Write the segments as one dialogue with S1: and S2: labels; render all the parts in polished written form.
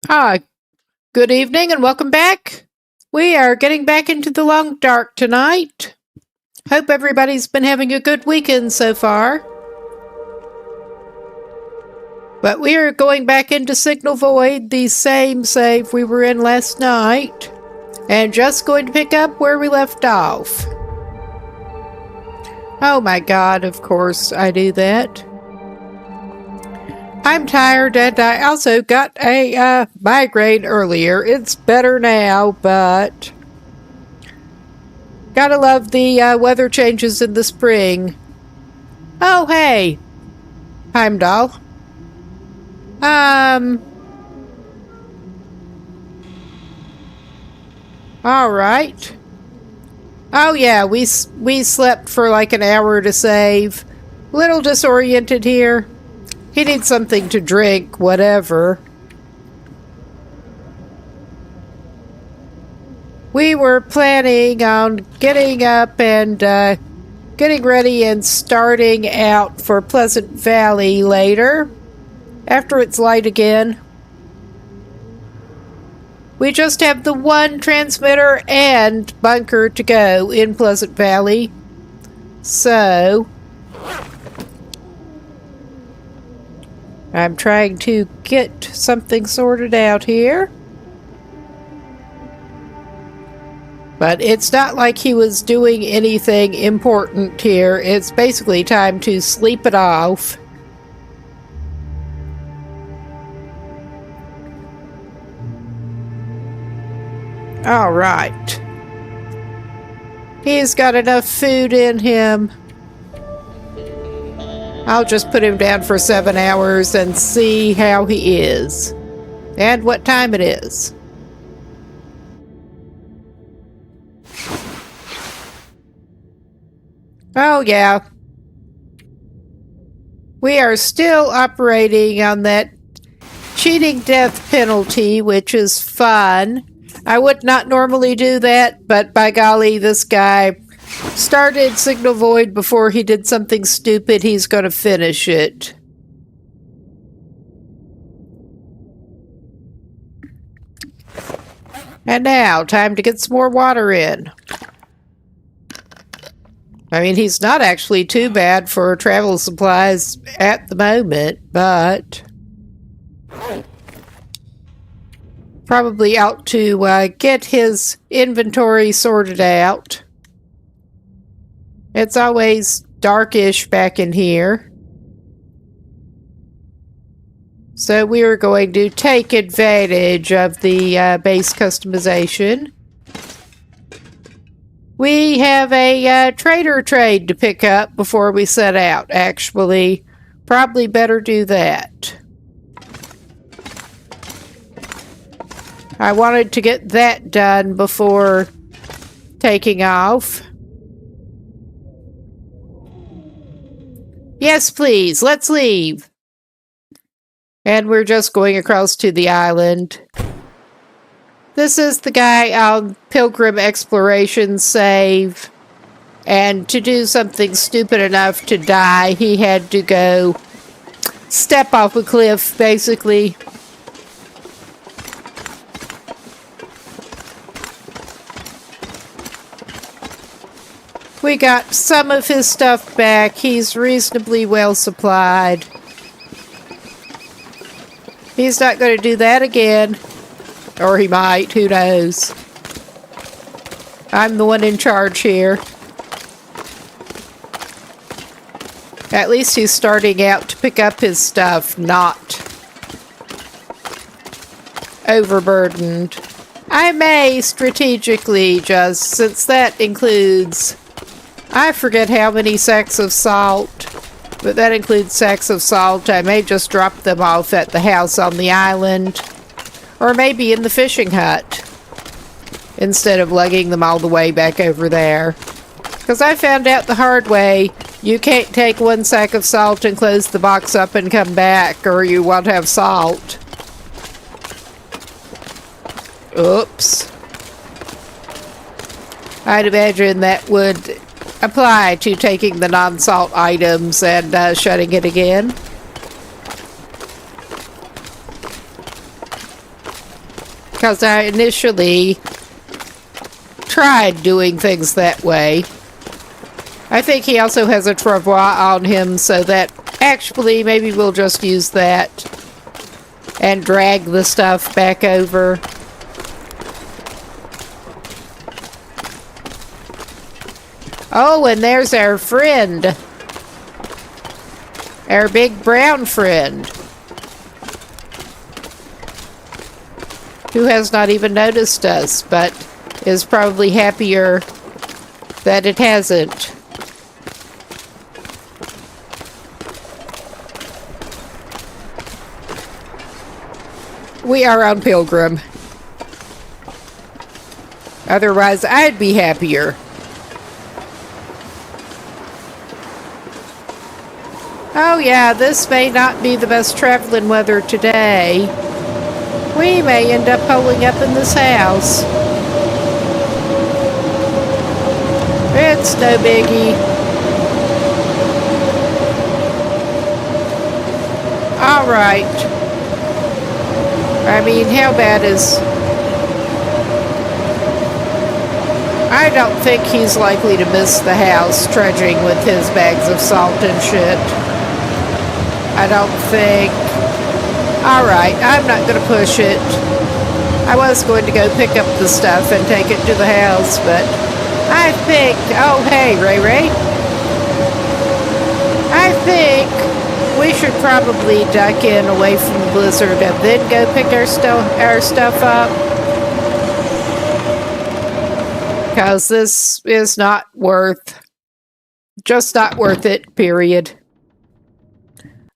S1: Ah, good evening and welcome back. We are getting back into the long dark tonight. Hope everybody's been having a good weekend so far. But we are going back into Signal Void, the same save we were in last night, and just going to pick up where we left off. Oh my god, of course I do that. I'm tired and I also got a migraine earlier. It's better now, but gotta love the weather changes in the spring. Oh, hey, Heimdall. All right. Oh yeah, we slept for like an hour to save. A little disoriented here. He needs something to drink, whatever. We were planning on getting up and getting ready and starting out for Pleasant Valley later, after it's light again. We just have the one transmitter and bunker to go in Pleasant Valley. So I'm trying to get something sorted out here. But it's not like he was doing anything important here. It's basically time to sleep it off. All right. He's got enough food in him. I'll just put him down for 7 hours and see how he is. And what time it is. Oh, yeah. We are still operating on that cheating death penalty, which is fun. I would not normally do that, but by golly, this guy started Signal Void before he did something stupid. He's going to finish it. And now, time to get some more water in. I mean, he's not actually too bad for travel supplies at the moment, but probably out to get his inventory sorted out. It's always darkish back in here. So we are going to take advantage of the base customization. We have a trader trade to pick up before we set out, actually. Probably better do that. I wanted to get that done before taking off. Yes, please, let's leave. And we're just going across to the island. This is the guy on Pilgrim Exploration save. And to do something stupid enough to die, he had to go step off a cliff, basically. We got some of his stuff back. He's reasonably well supplied. He's not going to do that again. Or he might, who knows. I'm the one in charge here. At least he's starting out to pick up his stuff, not overburdened. I may strategically just, since that includes, I forget how many sacks of salt, but that includes sacks of salt. I may just drop them off at the house on the island, or maybe in the fishing hut, instead of lugging them all the way back over there. Because I found out the hard way, you can't take one sack of salt and close the box up and come back, or you won't have salt. Oops. I'd imagine that would apply to taking the non-salt items and shutting it again. Because I initially tried doing things that way. I think he also has a travois on him, so that actually maybe we'll just use that and drag the stuff back over. Oh, and there's our friend. Our big brown friend. Who has not even noticed us, but is probably happier that it hasn't. We are on Pilgrim. Otherwise, I'd be happier. Oh yeah, this may not be the best traveling weather today. We may end up holing up in this house. It's no biggie. Alright. I mean, how bad is... I don't think he's likely to miss the house trudging with his bags of salt and shit. I don't think... Alright, I'm not going to push it. I was going to go pick up the stuff and take it to the house, but I think... Oh, hey, Ray Ray. I think we should probably duck in away from the blizzard and then go pick our stuff up. Because this is not worth... Just not worth it, period.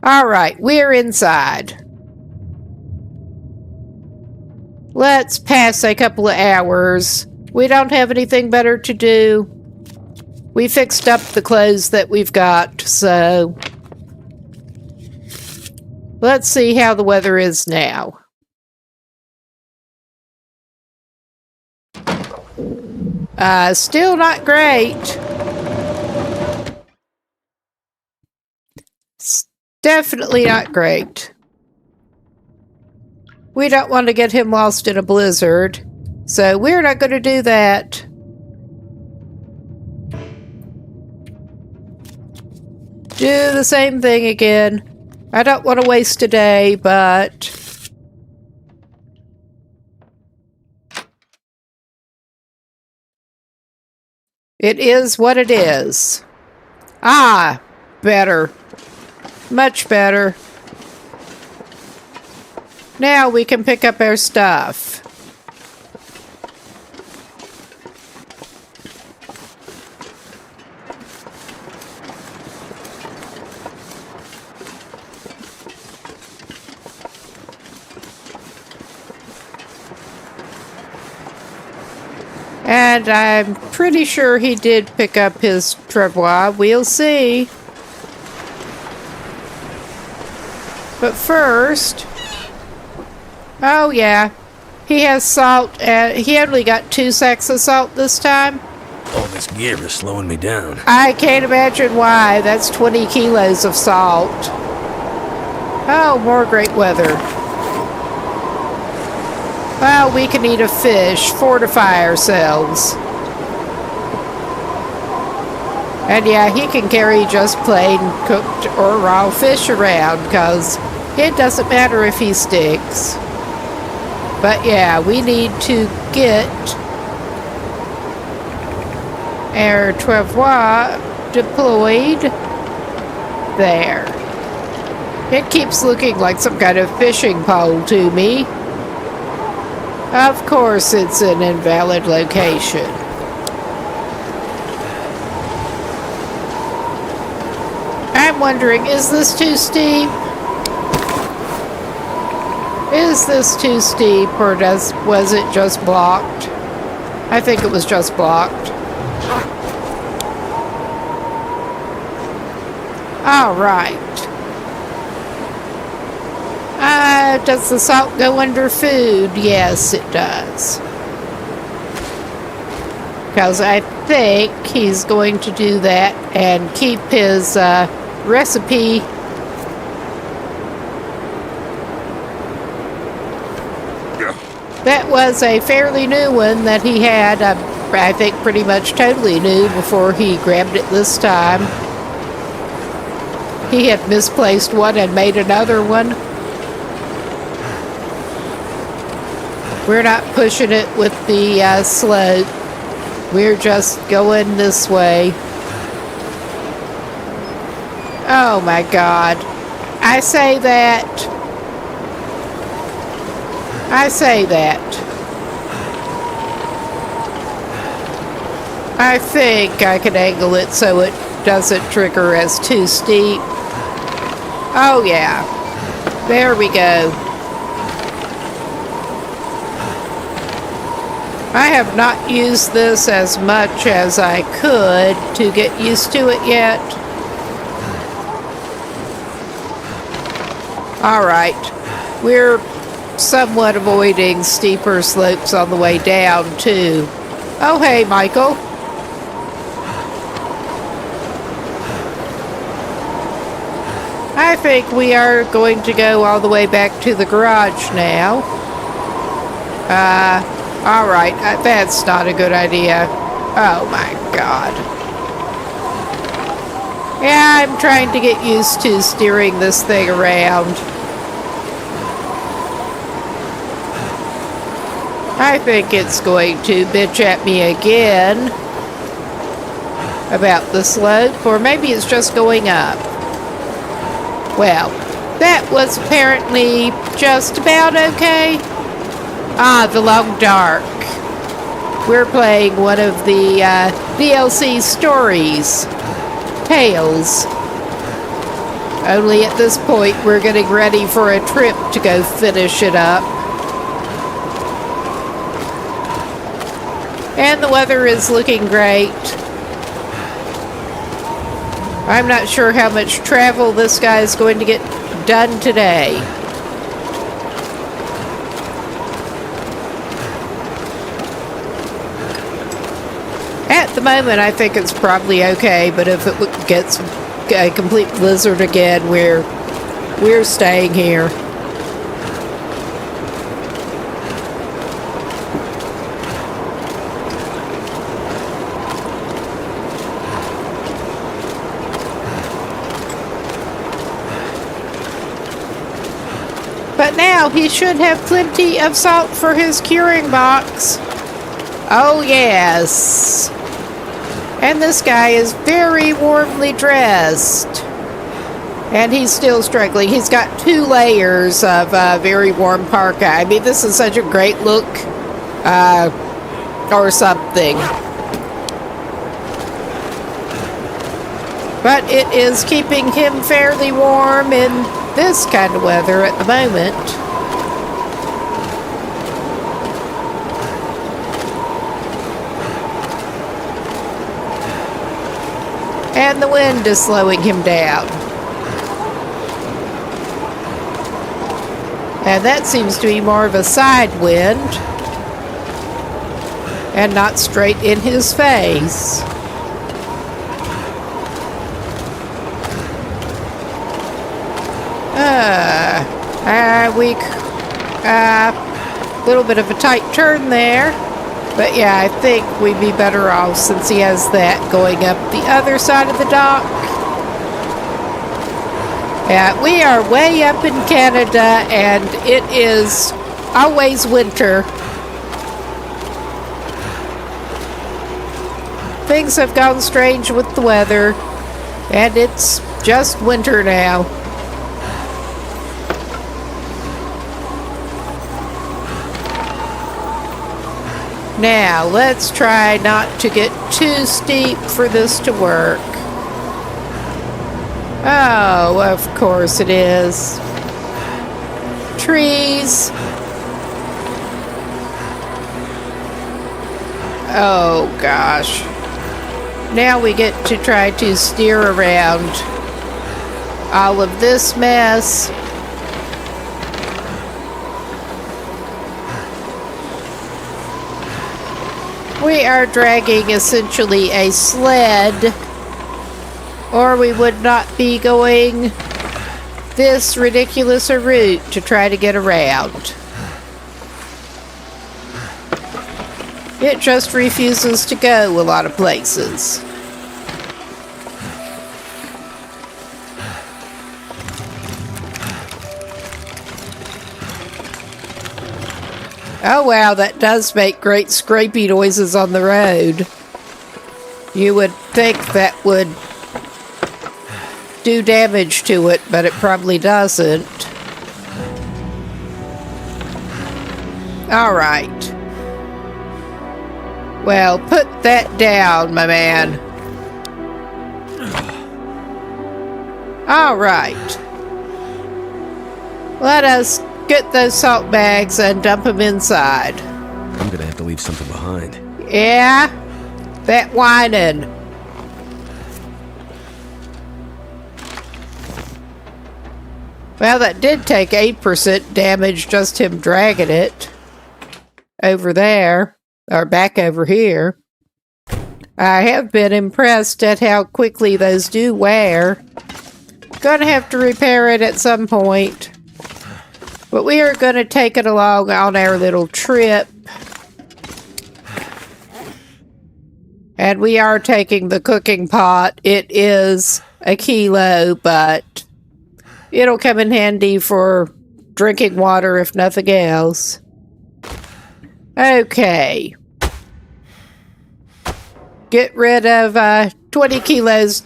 S1: Alright, we're inside. Let's pass a couple of hours. We don't have anything better to do. We fixed up the clothes that we've got, so... Let's see how the weather is now. Still not great. Definitely not great. We don't want to get him lost in a blizzard, so we're not going to do that. Do the same thing again. I don't want to waste a day, but... It is what it is. Ah, better. Much better. Now we can pick up our stuff. And I'm pretty sure he did pick up his travois. We'll see. But first... Oh, yeah. He has salt. He only got 2 sacks of salt this time.
S2: All this gear is slowing me down.
S1: I can't imagine why. That's 20 kilos of salt. Oh, more great weather. Well, we can eat a fish, fortify ourselves. And yeah, he can carry just plain cooked or raw fish around, because it doesn't matter if he sticks. But yeah, we need to get our travois deployed there. It keeps looking like some kind of fishing pole to me. Of course it's an invalid location. I'm wondering, is this too steep? Is this too steep, or was it just blocked? I think it was just blocked. All right. Does the salt go under food? Yes, it does. Because I think he's going to do that and keep his recipe. That was a fairly new one that he had, I think pretty much totally new before he grabbed it this time. He had misplaced one and made another one. We're not pushing it with the slope. We're just going this way. Oh my God. I say that. I think I can angle it so it doesn't trigger as too steep. Oh yeah. There we go. I have not used this as much as I could to get used to it yet. Alright, we're somewhat avoiding steeper slopes on the way down too. Oh hey, Michael. I think we are going to go all the way back to the garage now. Alright, that's not a good idea. Oh my God. Yeah, I'm trying to get used to steering this thing around. I think it's going to bitch at me again about the slope, or maybe it's just going up. Well, that was apparently just about okay. Ah, The Long Dark. We're playing one of the DLC stories. Tales. Only at this point we're getting ready for a trip to go finish it up. And the weather is looking great. I'm not sure how much travel this guy is going to get done today. At the moment, I think it's probably okay, but if it gets a complete blizzard again, we're staying here. But now he should have plenty of salt for his curing box. Oh yes. And this guy is very warmly dressed. And he's still struggling. He's got 2 layers of very warm parka. I mean, this is such a great look. Or something. But it is keeping him fairly warm in this kind of weather at the moment. And the wind is slowing him down. And that seems to be more of a side wind and not straight in his face. Little bit of a tight turn there. But yeah, I think we'd be better off since he has that going up the other side of the dock. Yeah, we are way up in Canada and it is always winter. Things have gone strange with the weather and it's just winter now. Now, let's try not to get too steep for this to work. Oh, of course it is. Trees. Oh, gosh. Now we get to try to steer around all of this mess. We are dragging essentially a sled, or we would not be going this ridiculous a route to try to get around. It just refuses to go a lot of places. Oh wow, that does make great scrapey noises on the road. You would think that would do damage to it, but it probably doesn't. Alright. Well, put that down, my man. Alright. Let us get those salt bags and dump them inside.
S2: I'm gonna have to leave something behind.
S1: Yeah? That whining. Well, that did take 8% damage, just him dragging it over there, or back over here. I have been impressed at how quickly those do wear. Gonna have to repair it at some point. But we are gonna take it along on our little trip. And we are taking the cooking pot. It is a kilo, but it'll come in handy for drinking water if nothing else. Okay. Get rid of 20 kilos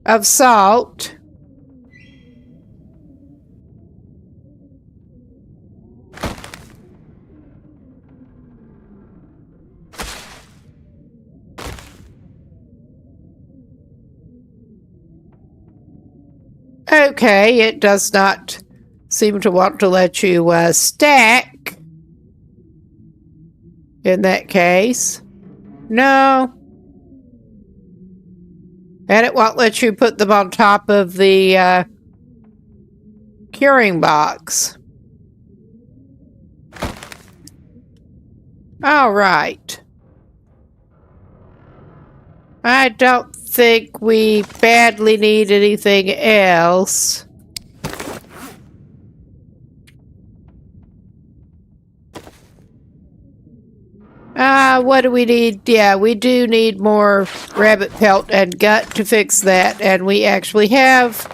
S1: of salt. Okay, it does not seem to want to let you stack. In that case. No. And it won't let you put them on top of the curing box. All right. I don't think we badly need anything else. What do we need? Yeah, we do need more rabbit pelt and gut to fix that, and we actually have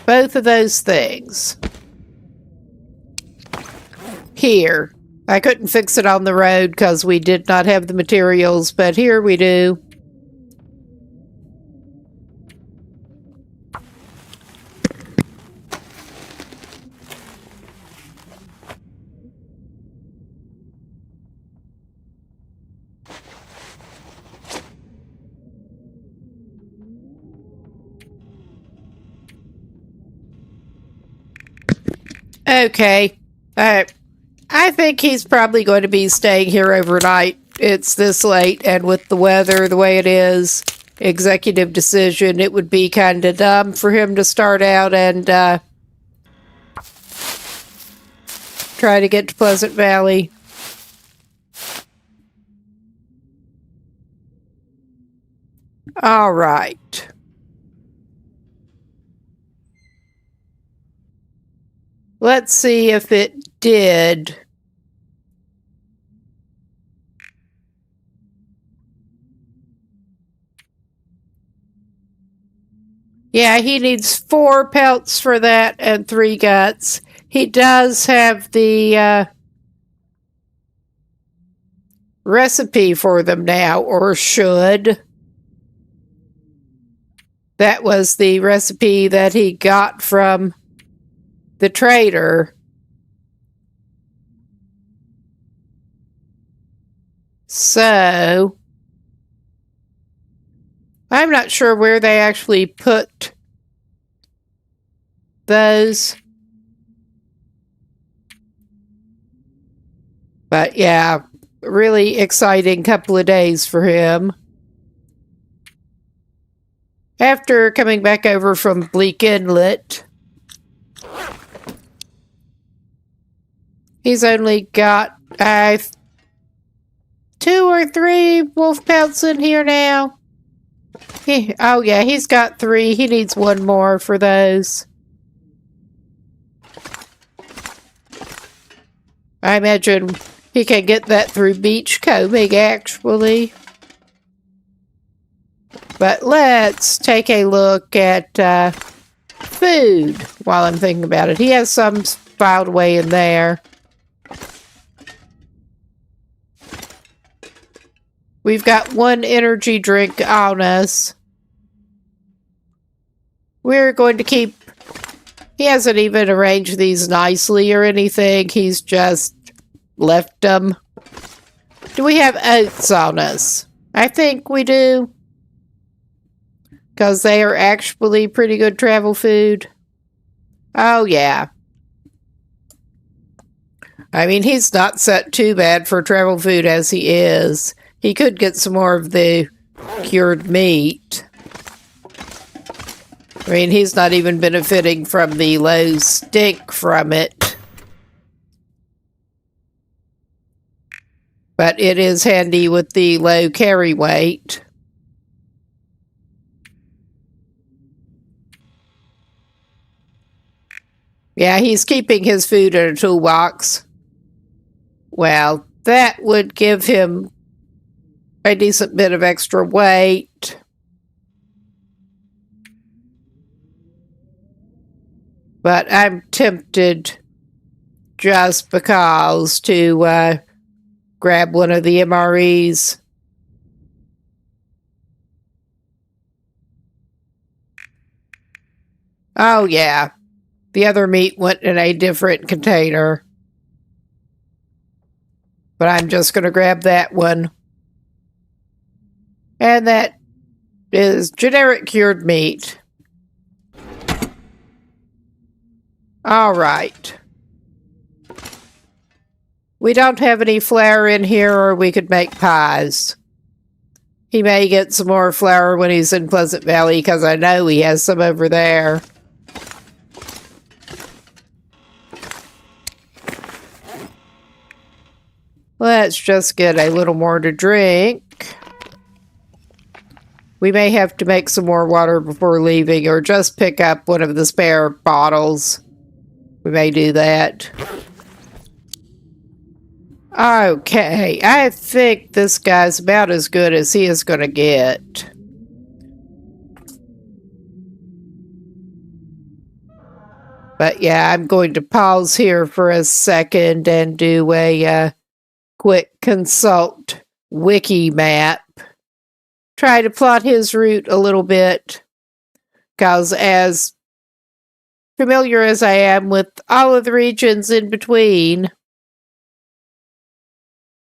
S1: both of those things. Here. I couldn't fix it on the road because we did not have the materials, but here we do. Okay. I think he's probably going to be staying here overnight. It's this late, and with the weather the way it is, executive decision, it would be kind of dumb for him to start out and try to get to Pleasant Valley. All right. Let's see if it did. Yeah, he needs 4 pelts for that and 3 guts. He does have the recipe for them now, or should. That was the recipe that he got from the trader. So, I'm not sure where they actually put those. But yeah, really exciting couple of days for him. After coming back over from Bleak Inlet, he's only got 2 or 3 wolf pelts in here now. Oh yeah, he's got 3. He needs 1 more for those. I imagine He can get that through beach combing, actually. But let's take a look at food while I'm thinking about it. He has some filed away in there. We've got one energy drink on us. We're going to keep... He hasn't even arranged these nicely or anything. He's just left them. Do we have oats on us? I think we do. Because they are actually pretty good travel food. Oh, yeah. I mean, he's not set too bad for travel food as he is. He could get some more of the cured meat. I mean, he's not even benefiting from the low stink from it. But it is handy with the low carry weight. Yeah, he's keeping his food in a toolbox. Well, that would give him a decent bit of extra weight. But I'm tempted just because to grab one of the MREs. Oh, yeah. The other meat went in a different container. But I'm just going to grab that one. And that is generic cured meat. All right. We don't have any flour in here, or we could make pies. He may get some more flour when he's in Pleasant Valley, because I know he has some over there. Let's just get a little more to drink. We may have to make some more water before leaving, or just pick up one of the spare bottles. We may do that. Okay, I think this guy's about as good as he is going to get. But yeah, I'm going to pause here for a second and do a quick consult wiki map. Try to plot his route a little bit, because as familiar as I am with all of the regions in between,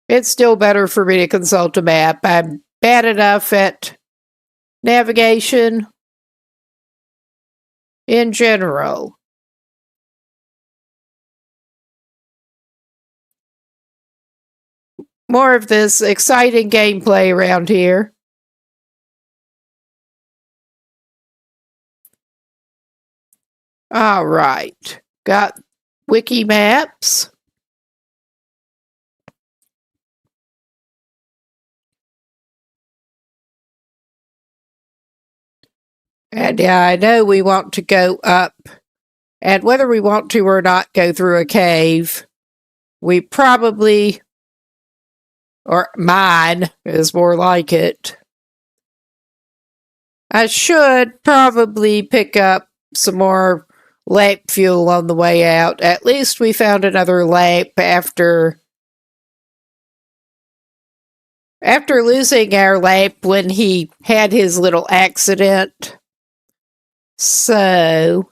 S1: it's still better for me to consult a map. I'm bad enough at navigation in general. More of this exciting gameplay around here. All right. Got wiki maps. And yeah, I know we want to go up. And whether we want to or not go through a cave, we probably, or mine is more like it. I should probably pick up some more lamp fuel on the way out. At least we found another lamp after losing our lamp when he had his little accident. So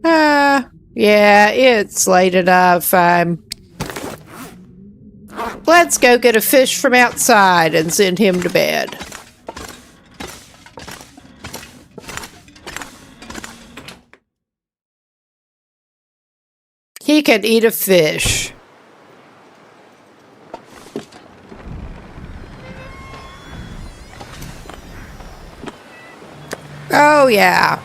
S1: yeah, it's late enough. Let's go get a fish from outside and send him to bed. He can eat a fish. Oh, yeah.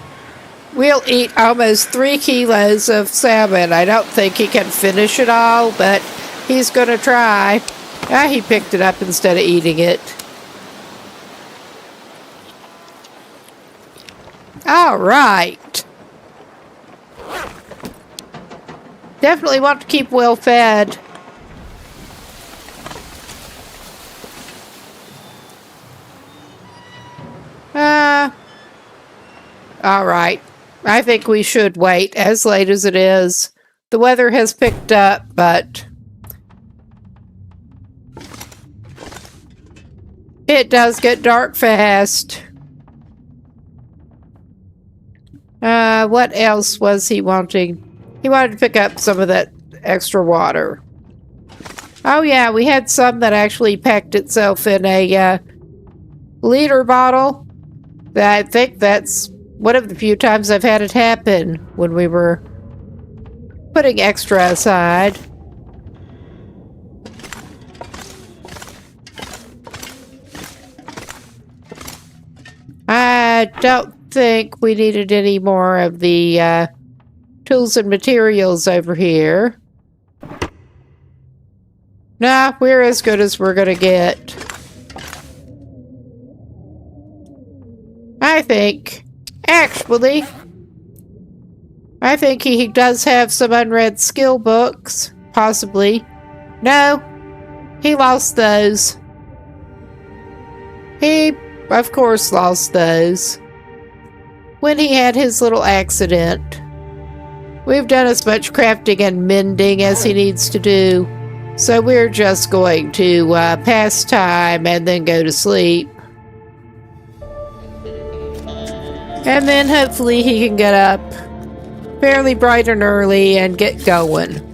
S1: We'll eat almost 3 kilos of salmon. I don't think he can finish it all, but he's going to try. He picked it up instead of eating it. All right. Definitely want to keep well fed. All right. I think we should wait, as late as it is. The weather has picked up, but it does get dark fast. What else was he wanting? He wanted to pick up some of that extra water. Oh yeah, we had some that actually packed itself in a liter bottle. I think that's one of the few times I've had it happen when we were putting extra aside. I don't think we needed any more of the tools and materials over here. Nah, we're as good as we're gonna get. Actually, I think he does have some unread skill books, possibly. No, he lost those. He, of course, lost those when he had his little accident. We've done as much crafting and mending as he needs to do, so we're just going to pass time and then go to sleep. And then hopefully he can get up fairly bright and early and get going.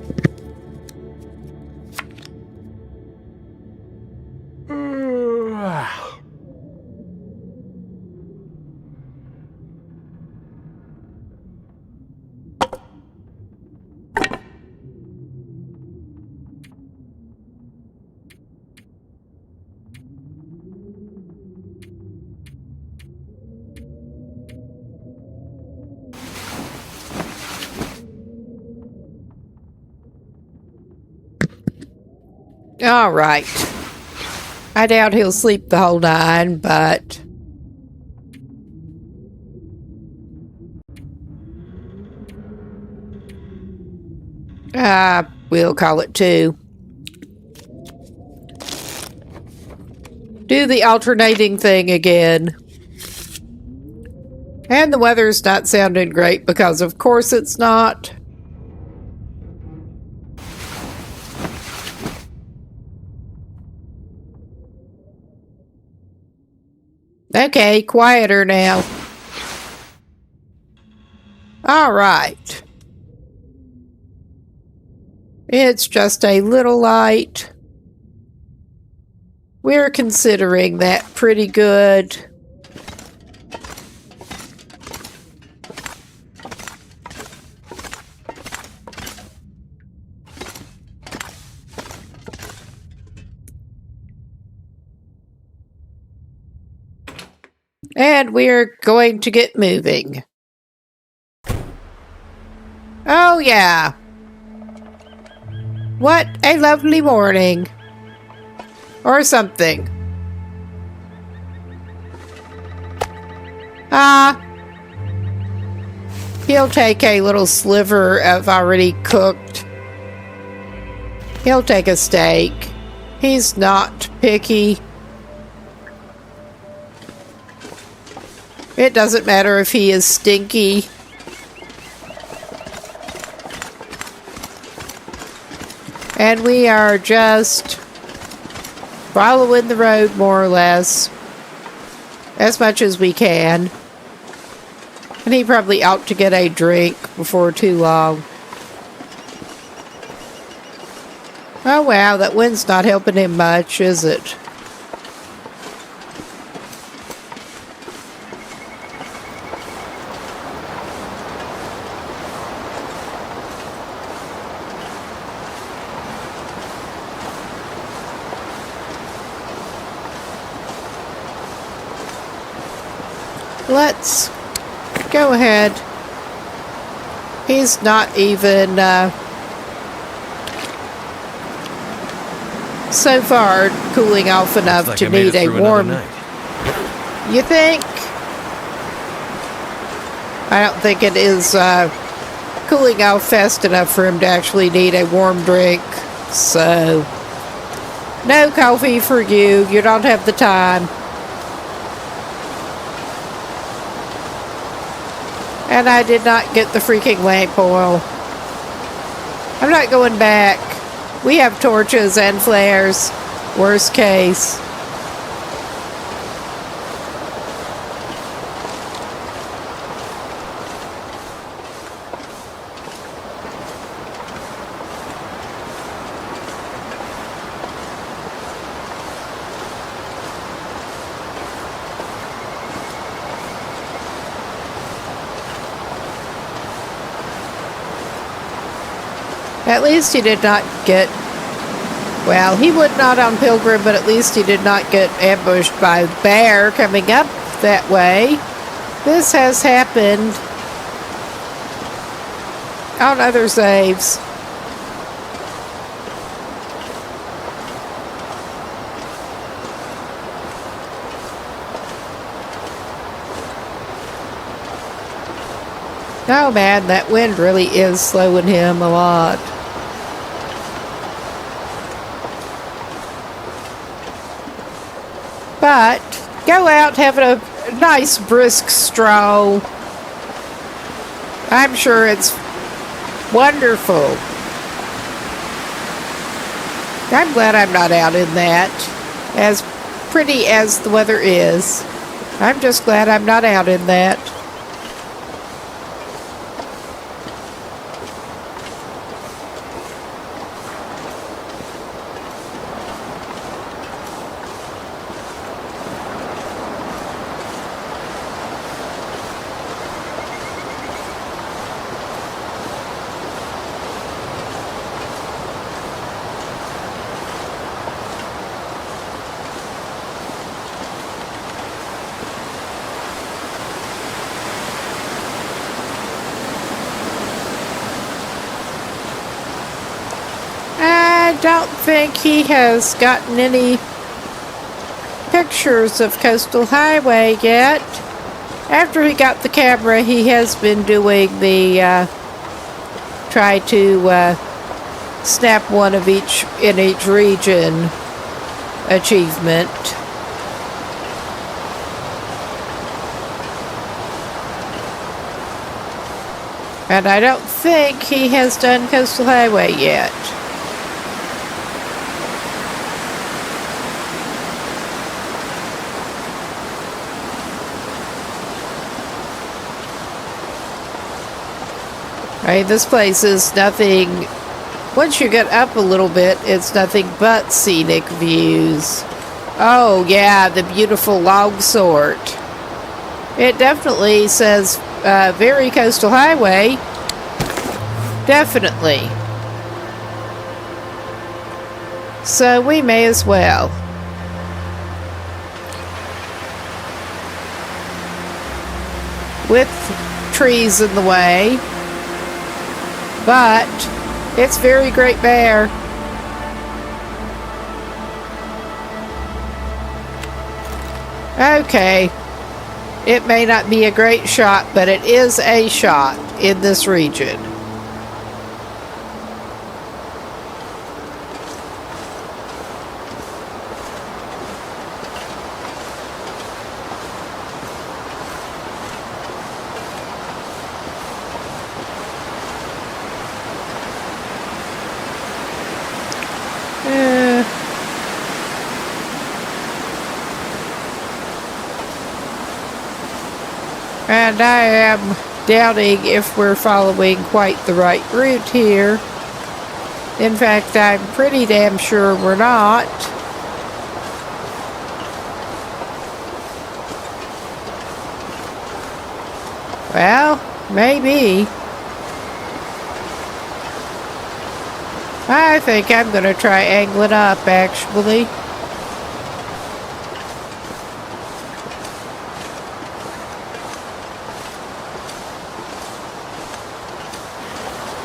S1: All right. I doubt he'll sleep the whole 9, but we'll call it 2. Do the alternating thing again. And the weather's not sounding great because of course it's not. Okay, quieter now. All right. It's just a little light. We're considering that pretty good. And we're going to get moving. Oh, yeah. What a lovely morning. Or something. He'll take a little sliver of already cooked. He'll take a steak. He's not picky. It doesn't matter if he is stinky. And we are just following the road more or less, as much as we can. And he probably ought to get a drink before too long. Oh wow, that wind's not helping him much, is it? Let's go ahead. He's not even so far cooling off enough to need a warm. You think? I don't think it is cooling off fast enough for him to actually need a warm drink. So, no coffee for you. You don't have the time. And I did not get the freaking lamp oil. I'm not going back. We have torches and flares. Worst case. At least he did not get... Well, he would not on Pilgrim, but at least he did not get ambushed by a bear coming up that way. This has happened on other saves. Oh man, that wind really is slowing him a lot. But go out, have a nice brisk stroll. I'm sure it's wonderful. I'm glad I'm not out in that. As pretty as the weather is, I'm just glad I'm not out in that. I don't think he has gotten any pictures of Coastal Highway yet. After he got the camera, he has been doing the try to snap one of each in each region achievement. And I don't think he has done Coastal Highway yet. Right, this place is nothing, once you get up a little bit, it's nothing but scenic views. Oh yeah, the beautiful log sort. It definitely says very Coastal Highway. Definitely. So we may as well. With trees in the way. But it's very Great Bear. Okay. It may not be a great shot, but it is a shot in this region. And I am doubting if we're following quite the right route here. In fact, I'm pretty damn sure we're not. Well, maybe. I think I'm going to try angling up, actually.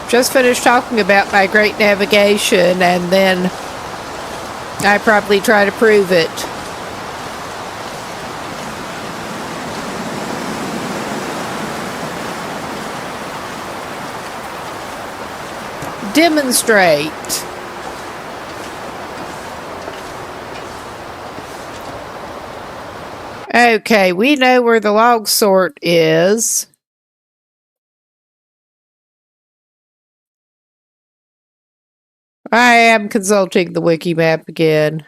S1: Just finished talking about my great navigation, and then I probably try to prove it. demonstrate. Okay, we know where the log sort is. I am consulting the wiki map again.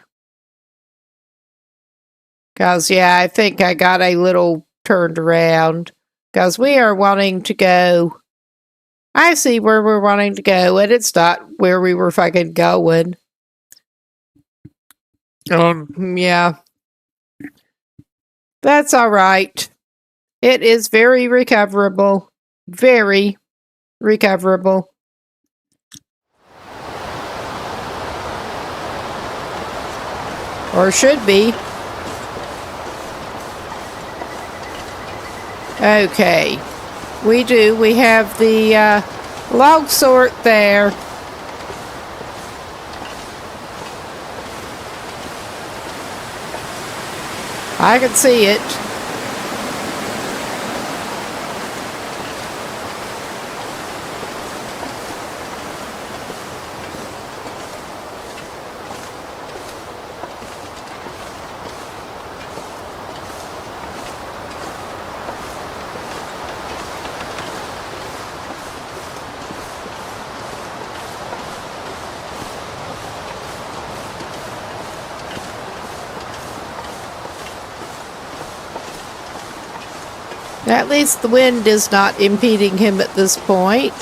S1: Because, yeah, I think I got a little turned around. Because we are wanting to go. I see where we're wanting to go, and it's not where we were fucking going. Yeah. That's alright. It is very recoverable. Very recoverable. Or should be. Okay. We do. We have the log sort there. I can see it. At least the wind is not impeding him at this point.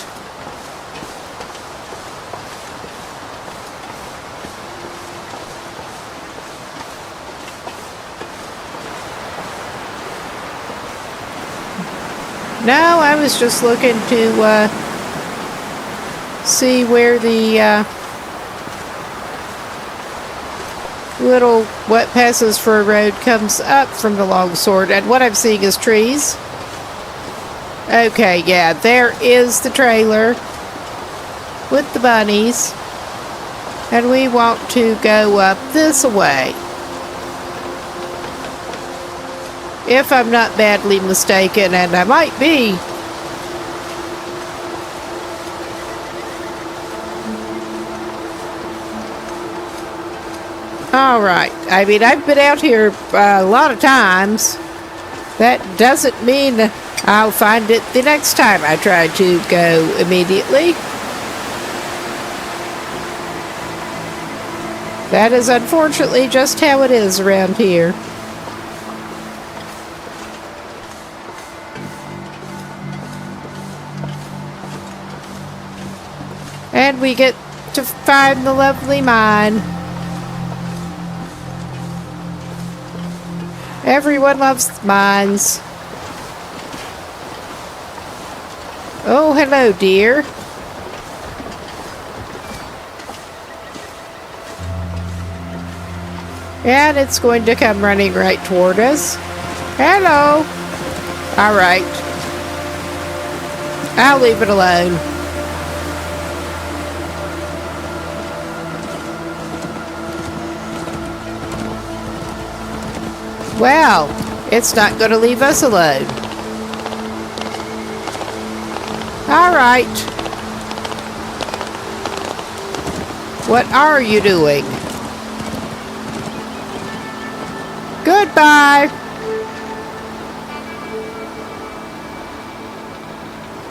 S1: No, I was just looking to see where the little what passes for a road comes up from the log sort, and what I'm seeing is trees. Okay, yeah, there is the trailer with the bunnies, and we want to go up this way. If I'm not badly mistaken, and I might be. Alright, I mean, I've been out here a lot of times. That doesn't mean I'll find it the next time I try to go immediately. That is unfortunately just how it is around here. And we get to find the lovely mine. Everyone loves mines. Oh, hello, dear. And it's going to come running right toward us. Hello. All right. I'll leave it alone. Well, it's not going to leave us alone. All right. What are you doing? Goodbye.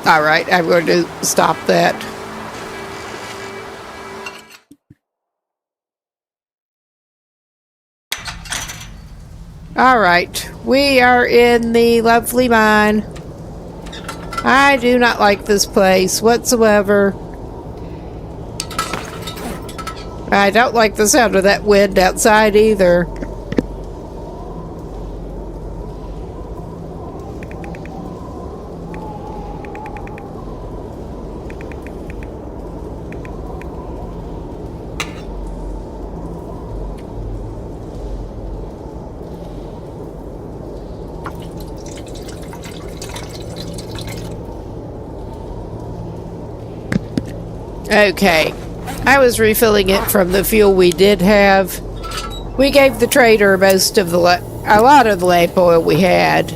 S1: All right, I'm going to stop that. All right, we are in the lovely mine. I do not like this place whatsoever. I don't like the sound of that wind outside either. Okay, I was refilling it from the fuel we did have. We gave the trader most of a lot of the lamp oil we had.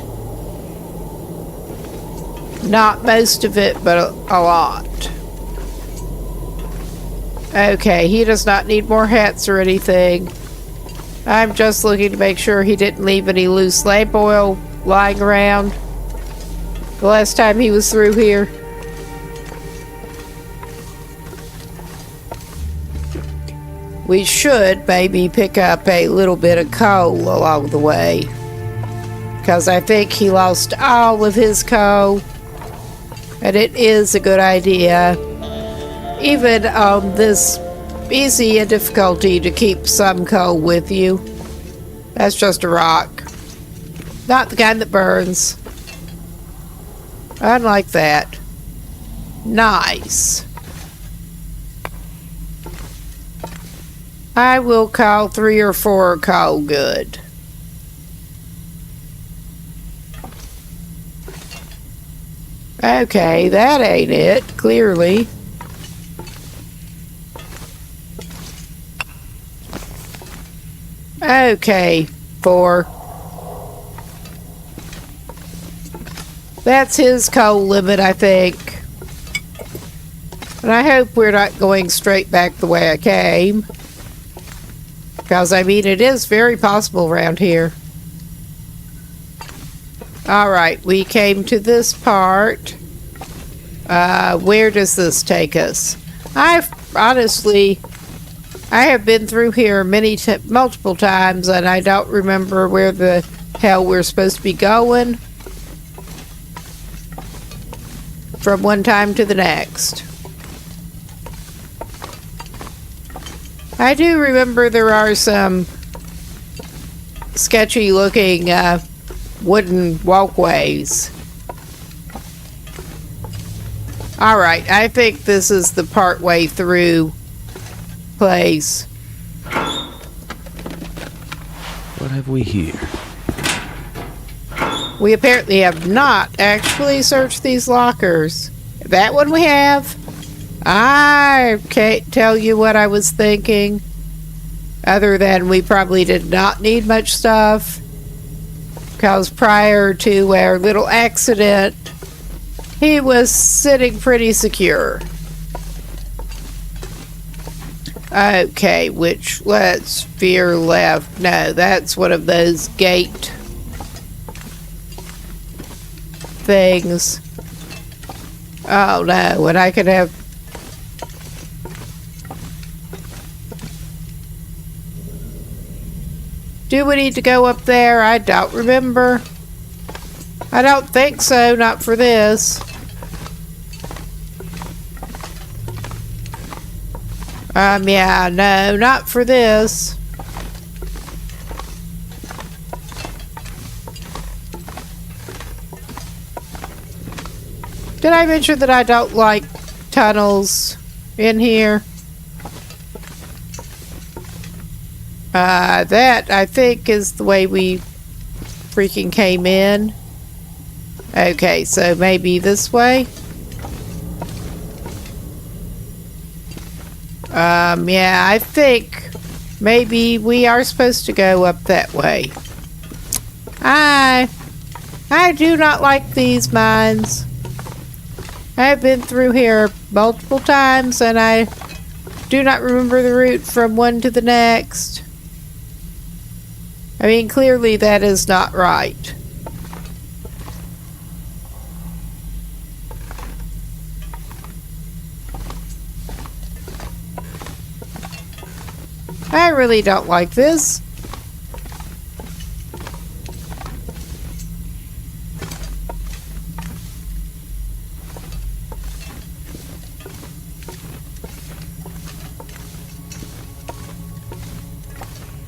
S1: Not most of it, but a lot. Okay, he does not need more hats or anything. I'm just looking to make sure he didn't leave any loose lamp oil lying around the last time he was through here. We should maybe pick up a little bit of coal along the way, because I think he lost all of his coal, and it is a good idea, even on this easy and difficulty, to keep some coal with you. That's just a rock, not the kind that burns. Unlike that. Nice. I will call 3 or 4 coal good. Okay, that ain't it, clearly. Okay, 4. That's his coal limit, I think. And I hope we're not going straight back the way I came. Because, I mean, it is very possible around here. Alright, we came to this part. Where does this take us? I have been through here multiple times, and I don't remember where the hell we're supposed to be going from one time to the next. I do remember there are some sketchy looking wooden walkways. Alright, I think this is the part way through place.
S2: What have we here?
S1: We apparently have not actually searched these lockers. That one we have? I can't tell you what I was thinking, other than we probably did not need much stuff, because prior to our little accident, he was sitting pretty secure. Okay, let's veer left. No, that's one of those gate things. Oh no, and I could have... Do we need to go up there? I don't remember. I don't think so, not for this. Yeah, no, not for this. Did I mention that I don't like tunnels in here? That, I think, is the way we freaking came in. Okay, so maybe this way? Yeah, I think maybe we are supposed to go up that way. I do not like these mines. I've been through here multiple times, and I do not remember the route from one to the next. I mean, clearly that is not right. I really don't like this.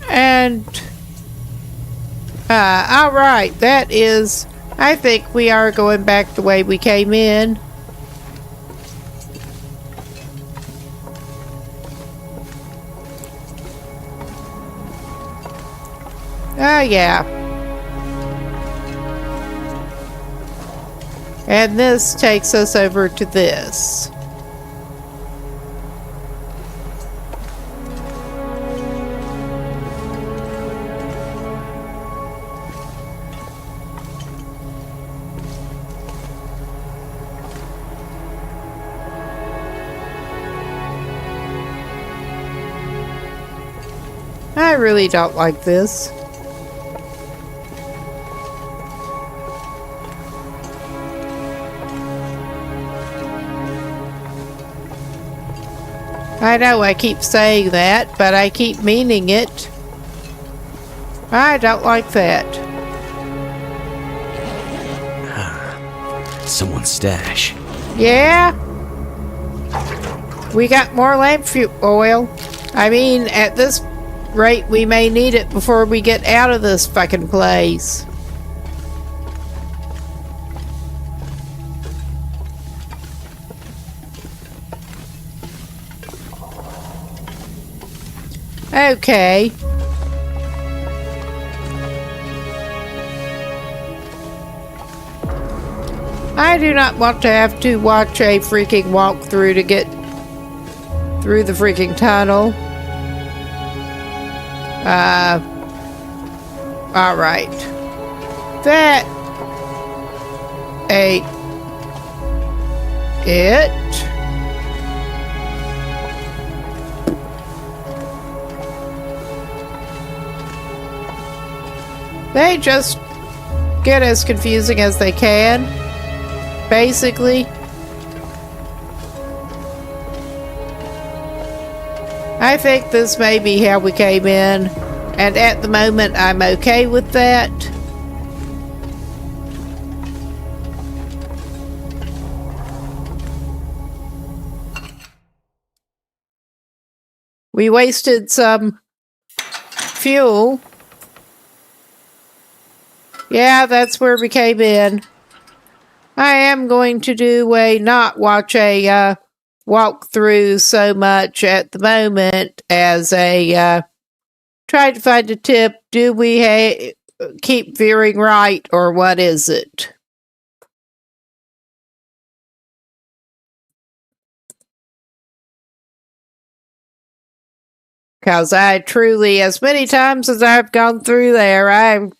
S1: And all right, that is, I think we are going back the way we came in. Oh, yeah. And this takes us over to this. I really don't like this. I know I keep saying that, but I keep meaning it. I don't like that.
S2: Someone's stash.
S1: Yeah? We got more lamp oil. I mean, at this rate, we may need it before we get out of this fucking place. Okay. I do not want to have to watch a freaking walkthrough to get through the freaking tunnel. Alright. That ain't it. They just get as confusing as they can, basically. I think this may be how we came in, and at the moment I'm okay with that. We wasted some fuel. Yeah, that's where we came in. I am going to do not watch a walkthrough so much at the moment as a try to find a tip. Do we keep veering right, or what is it? Because I truly, as many times as I've gone through there, I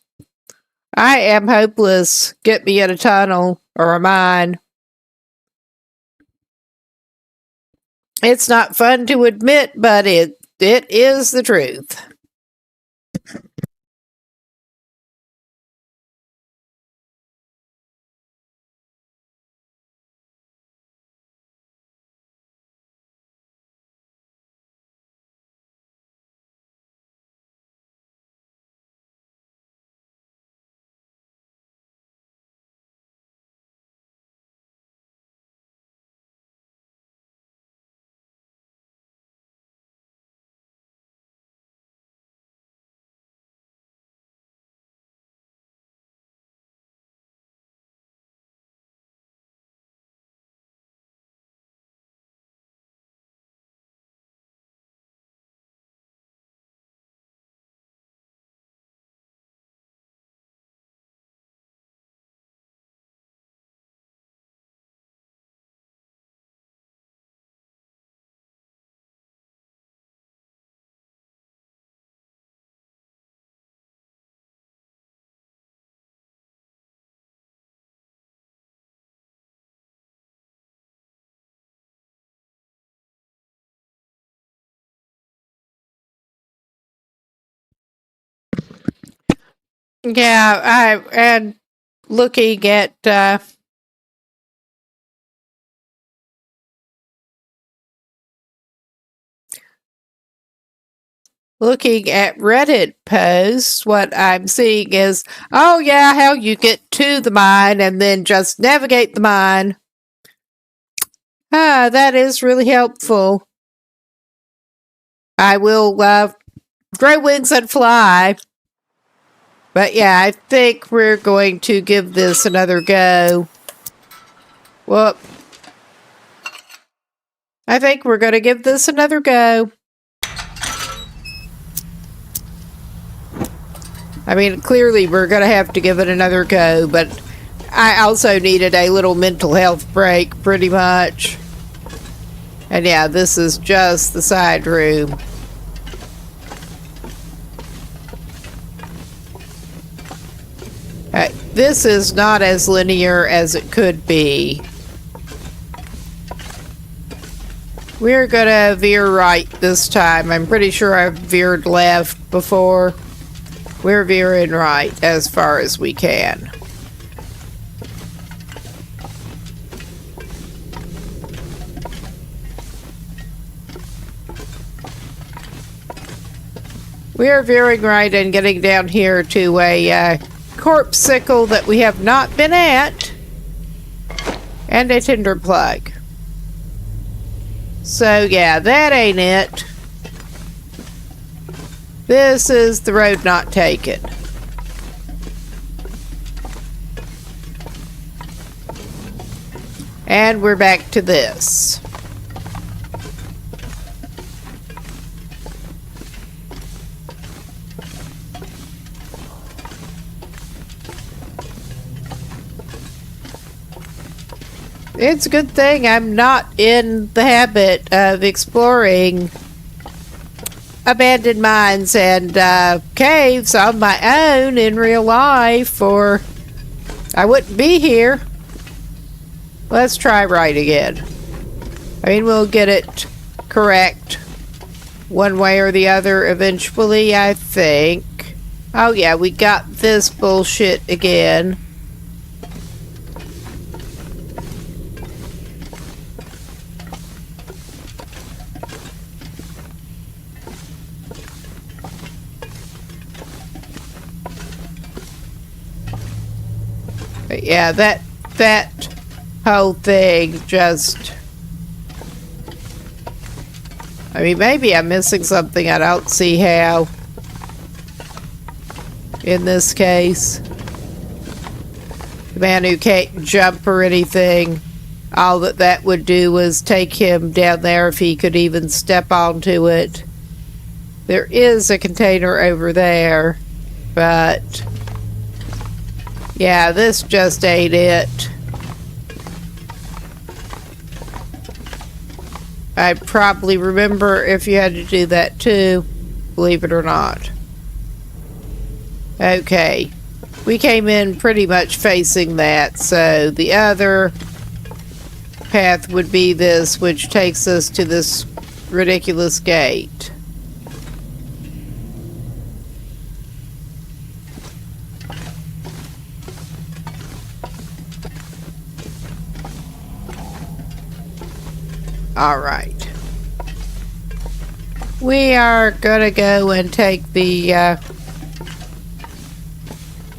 S1: am hopeless. Get me in a tunnel or a mine. It's not fun to admit, but it is the truth. Yeah, and looking at Reddit posts, what I'm seeing is, oh yeah, how you get to the mine and then just navigate the mine. That is really helpful. I will grow wings and fly. But yeah, I think we're going to give this another go. Whoop. I think we're going to give this another go. I mean, clearly we're going to have to give it another go, but I also needed a little mental health break, pretty much. And yeah, this is just the side room. This is not as linear as it could be. We're gonna veer right this time. I'm pretty sure I've veered left before. We're veering right as far as we can. We're veering right and getting down here to a corpsicle that we have not been at. And a tinder plug. So yeah, that ain't it. This is the road not taken. And we're back to this. It's a good thing I'm not in the habit of exploring abandoned mines and caves on my own in real life, or I wouldn't be here. Let's try right again. I mean, we'll get it correct one way or the other eventually, I think. Oh yeah, we got this bullshit again. But yeah, that whole thing just... I mean, maybe I'm missing something I don't see how. In this case. The man who can't jump or anything. All that would do was take him down there if he could even step onto it. There is a container over there. But... yeah, this just ain't it. I probably remember if you had to do that too, believe it or not. Okay. We came in pretty much facing that, so the other path would be this, which takes us to this ridiculous gate. Alright. We are gonna go and take the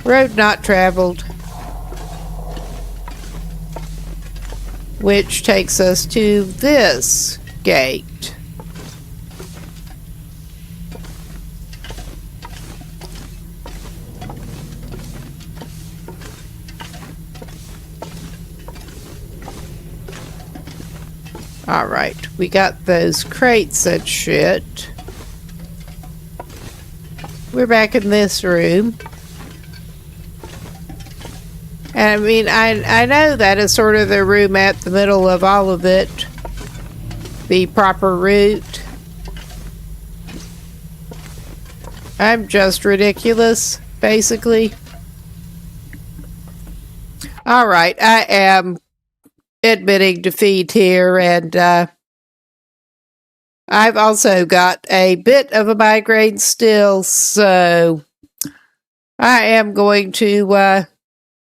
S1: road not traveled, which takes us to this gate. Alright, we got those crates and shit. We're back in this room. And I mean, I know that is sort of the room at the middle of all of it. The proper route. I'm just ridiculous, basically. Alright, I am admitting defeat here, and I've also got a bit of a migraine still, so I am going to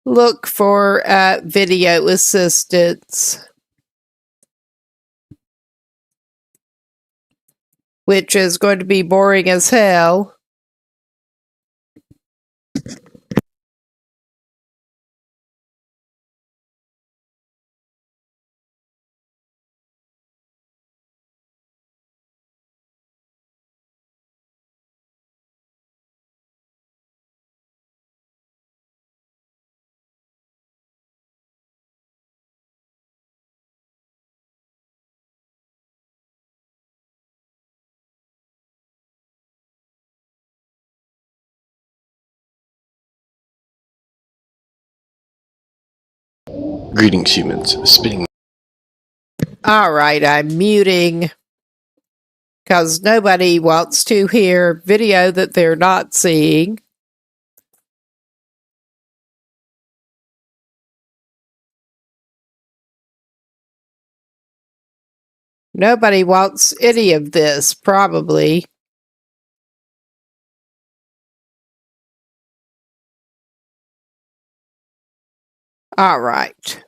S1: look for video assistance, which is going to be boring as hell.
S2: Greetings, humans. Spinning.
S1: Alright, I'm muting, because nobody wants to hear video that they're not seeing. Nobody wants any of this, probably. All right.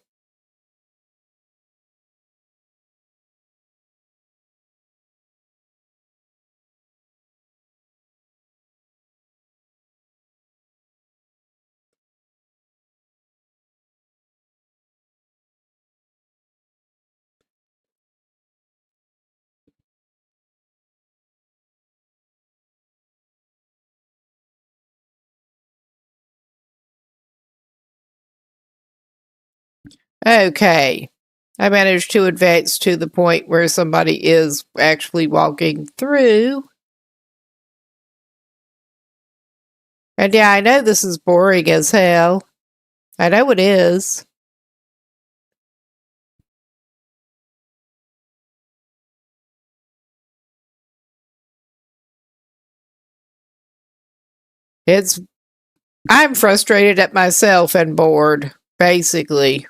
S1: Okay. I managed to advance to the point where somebody is actually walking through. And yeah, I know this is boring as hell. I know it is. It's I'm frustrated at myself and bored, basically.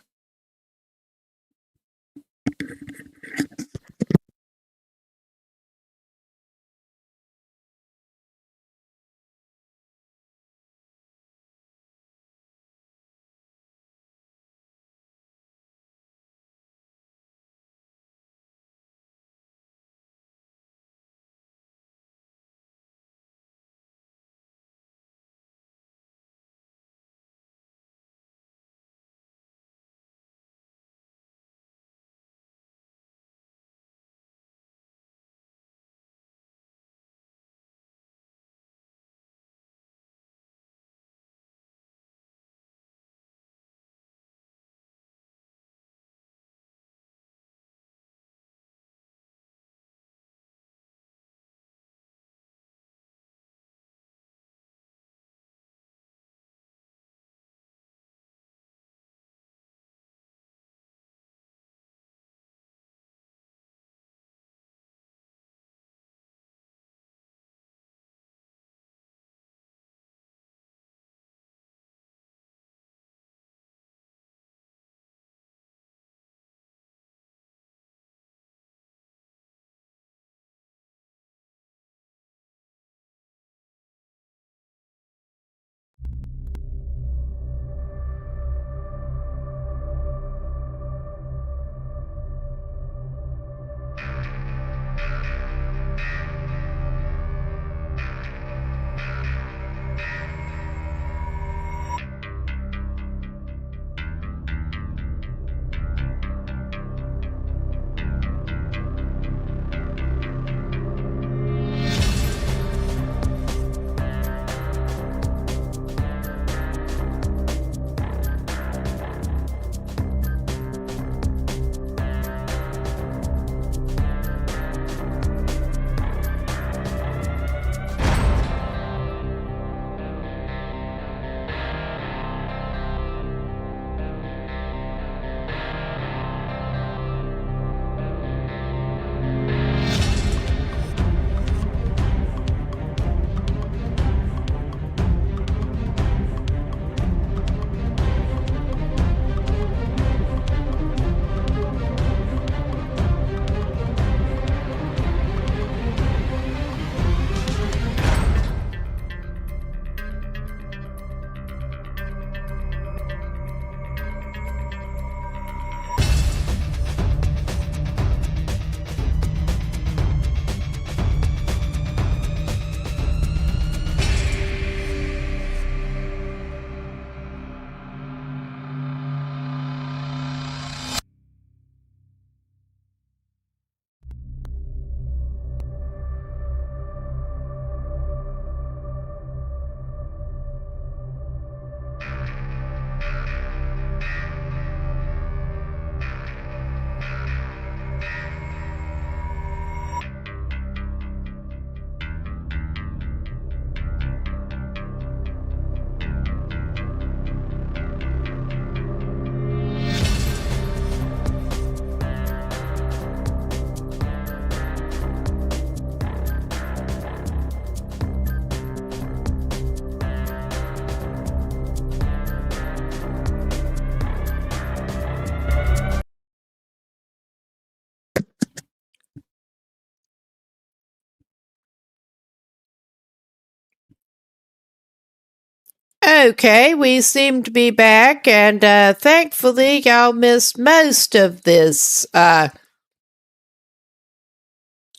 S1: Okay, we seem to be back, and thankfully y'all missed most of this,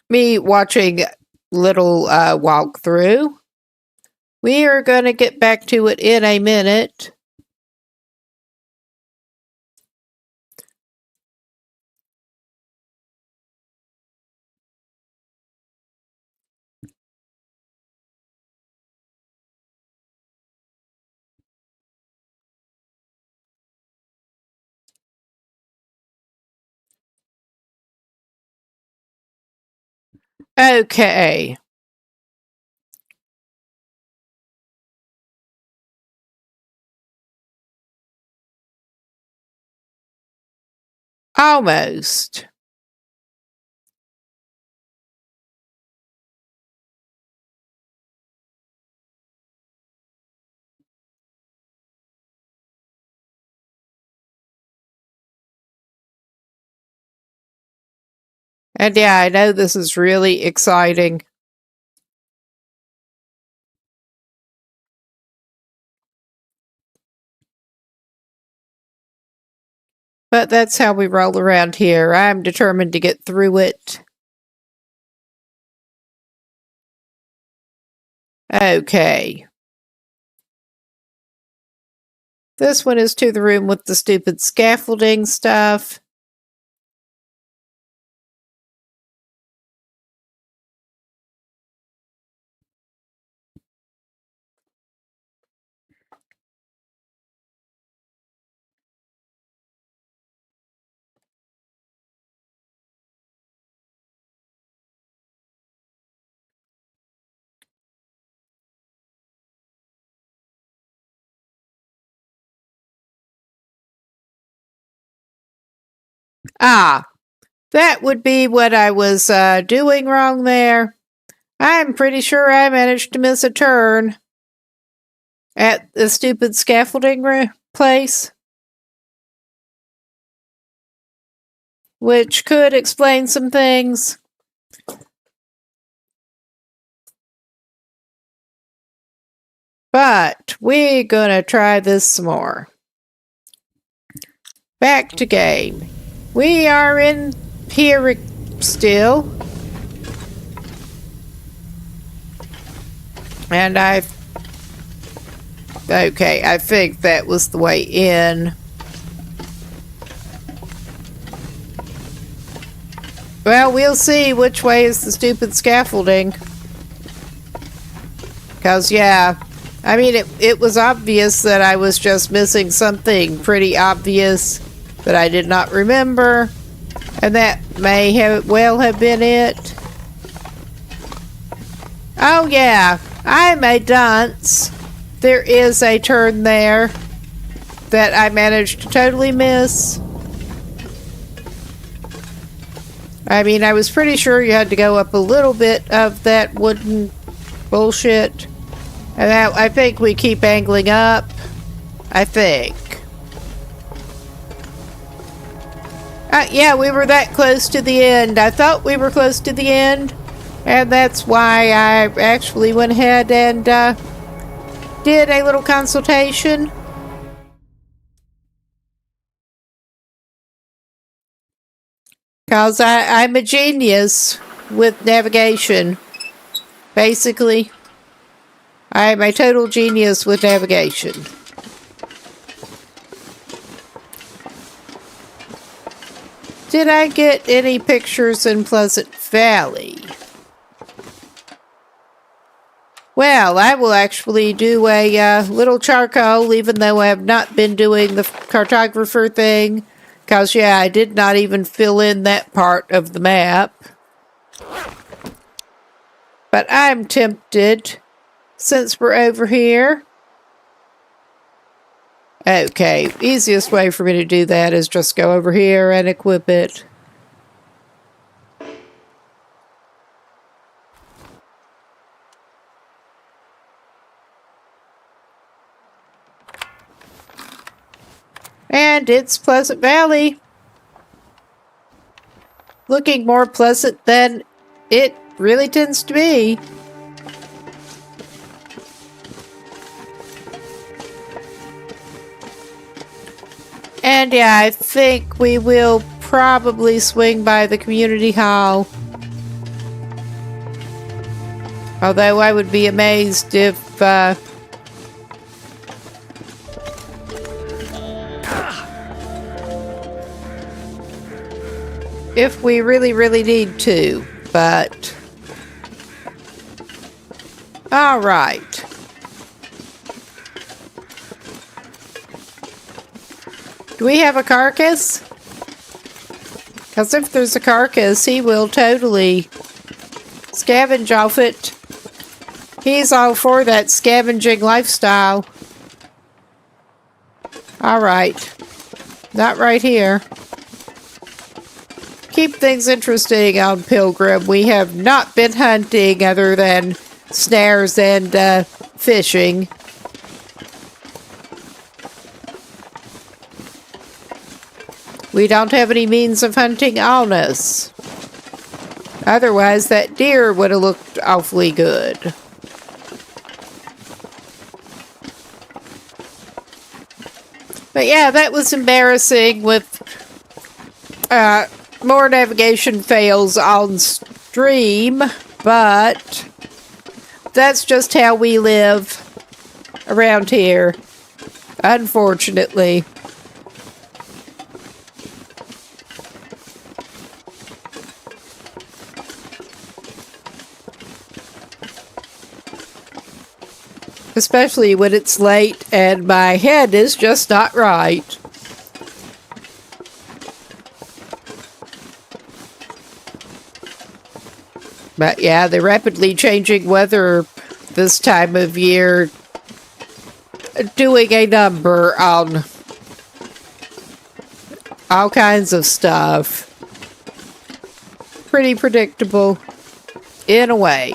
S1: me watching little walkthrough. We are going to get back to it in a minute. Okay. Almost. And yeah, I know this is really exciting. But that's how we roll around here. I'm determined to get through it. Okay. This one is to the room with the stupid scaffolding stuff. Ah, that would be what I was doing wrong there. I'm pretty sure I managed to miss a turn at the stupid scaffolding place, which could explain some things. But we're gonna try this some more. Back to game. We are in here still. And okay, I think that was the way in. Well, we'll see which way is the stupid scaffolding. Because, yeah, I mean, it was obvious that I was just missing something pretty obvious that I did not remember. And that may well have been it. Oh, yeah, I'm a dunce. There is a turn there that I managed to totally miss. I mean, I was pretty sure you had to go up a little bit of that wooden bullshit. And I think we keep angling up. I think. Yeah, we were that close to the end. I thought we were close to the end. And that's why I actually went ahead and did a little consultation. Because I'm a genius with navigation. Basically. I'm a total genius with navigation. Did I get any pictures in Pleasant Valley? Well, I will actually do a little charcoal, even though I have not been doing the cartographer thing. Because, yeah, I did not even fill in that part of the map. But I'm tempted, since we're over here. Okay, easiest way for me to do that is just go over here and equip it. And it's Pleasant Valley. Looking more pleasant than it really tends to be. And yeah, I think we will probably swing by the community hall. Although I would be amazed if we really, really need to, but all right. Do we have a carcass? Because if there's a carcass, he will totally scavenge off it. He's all for that scavenging lifestyle. All right. Not right here. Keep things interesting on Pilgrim. We have not been hunting other than snares and fishing. We don't have any means of hunting on us. Otherwise, that deer would have looked awfully good. But yeah, that was embarrassing with more navigation fails on stream, but that's just how we live around here, unfortunately. Especially when it's late and my head is just not right. But yeah, the rapidly changing weather this time of year doing a number on all kinds of stuff. Pretty predictable in a way.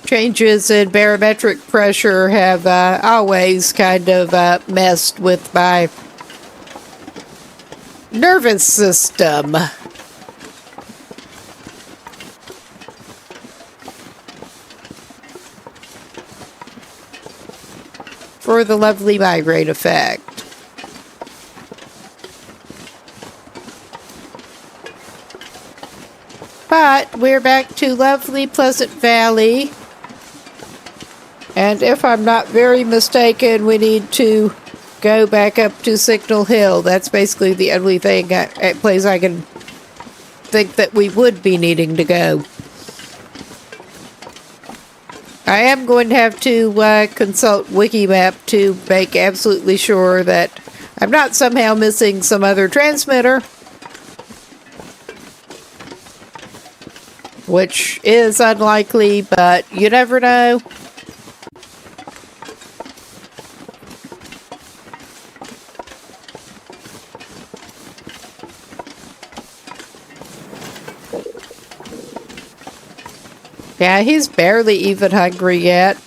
S1: Changes in barometric pressure have always kind of messed with my nervous system. For the lovely migraine effect. But we're back to lovely Pleasant Valley. And if I'm not very mistaken, we need to go back up to Signal Hill. That's basically the only place I can think that we would be needing to go. I am going to have to consult Wikimap to make absolutely sure that I'm not somehow missing some other transmitter. Which is unlikely, but you never know. Yeah, he's barely even hungry yet,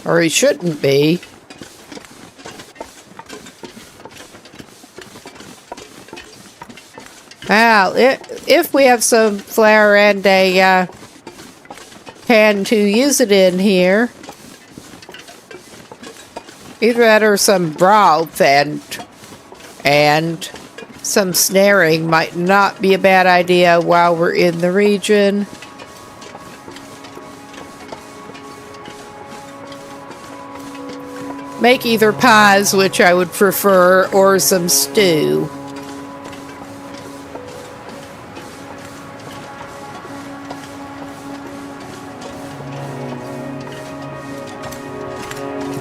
S1: or he shouldn't be. Well, if we have some flour and a pan to use it in here, either that or some broth and some snaring might not be a bad idea while we're in the region. Make either pies, which I would prefer, or some stew.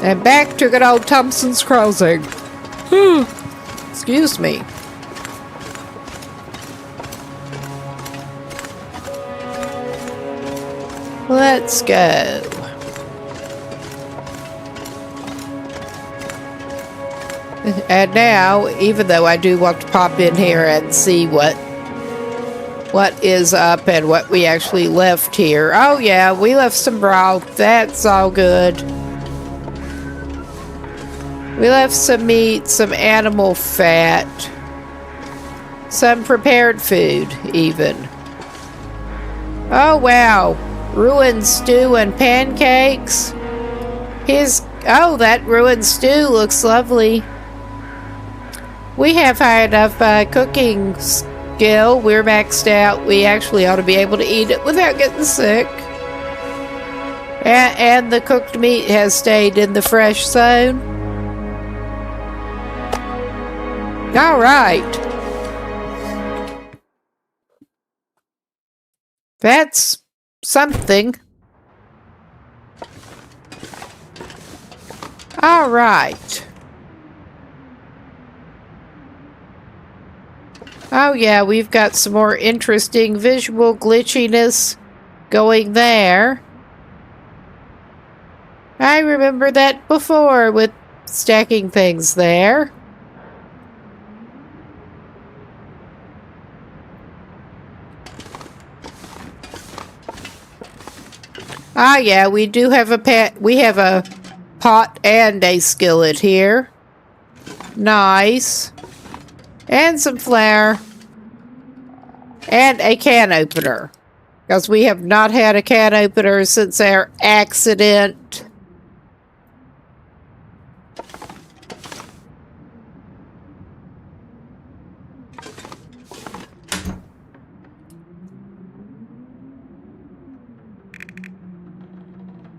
S1: And back to good old Thompson's Crossing. Excuse me. Let's go. And now, even though I do want to pop in here and see what is up and what we actually left here. Oh yeah, we left some broth. That's all good. We left some meat, some animal fat. some prepared food, even. Oh, wow. Ruined stew and pancakes. Oh, that ruined stew looks lovely. We have high enough cooking skill. We're maxed out. We actually ought to be able to eat it without getting sick. And the cooked meat has stayed in the fresh zone. All right. That's something. All right. Oh yeah, we've got some more interesting visual glitchiness going there. I remember that before with stacking things there. Ah yeah, we do have a pot and a skillet here. Nice. And some flour. And a can opener. Because we have not had a can opener since our accident.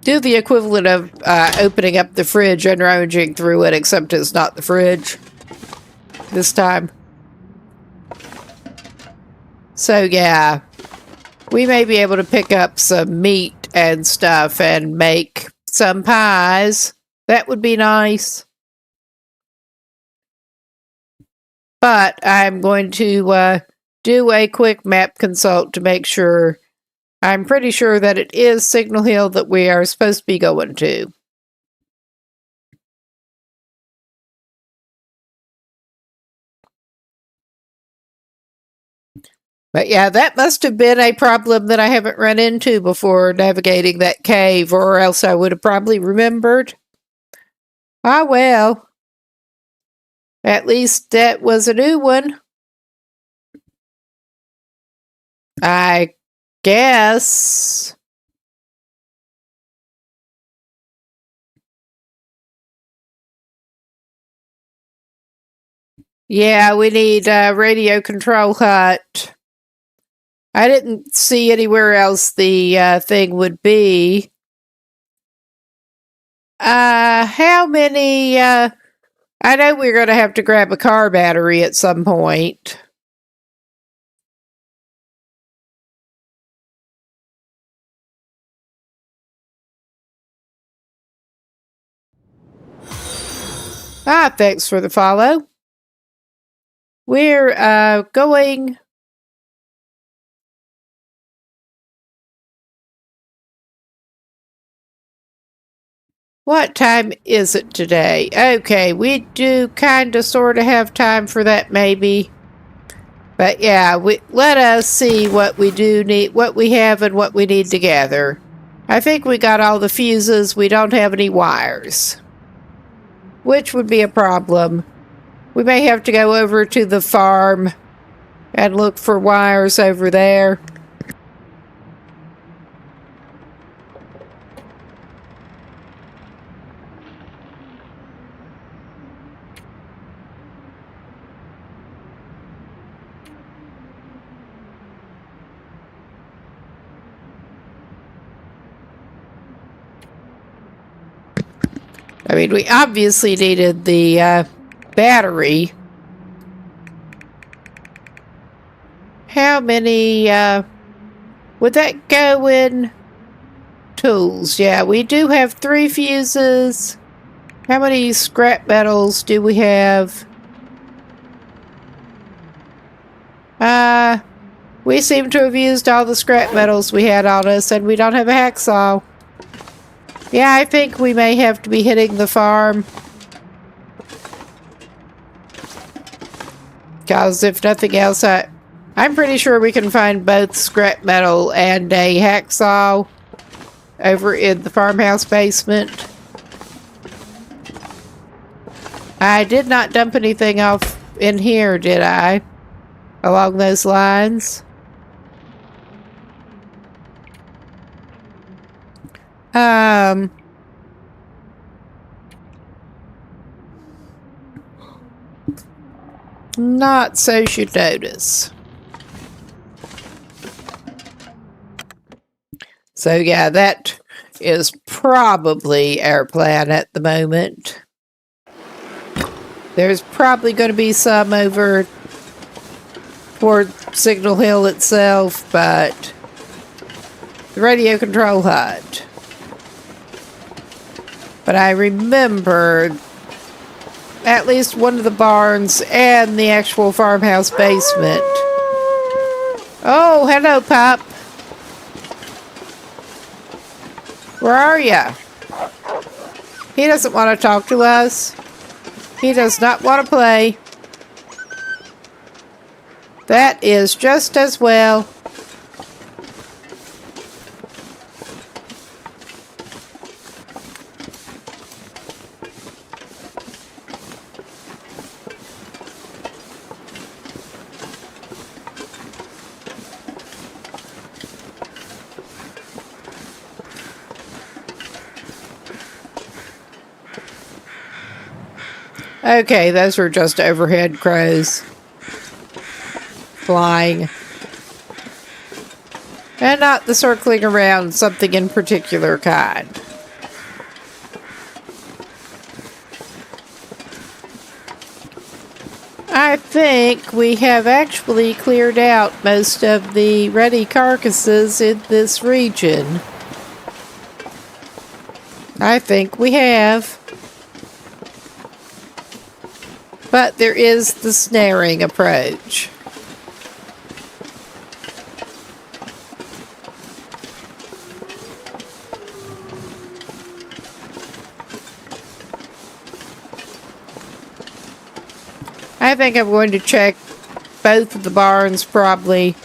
S1: Do the equivalent of opening up the fridge and rummaging through it, except it's not the fridge this time. So yeah, we may be able to pick up some meat and stuff and make some pies. That would be nice. But I'm going to do a quick map consult to make sure. I'm pretty sure that it is Signal Hill that we are supposed to be going to. But yeah, that must have been a problem that I haven't run into before navigating that cave, or else I would have probably remembered. Ah, well. At least that was a new one. I guess. Yeah, we need a radio control hut. I didn't see anywhere else the thing would be. How many, I know we're going to have to grab a car battery at some point. Ah, thanks for the follow. We're, going... What time is it today? Okay, we do kind of sort of have time for that maybe. But yeah, let us see what we do need, what we have and what we need to gather. I think we got all the fuses. We don't have any wires, which would be a problem. We may have to go over to the farm and look for wires over there. I mean, we obviously needed the battery. How many, would that go in tools? Yeah, we do have 3 fuses. How many scrap metals do we have? We seem to have used all the scrap metals we had on us, and we don't have a hacksaw. Yeah, I think we may have to be hitting the farm. Because if nothing else, I'm pretty sure we can find both scrap metal and a hacksaw over in the farmhouse basement. I did not dump anything off in here, did I? along those lines. Not so you'd notice. So yeah, that is probably our plan at the moment. There's probably going to be some over toward Signal Hill itself, but the radio control hut. But I remember at least one of the barns and the actual farmhouse basement. Oh, hello, pup. Where are ya? He doesn't want to talk to us. He does not want to play. That is just as well. Okay, those are just overhead crows flying. And not the circling around something in particular kind. I think we have actually cleared out most of the ready carcasses in this region. I think we have. But there is the snaring approach. I think I'm going to check both of the barns probably,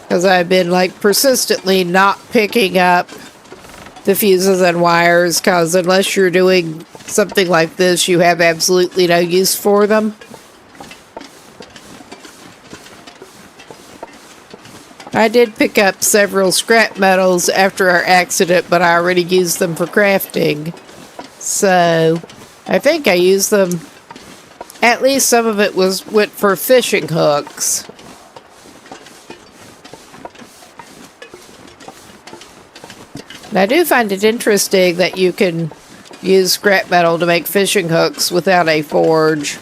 S1: because I've been like persistently not picking up the fuses and wires, because unless you're doing something like this, you have absolutely no use for them. I did pick up several scrap metals after our accident, but I already used them for crafting. So, I think I used them, at least some of it went for fishing hooks. And I do find it interesting that you can use scrap metal to make fishing hooks without a forge.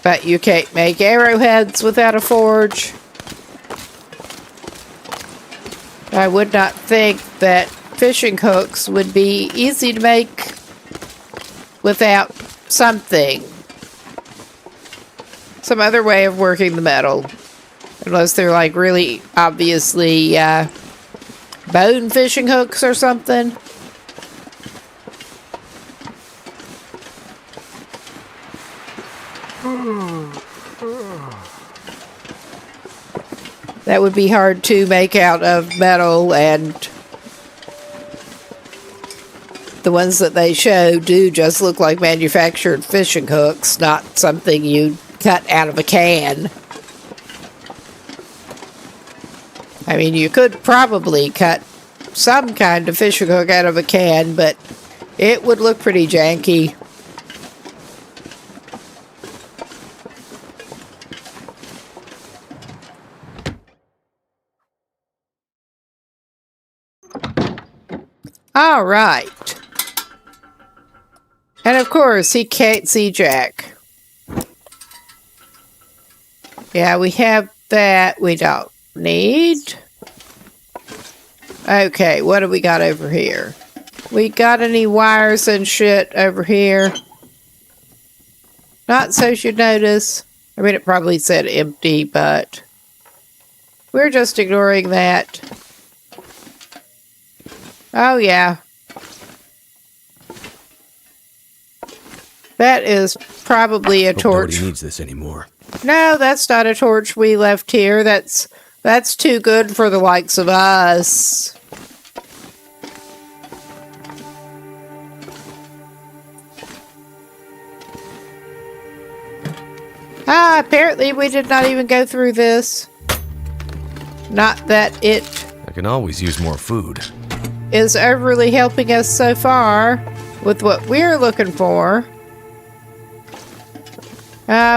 S1: But you can't make arrowheads without a forge. I would not think that fishing hooks would be easy to make without something. Some other way of working the metal. Unless they're like really obviously bone fishing hooks or something. That would be hard to make out of metal, and the ones that they show do just look like manufactured fishing hooks, not something you cut out of a can. I mean, you could probably cut some kind of fishing hook out of a can, but it would look pretty janky. All right. And of course, he can't see Jack. Yeah, we have that we don't need. Okay, what do we got over here? We got any wires and shit over here? Not so you'd notice. I mean, it probably said empty, but we're just ignoring that. Oh, yeah. That is probably a torch.
S3: Nobody needs this anymore.
S1: No, that's not a torch we left here. That's too good for the likes of us. Ah, apparently we did not even go through this. Not that it
S3: I can always use more food.
S1: is overly helping us so far with what we're looking for.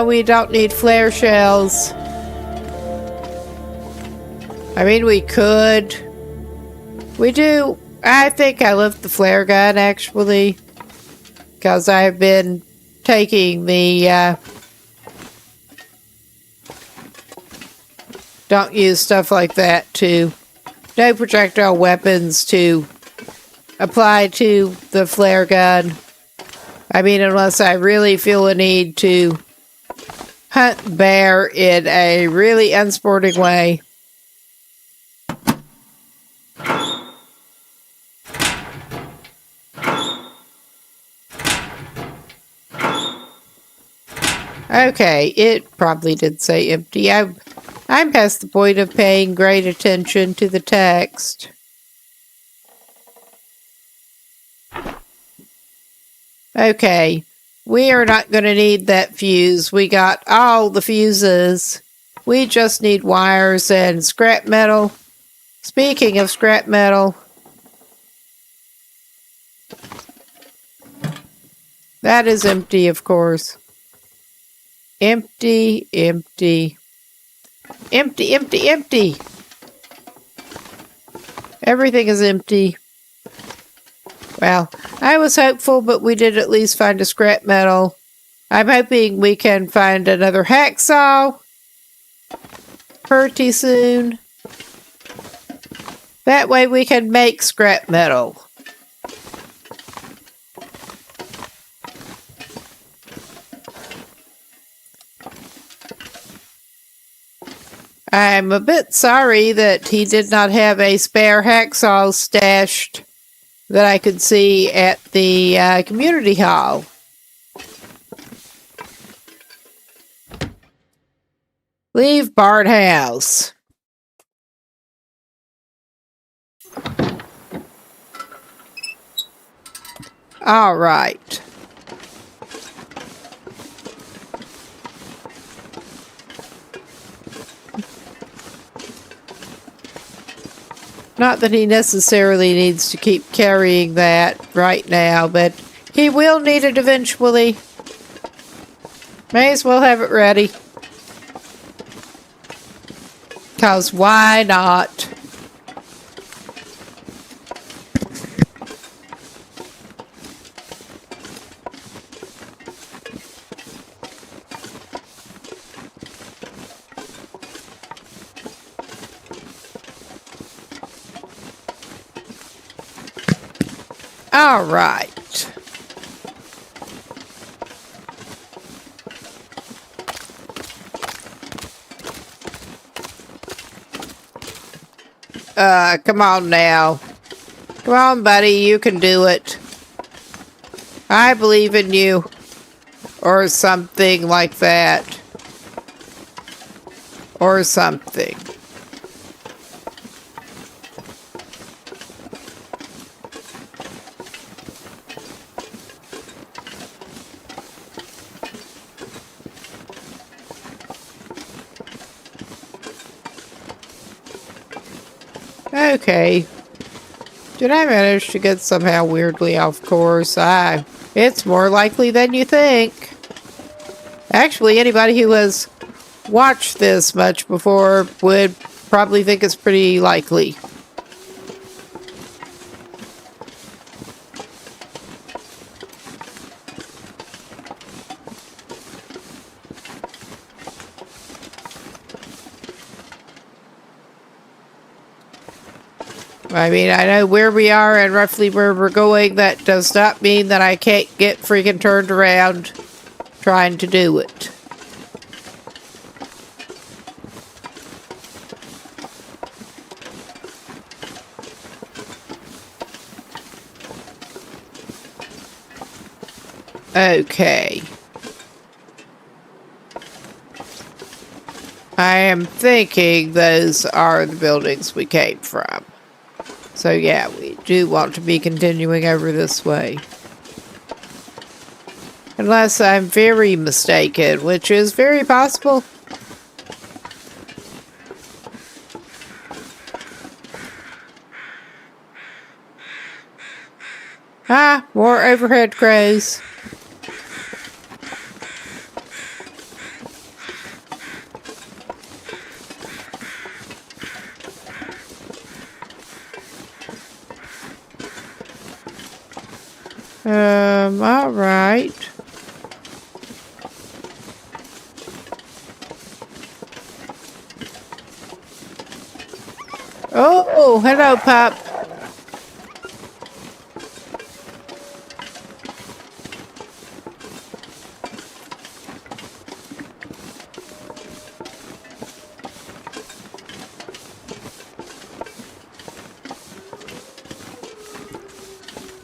S1: We don't need flare shells. I mean, we could. We do. I think I left the flare gun, actually. Because I've been taking the, don't use stuff like that to... No projectile weapons to apply to the flare gun. I mean, unless I really feel a need to hunt bear in a really unsporting way. Okay, it probably did say empty. I'm past the point of paying great attention to the text. Okay, we are not going to need that fuse. We got all the fuses. We just need wires and scrap metal. Speaking of scrap metal, that is empty, of course. Empty, empty. Empty, empty, empty. Everything is empty. Well, I was hopeful, but we did at least find a scrap metal. I'm hoping we can find another hacksaw pretty soon. That way we can make scrap metal. I'm a bit sorry that he did not have a spare hacksaw stashed that I could see at the community hall. Leave Bart house. All right. Not that he necessarily needs to keep carrying that right now, but he will need it eventually. May as well have it ready. 'Cause why not? All right. Come on now. Come on, buddy, you can do it. I believe in you. Or something like that. Or something. Okay. Did I manage to get somehow weirdly off course? It's more likely than you think. Actually, anybody who has watched this much before would probably think it's pretty likely. I mean, I know where we are and roughly where we're going. That does not mean that I can't get freaking turned around trying to do it. Okay. I am thinking those are the buildings we came from. So yeah, we do want to be continuing over this way. Unless I'm very mistaken, which is very possible. Ah, more overhead crows. All right. Oh, hello, pup.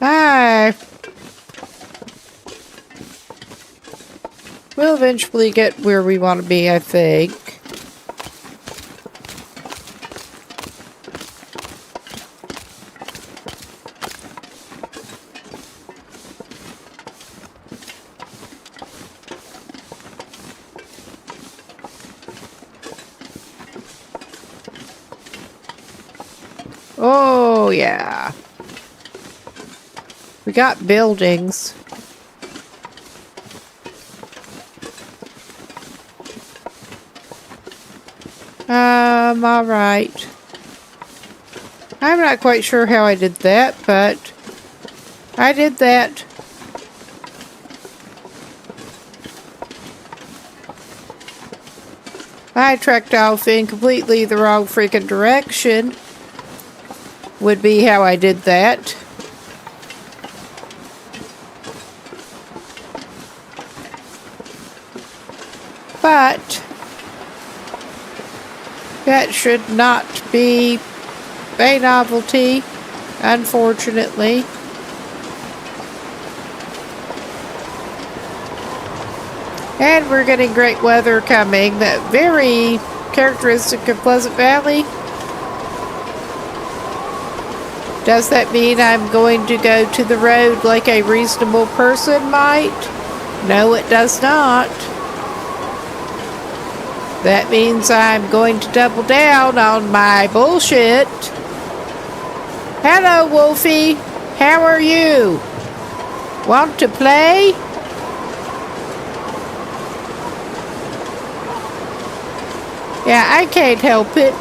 S1: Hi. We'll eventually get where we want to be, I think. Oh, yeah. We got buildings. All right. I'm not quite sure how I did that, but I did that. I trekked off in completely the wrong freaking direction. Would be how I did that. But that should not be a novelty, unfortunately. And we're getting great weather coming. That very characteristic of Pleasant Valley. Does that mean I'm going to go to the road like a reasonable person might? No, it does not. That means I'm going to double down on my bullshit. Hello, Wolfie. How are you? Want to play? Yeah, I can't help it.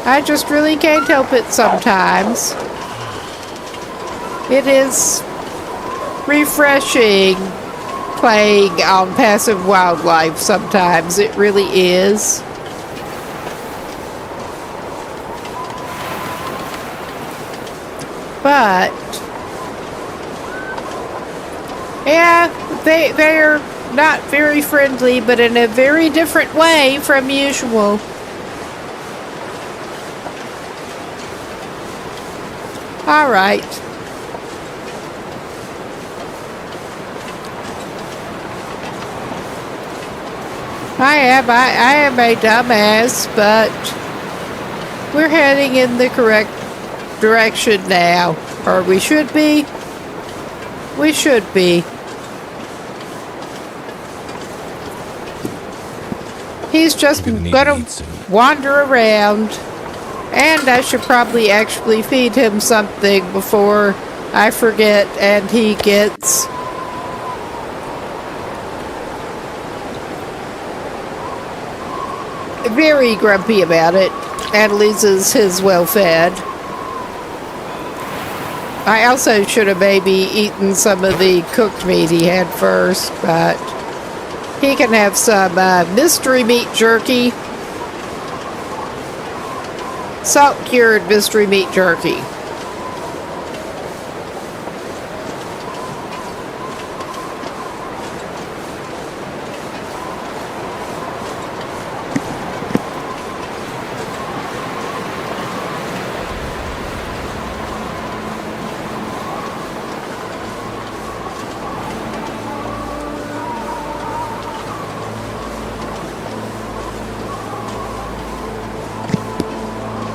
S1: I just really can't help it sometimes. It is refreshing playing on passive wildlife sometimes. It really is. But yeah, they're not very friendly, but in a very different way from usual. All right. I am a dumbass, but we're heading in the correct direction now. Or we should be. We should be. He's just gonna wander around. And I should probably actually feed him something before I forget and he gets very grumpy about it and loses his well-fed. I also should have maybe eaten some of the cooked meat he had first, but he can have some mystery meat jerky. Salt-cured mystery meat jerky.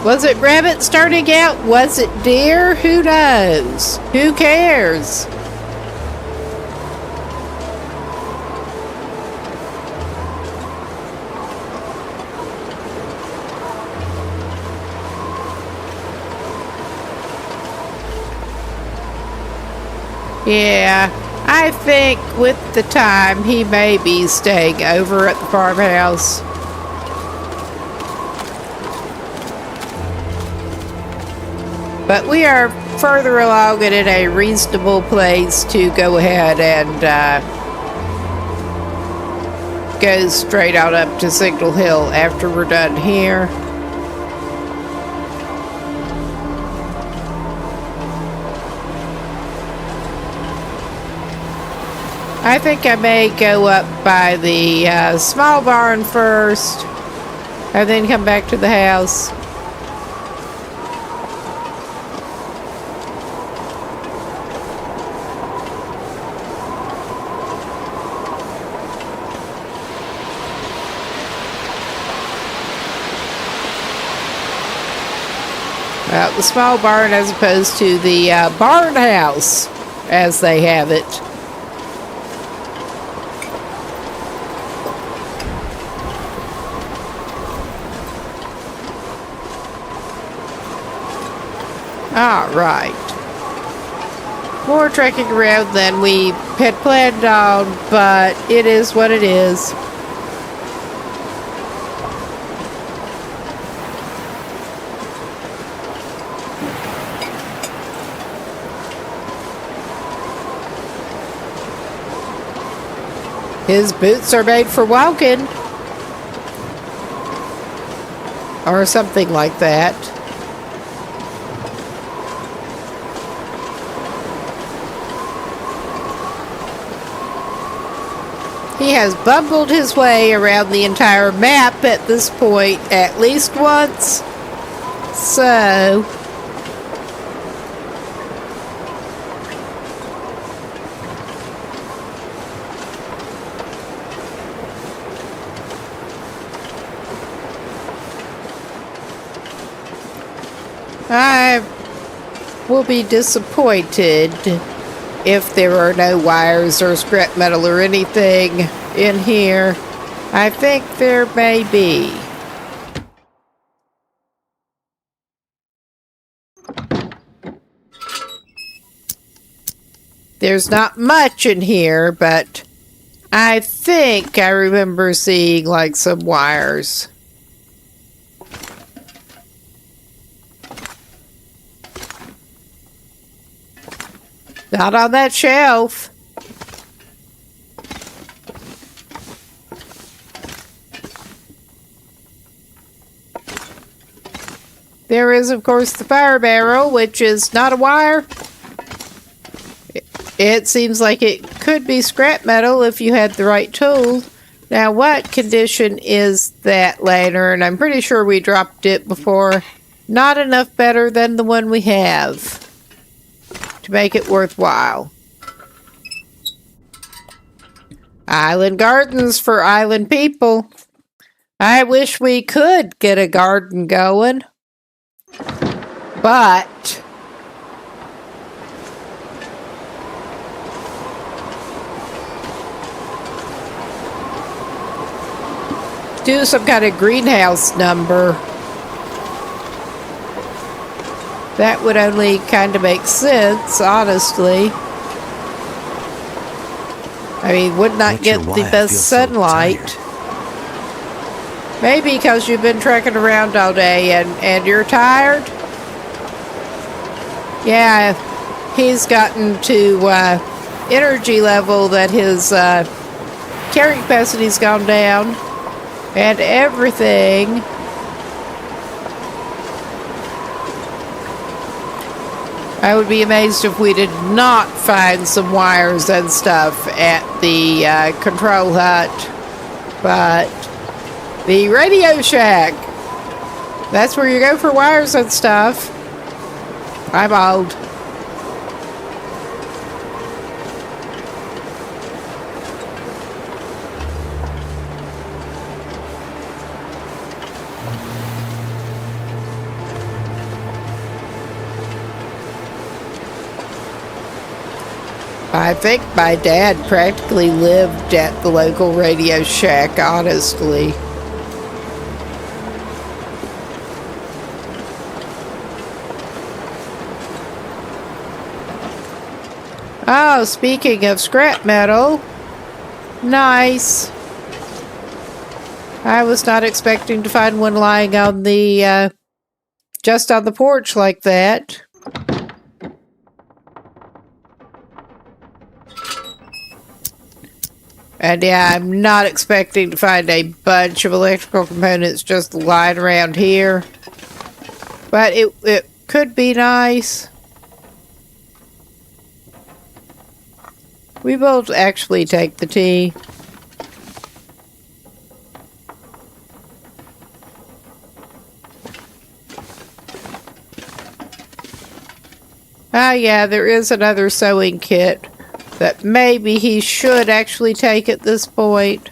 S1: Was it rabbit starting out? Was it deer? Who knows? Who cares? Yeah, I think with the time he may be staying over at the farmhouse. But we are further along and in a reasonable place to go ahead and go straight on up to Signal Hill after we're done here. I think I may go up by the small barn first and then come back to the house. Well, the small barn as opposed to the barn house as they have it. Alright. More trekking around than we had planned on, but it is what it is. His boots are made for walking. Or something like that. He has bumbled his way around the entire map at this point at least once. So I will be disappointed if there are no wires or scrap metal or anything in here. I think there may be. There's not much in here, but I think I remember seeing like some wires. Not on that shelf. There is, of course, the fire barrel, which is not a wire. It seems like it could be scrap metal if you had the right tool. Now, what condition is that lantern? I'm pretty sure we dropped it before. Not enough better than the one we have to make it worthwhile. Island gardens for island people. I wish we could get a garden going. But do some kind of greenhouse number. That would only kind of make sense, honestly. I mean, would not get the best sunlight. Maybe because you've been trekking around all day and you're tired. Yeah, he's gotten to energy level that his carrying capacity's gone down. And everything. I would be amazed if we did not find some wires and stuff at the control hut. But the Radio Shack. That's where you go for wires and stuff. I'm old. I think my dad practically lived at the local Radio Shack, honestly. Oh, speaking of scrap metal. Nice. I was not expecting to find one lying on the, just on the porch like that. And yeah, I'm not expecting to find a bunch of electrical components just lying around here. But it could be nice. We will actually take the tea. Ah, yeah, there is another sewing kit that maybe he should actually take at this point.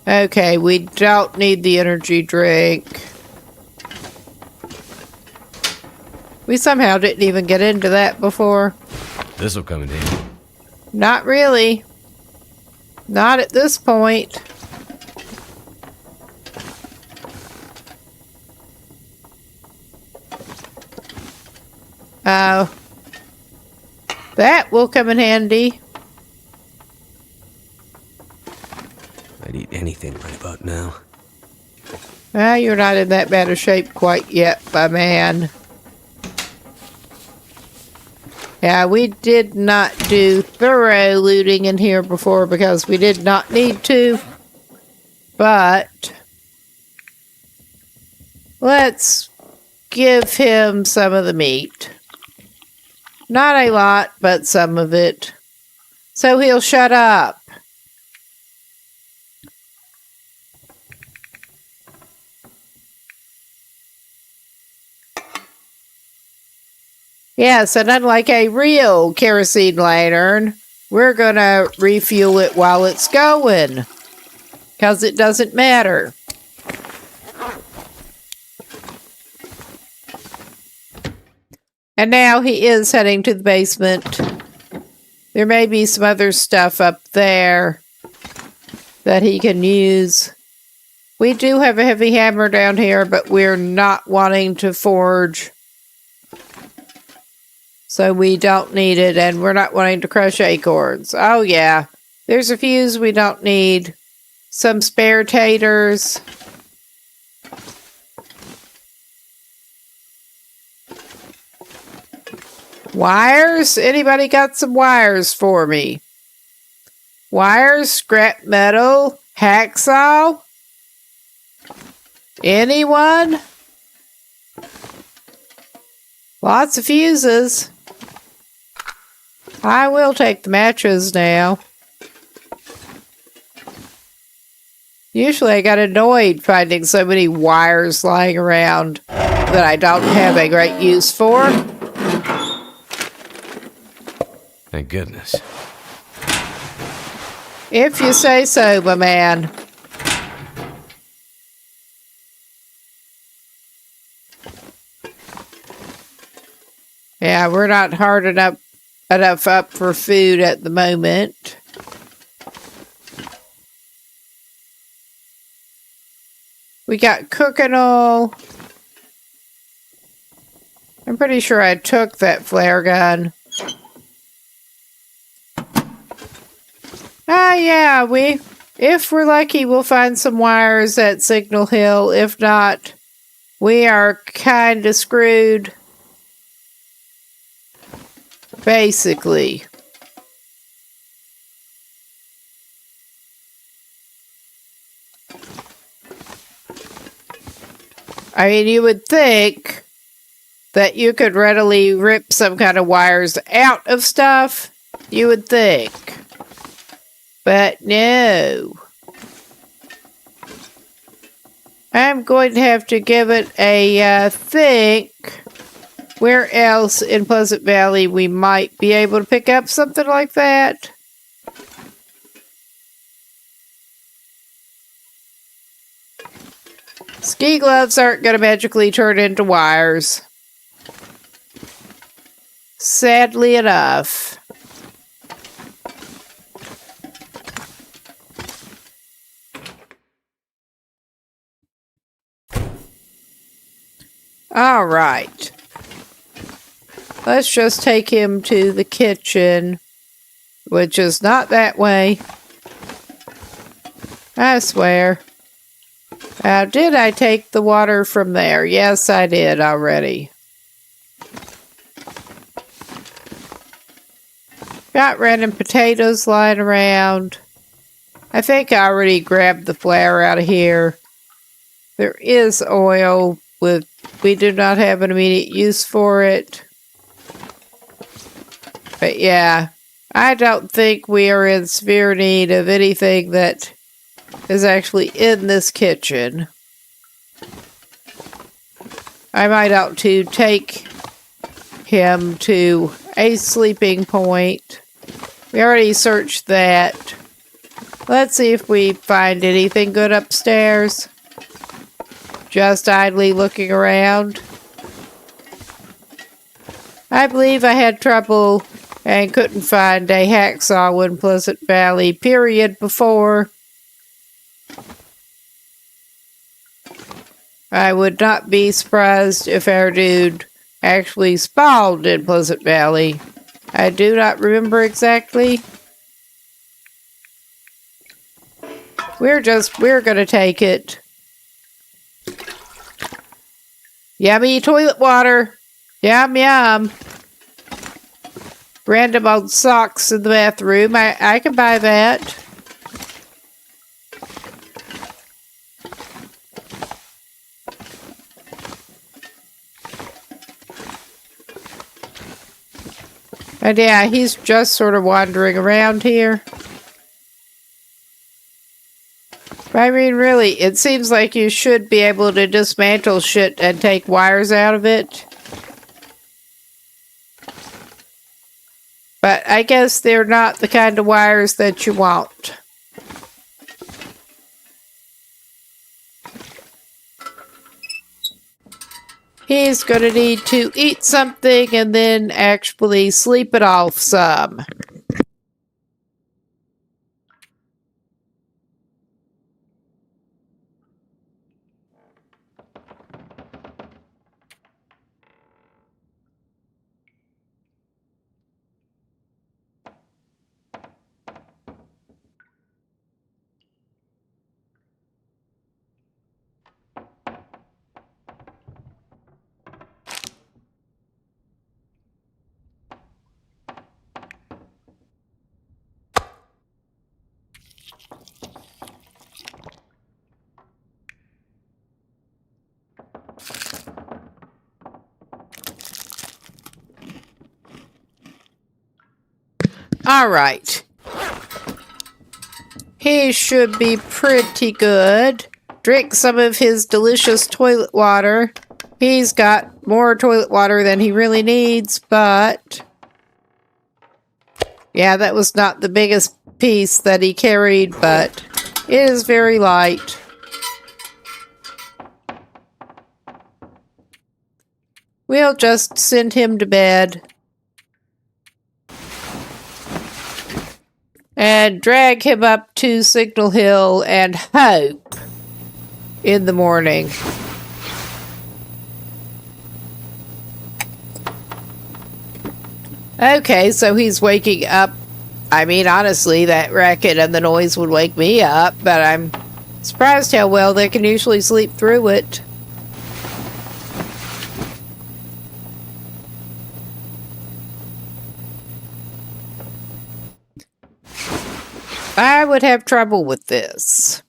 S1: Okay, we don't need the energy drink. We somehow didn't even get into that before.
S3: This'll come in handy.
S1: Not really. Not at this point. That will come in handy.
S3: I'd eat anything right about now.
S1: You're not in that bad a shape quite yet, my man. Yeah, we did not do thorough looting in here before because we did not need to. But let's give him some of the meat. Not a lot, but some of it. So he'll shut up. Yes, and unlike a real kerosene lantern, we're gonna refuel it while it's going. Because it doesn't matter. And now he is heading to the basement. There may be some other stuff up there that he can use. We do have a heavy hammer down here, but we're not wanting to forge. So we don't need it, and we're not wanting to crush acorns. Oh yeah, there's a fuse we don't need. Some spare taters. Wires? Anybody got some wires for me? Wires, scrap metal, hacksaw? Anyone? Lots of fuses. I will take the matches now. Usually I got annoyed finding so many wires lying around that I don't have a great use for.
S3: Thank goodness.
S1: If you say so, my man. Yeah, we're not hard enough up for food at the moment. We got cooking oil. I'm pretty sure I took that flare gun. Yeah, if we're lucky, we'll find some wires at Signal Hill. If not, we are kind of screwed. Basically. I mean, you would think that you could readily rip some kind of wires out of stuff. You would think. But no. I'm going to have to give it a think. Where else in Pleasant Valley we might be able to pick up something like that? Ski gloves aren't going to magically turn into wires. Sadly enough. All right. Let's just take him to the kitchen, which is not that way. I swear. Now, did I take the water from there? Yes, I did already. Got random potatoes lying around. I think I already grabbed the flour out of here. There is oil, we do not have an immediate use for it. But yeah, I don't think we are in severe need of anything that is actually in this kitchen. I might ought to take him to a sleeping point. We already searched that. Let's see if we find anything good upstairs. Just idly looking around. I believe I had trouble and couldn't find a hacksaw in Pleasant Valley, period, before. I would not be surprised if our dude actually spawned in Pleasant Valley. I do not remember exactly. We're gonna take it. Yummy toilet water. Yum, yum. Random old socks in the bathroom. I can buy that. And yeah, he's just sort of wandering around here. I mean, really, it seems like you should be able to dismantle shit and take wires out of it. But I guess they're not the kind of wires that you want. He's gonna need to eat something and then actually sleep it off some. All right. He should be pretty good. Drink some of his delicious toilet water. He's got more toilet water than he really needs, but... yeah, that was not the biggest piece that he carried, but it is very light. We'll just send him to bed. And drag him up to Signal Hill and hope in the morning. Okay, so he's waking up. I mean, honestly, that racket and the noise would wake me up, but I'm surprised how well they can usually sleep through it. I would have trouble with this.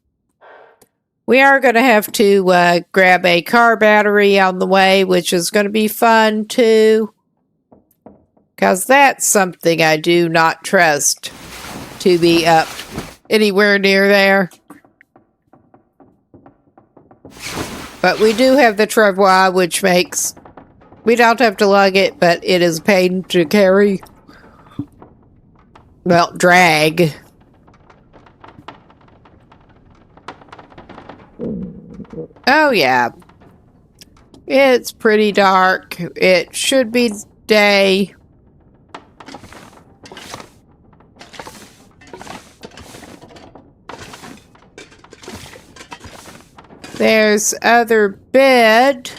S1: We are going to have to grab a car battery on the way, which is going to be fun too. Because that's something I do not trust to be up anywhere near there. But we do have the travois, which makes... we don't have to lug it, but it is a pain to carry. Well, drag. Oh, yeah. It's pretty dark. It should be day. There's other bed.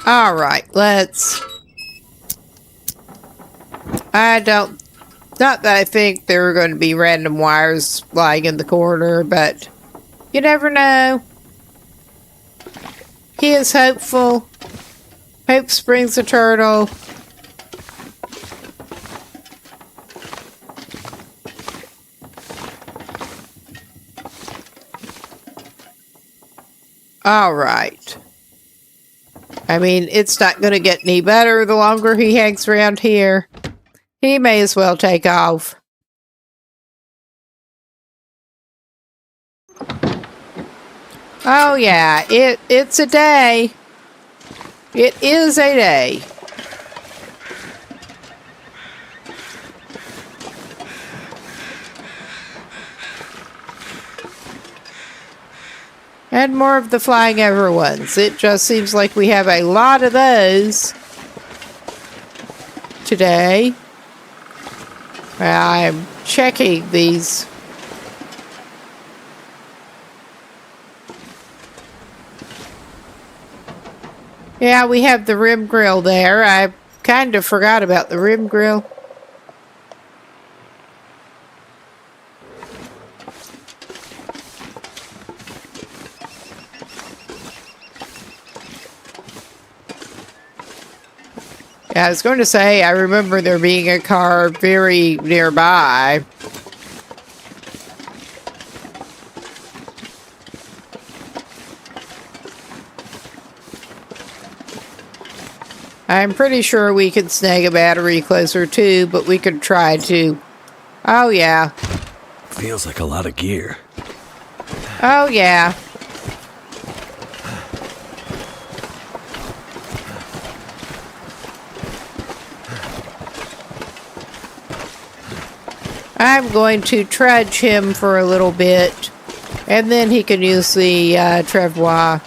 S1: Alright, let's... Not that I think there are going to be random wires lying in the corner, but you never know. He is hopeful. Hope springs eternal. Alright. I mean, it's not going to get any better the longer he hangs around here. He may as well take off. Oh yeah, it's a day. It is a day. And more of the flying over ones. It just seems like we have a lot of those today. I'm checking these. Yeah, we have the rim grill there. I kind of forgot about the rim grill. Yeah, I was going to say, I remember there being a car very nearby. I'm pretty sure we could snag a battery closer too, but we could try to. Oh yeah.
S3: Feels like a lot of gear.
S1: Oh yeah. I'm going to trudge him for a little bit, and then he can use the travois.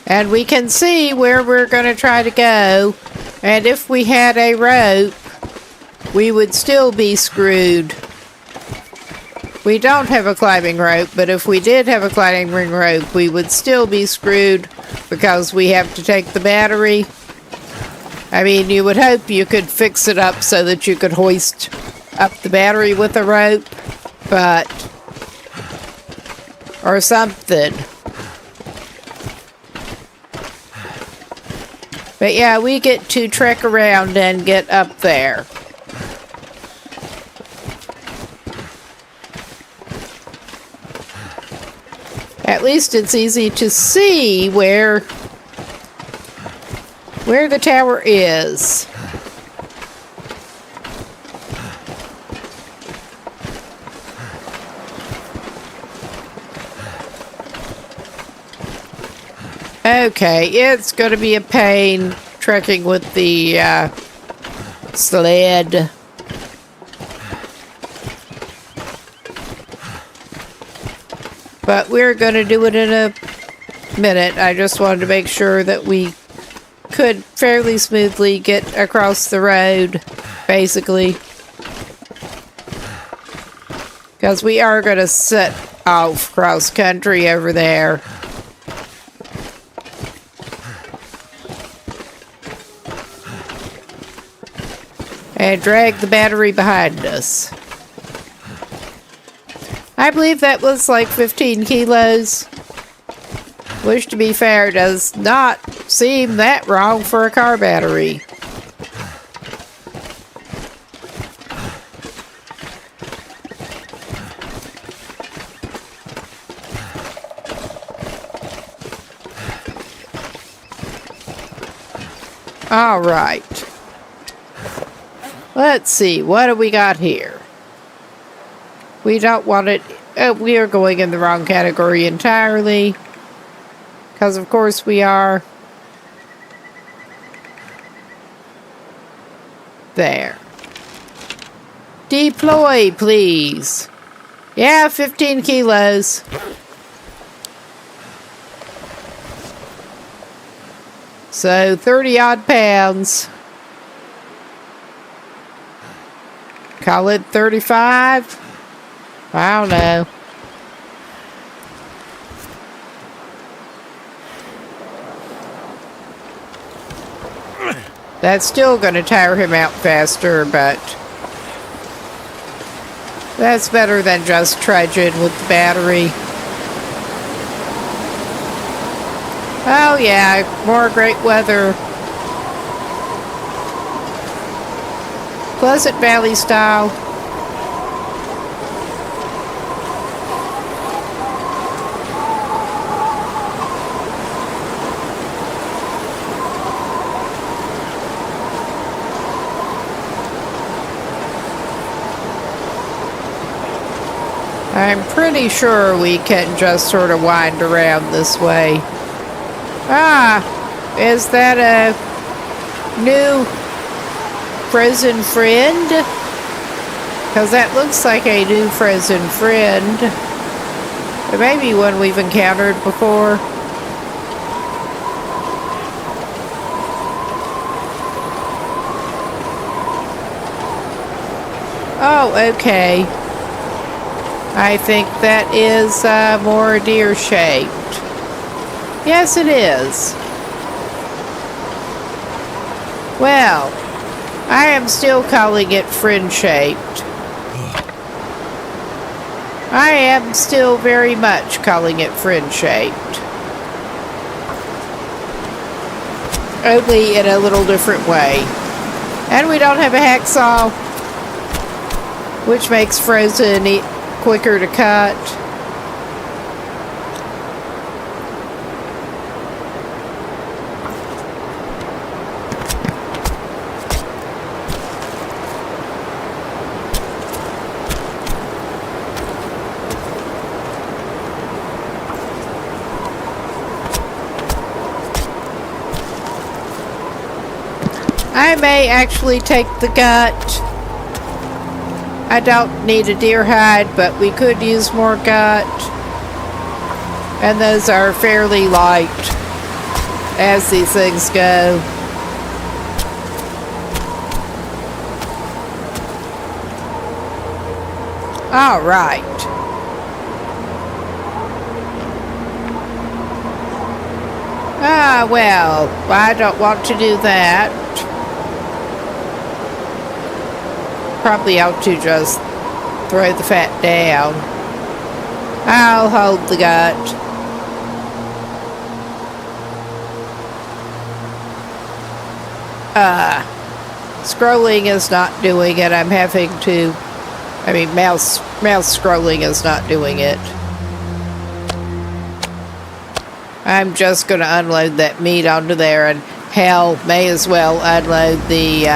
S1: And we can see where we're going to try to go, and if we had a rope, we would still be screwed. We don't have a climbing rope, but if we did have a climbing rope, we would still be screwed because we have to take the battery. I mean, you would hope you could fix it up so that you could hoist up the battery with a rope, but... or something. But yeah, we get to trek around and get up there. At least it's easy to see where the tower is. Okay, it's going to be a pain trekking with the sled. But we're going to do it in a minute. I just wanted to make sure that we could fairly smoothly get across the road, basically. Because we are going to set off cross country over there. And drag the battery behind us. I believe that was like 15 kilos. Which, to be fair, does not seem that wrong for a car battery. All right. Let's see, what do we got here? We don't want it... we are going in the wrong category entirely. Because of course we are. There. Deploy, please. Yeah, 15 kilos. So, 30 odd pounds. Call it 35? I don't know. That's still going to tire him out faster, but that's better than just trudging with the battery. Oh yeah, more great weather. Pleasant Valley style. I'm pretty sure we can just sort of wind around this way. Ah, is that a new frozen friend? Because that looks like a new frozen friend. It may be one we've encountered before. Oh, okay. I think that is more deer-shaped. Yes, it is. Well, I am still calling it friend-shaped. I am still very much calling it friend-shaped. Only in a little different way. And we don't have a hacksaw, which makes frozen quicker to cut. I may actually take the gut. I don't need a deer hide, but we could use more gut. And those are fairly light as these things go. All right. Ah, well, I don't want to do that. Probably ought to just throw the fat down. I'll hold the gut. Scrolling is not doing it. I'm having to, mouse scrolling is not doing it. I'm just going to unload that meat onto there, and hell, may as well unload the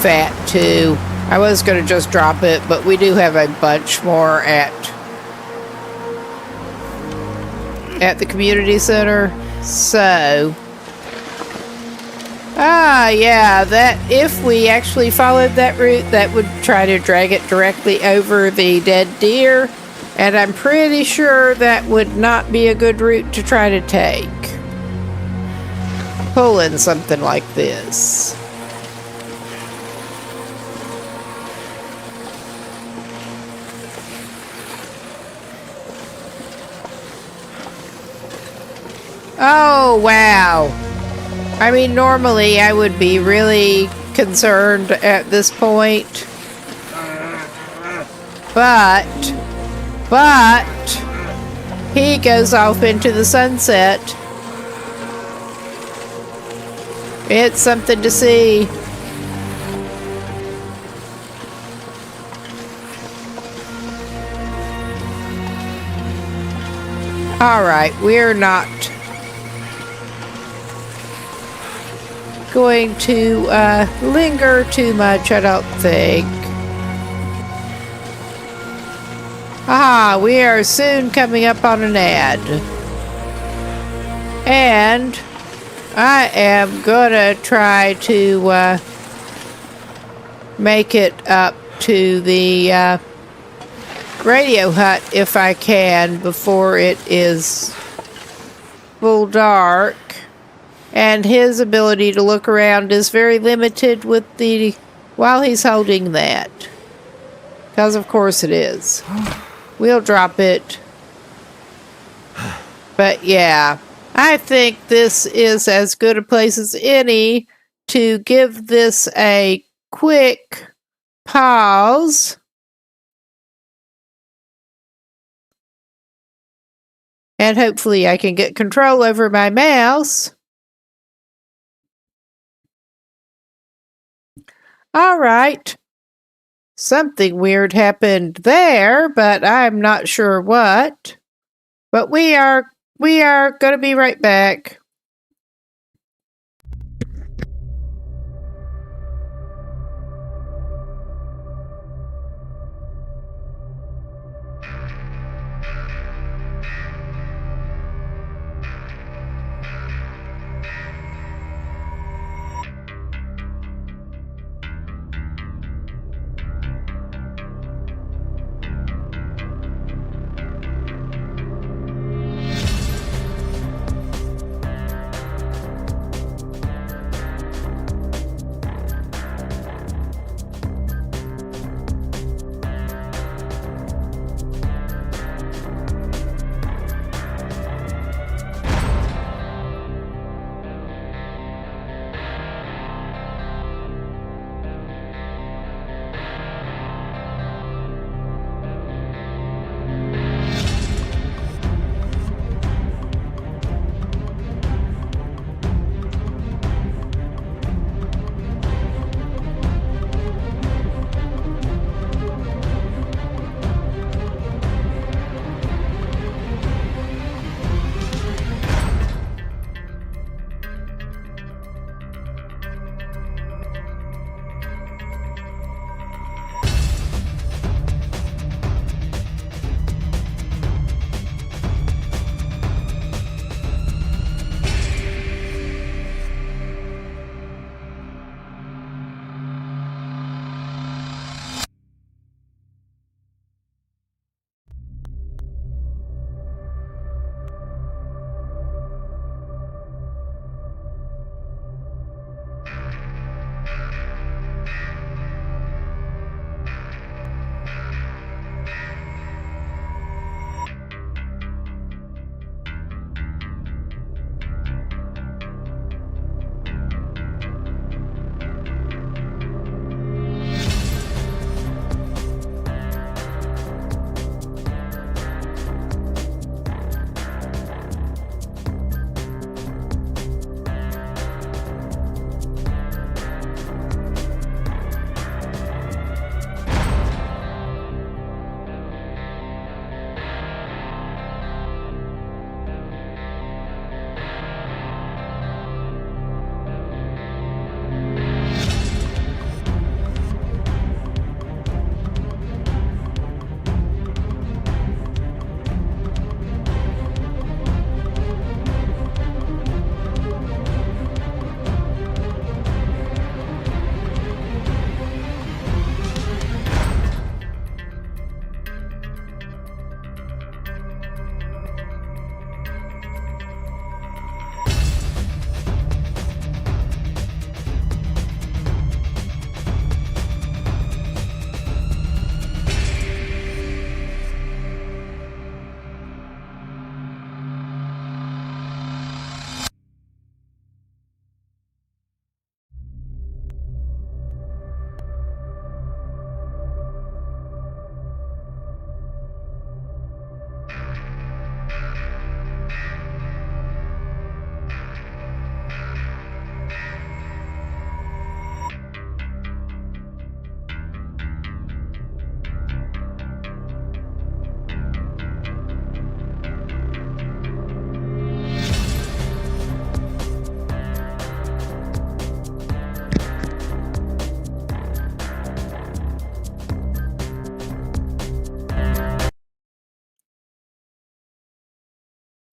S1: fat too. I was going to just drop it, but we do have a bunch more at the community center. So, yeah, that if we actually followed that route, that would try to drag it directly over the dead deer, and I'm pretty sure that would not be a good route to try to take. Pulling something like this. Oh, wow. I mean, normally I would be really concerned at this point. But, he goes off into the sunset. It's something to see. Alright, we're not going to linger too much, I don't think. We are soon coming up on an ad. And I am gonna try to make it up to the radio hut if I can before it is full dark. And his ability to look around is very limited with while he's holding that. Because of course it is. We'll drop it. But yeah, I think this is as good a place as any to give this a quick pause. And hopefully I can get control over my mouse. All right. Something weird happened there, but I'm not sure what. But we are going to be right back.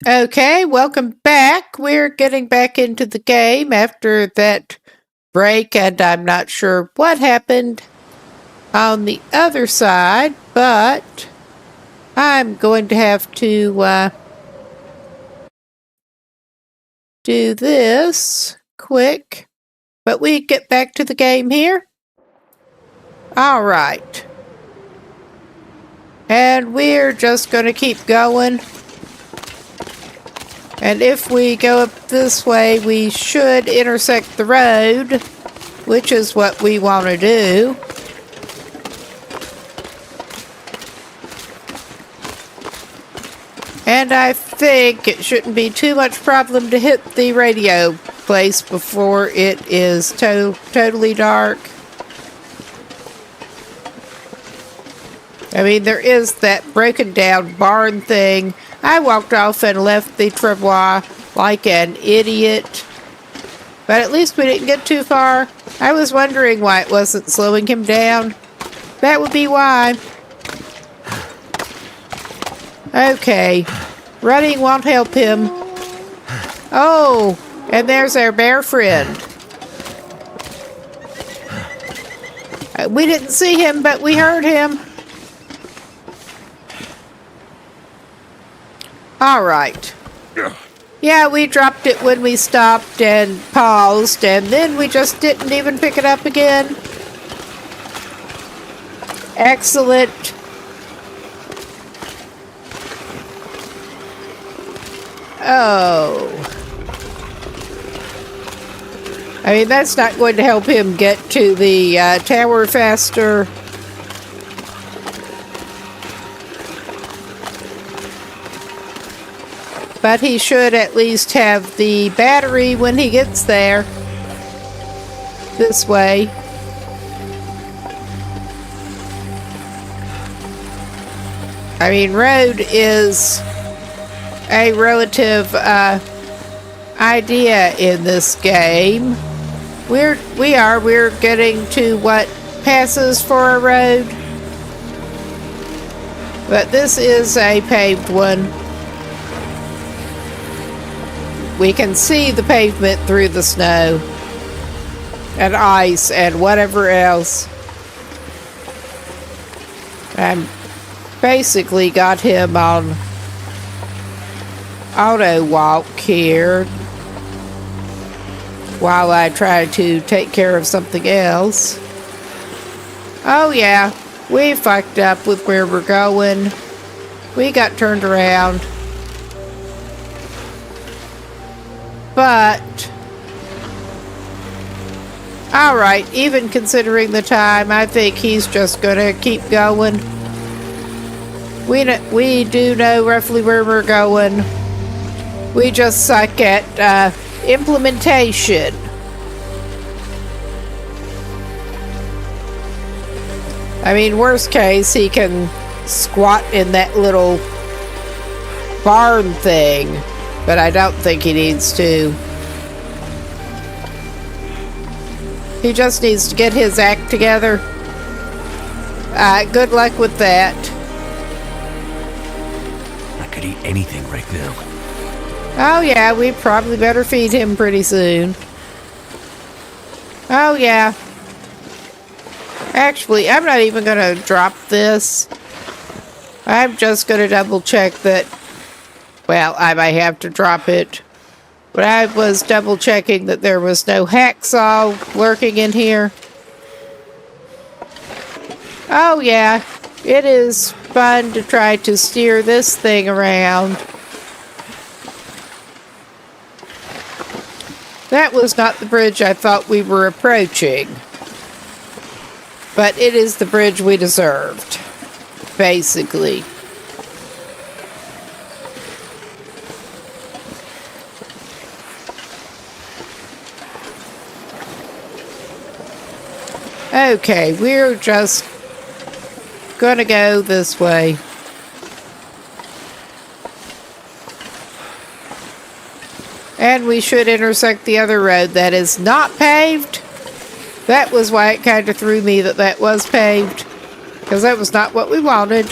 S1: Okay, welcome back. We're getting back into the game after that break, and I'm not sure what happened on the other side, but I'm going to have to do this quick. But we get back to the game here. All right. And we're just going to keep going. And if we go up this way, we should intersect the road, which is what we want to do. And I think it shouldn't be too much problem to hit the radio place before it is totally dark. I mean, there is that broken down barn thing. I walked off and left the travois like an idiot. But at least we didn't get too far. I was wondering why it wasn't slowing him down. That would be why. Okay. Running won't help him. Oh, and there's our bear friend. We didn't see him, but we heard him. All right. Yeah, we dropped it when we stopped and paused, and then we just didn't even pick it up again. Excellent. Oh. I mean, that's not going to help him get to the tower faster. But he should at least have the battery when he gets there. This way. I mean, road is a relative idea in this game. We're getting to what passes for a road. But this is a paved one. We can see the pavement through the snow and ice and whatever else. I basically got him on auto walk here while I try to take care of something else. Oh yeah, we fucked up with where we're going. We got turned around. But, alright, even considering the time, I think he's just gonna keep going. We do know roughly where we're going. We just suck at implementation. I mean, worst case, he can squat in that little barn thing. But I don't think he needs to. He just needs to get his act together. Good luck with that.
S3: I could eat anything right now.
S1: Oh yeah, we probably better feed him pretty soon. Oh yeah. Actually, I'm not even going to drop this. I'm just going to double check that. Well, I might have to drop it. But I was double checking that there was no hacksaw lurking in here. Oh yeah, it is fun to try to steer this thing around. That was not the bridge I thought we were approaching. But it is the bridge we deserved, basically. Okay, we're just gonna go this way. And we should intersect the other road that is not paved. That was why it kind of threw me that that was paved. Because that was not what we wanted.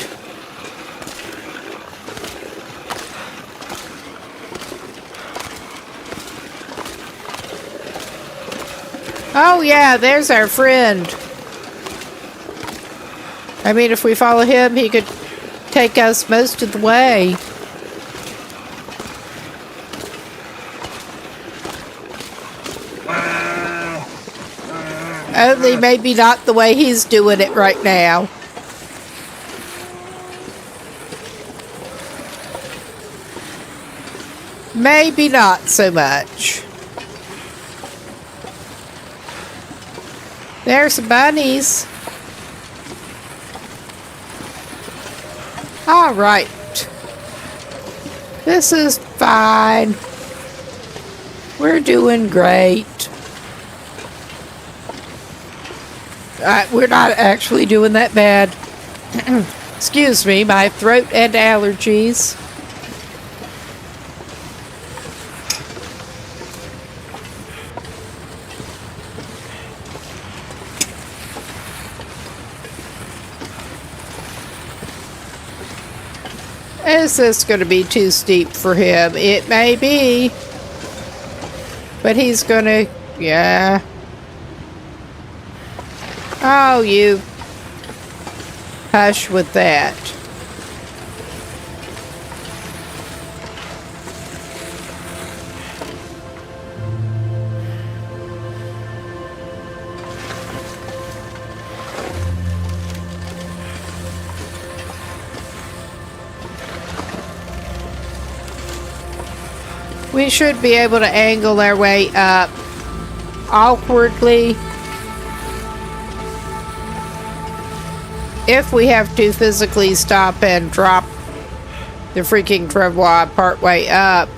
S1: Oh yeah, there's our friend. I mean, if we follow him, he could take us most of the way. Only maybe not the way he's doing it right now. maybe not so much. There's some bunnies. All right. This is fine. We're doing great. We're not actually doing that bad. Excuse me, my throat and allergies. Is this going to be too steep for him? It may be. But he's going to... Yeah. Oh, you... Hush with that. We should be able to angle our way up awkwardly. If we have to physically stop and drop the freaking travois partway up,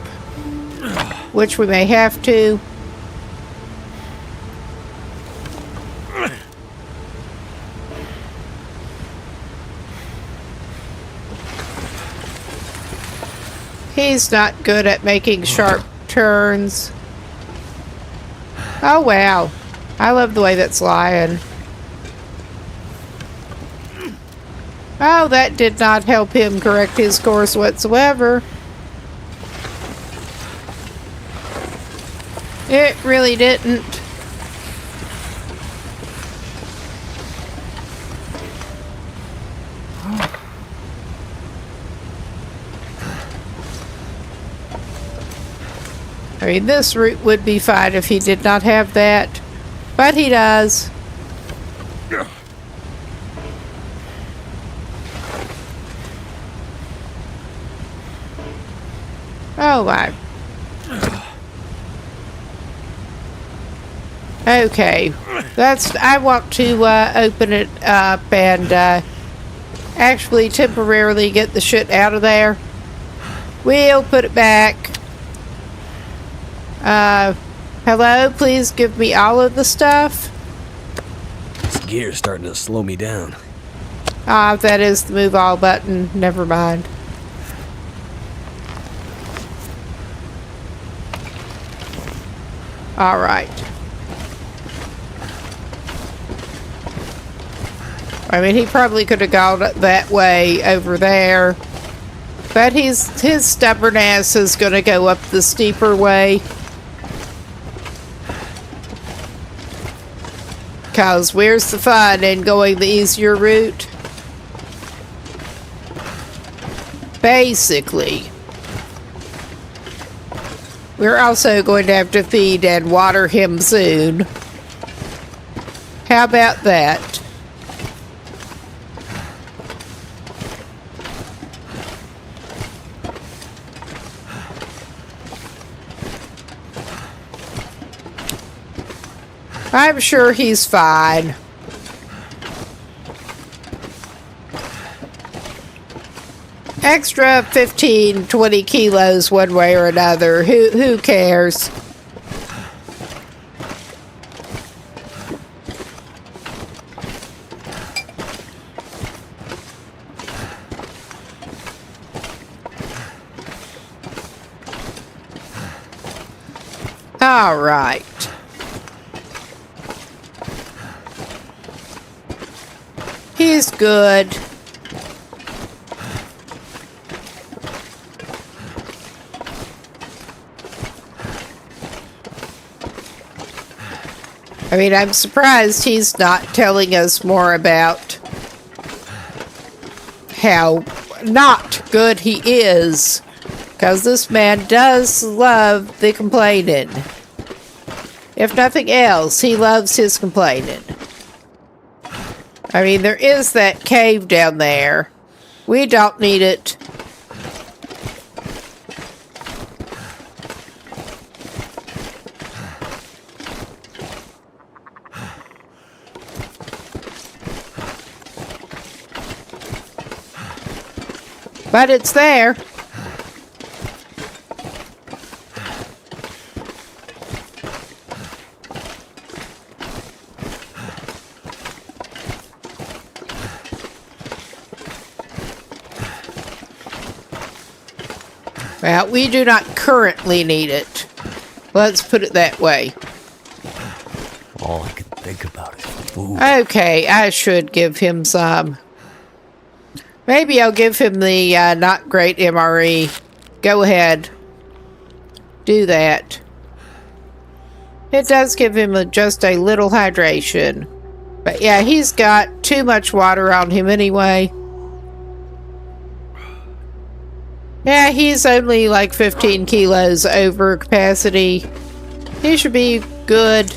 S1: which we may have to. He's not good at making sharp turns. Oh, wow. I love the way that's lying. Oh, that did not help him correct his course whatsoever. It really didn't. I mean, this route would be fine if he did not have that, but he does. Oh my. Okay, I want to open it up and actually temporarily get the shit out of there. We'll put it back. Hello, please give me all of the stuff.
S3: This gear's starting to slow me down.
S1: Ah, that is the move all button. Never mind. All right. I mean, he probably could have gone that way over there, but his stubborn ass is going to go up the steeper way. Because where's the fun in going the easier route? Basically. We're also going to have to feed and water him soon. How about that? I'm sure he's fine. Extra 15, 20 kilos one way or another. Who cares? All right. He's good. I mean, I'm surprised he's not telling us more about how not good he is. Because this man does love the complaining. If nothing else, he loves his complaining. I mean, there is that cave down there. We don't need it. But it's there. Well, we do not currently need it. Let's put it that way.
S3: All I can think about is food.
S1: Okay, I should give him some. Maybe I'll give him the not great MRE. Go ahead. Do that. It does give him just a little hydration. But yeah, he's got too much water on him anyway. Yeah, he's only like 15 kilos over capacity. He should be good.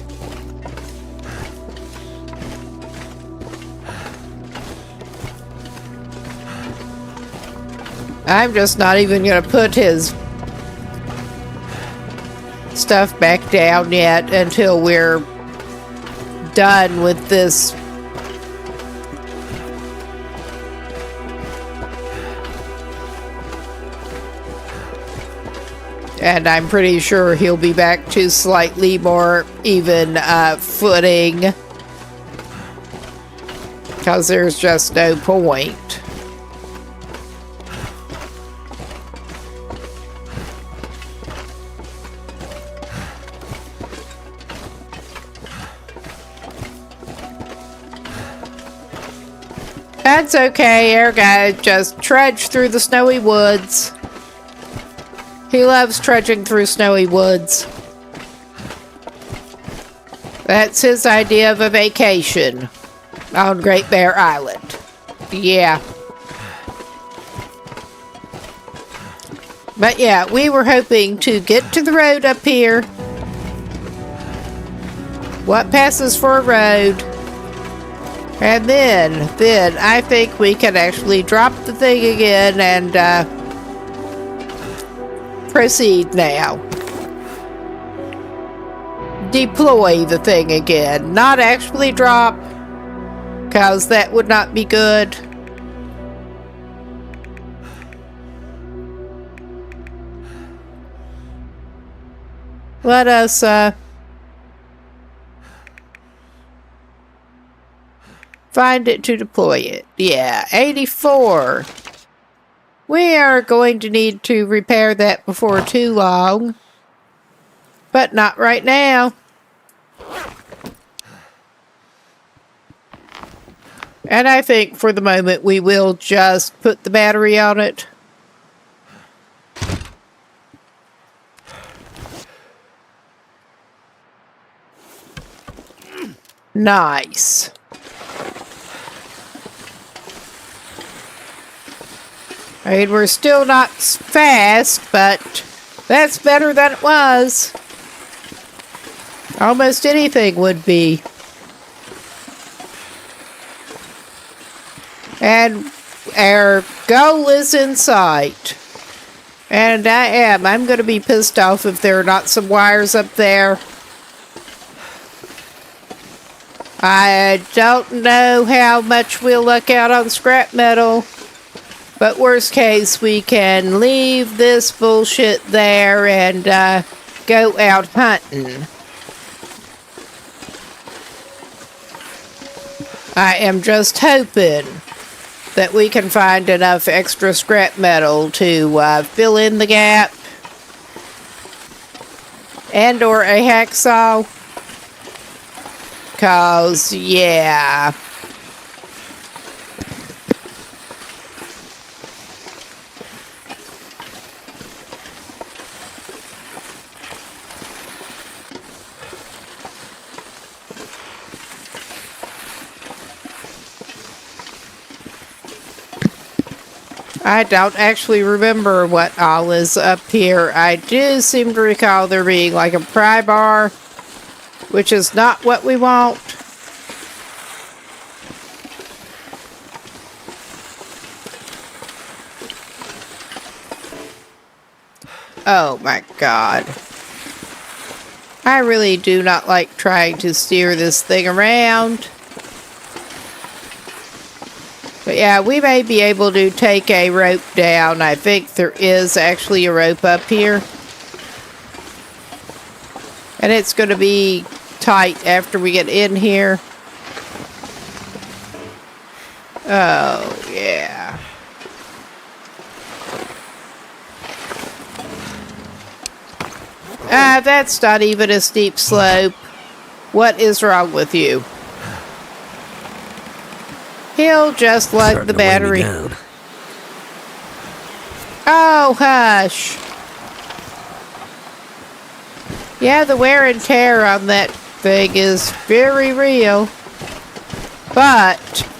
S1: I'm just not even going to put his stuff back down yet until we're done with this. And I'm pretty sure he'll be back to slightly more even footing. Because there's just no point. That's okay, our guy just trudged through the snowy woods. He loves trudging through snowy woods. That's his idea of a vacation on Great Bear Island. Yeah. But yeah, we were hoping to get to the road up here. What passes for a road? And then I think we can actually drop the thing again and proceed now. Deploy the thing again. Not actually drop, because that would not be good. Let us find it to deploy it. Yeah, 84. We are going to need to repair that before too long. But not right now. And I think for the moment we will just put the battery on it. Nice. I mean, we're still not fast, but that's better than it was. Almost anything would be. And our goal is in sight. And I'm going to be pissed off if there are not some wires up there. I don't know how much we'll luck out on scrap metal. But worst case, we can leave this bullshit there and go out hunting. I am just hoping that we can find enough extra scrap metal to fill in the gap. And or a hacksaw. 'Cause, yeah. I don't actually remember what all is up here. I do seem to recall there being like a pry bar, which is not what we want. Oh my god. I really do not like trying to steer this thing around. But yeah, we may be able to take a rope down. I think there is actually a rope up here. And it's going to be tight after we get in here. Oh, yeah. That's not even a steep slope. What is wrong with you? He'll just lug the battery. Oh, hush. Yeah, the wear and tear on that thing is very real. But,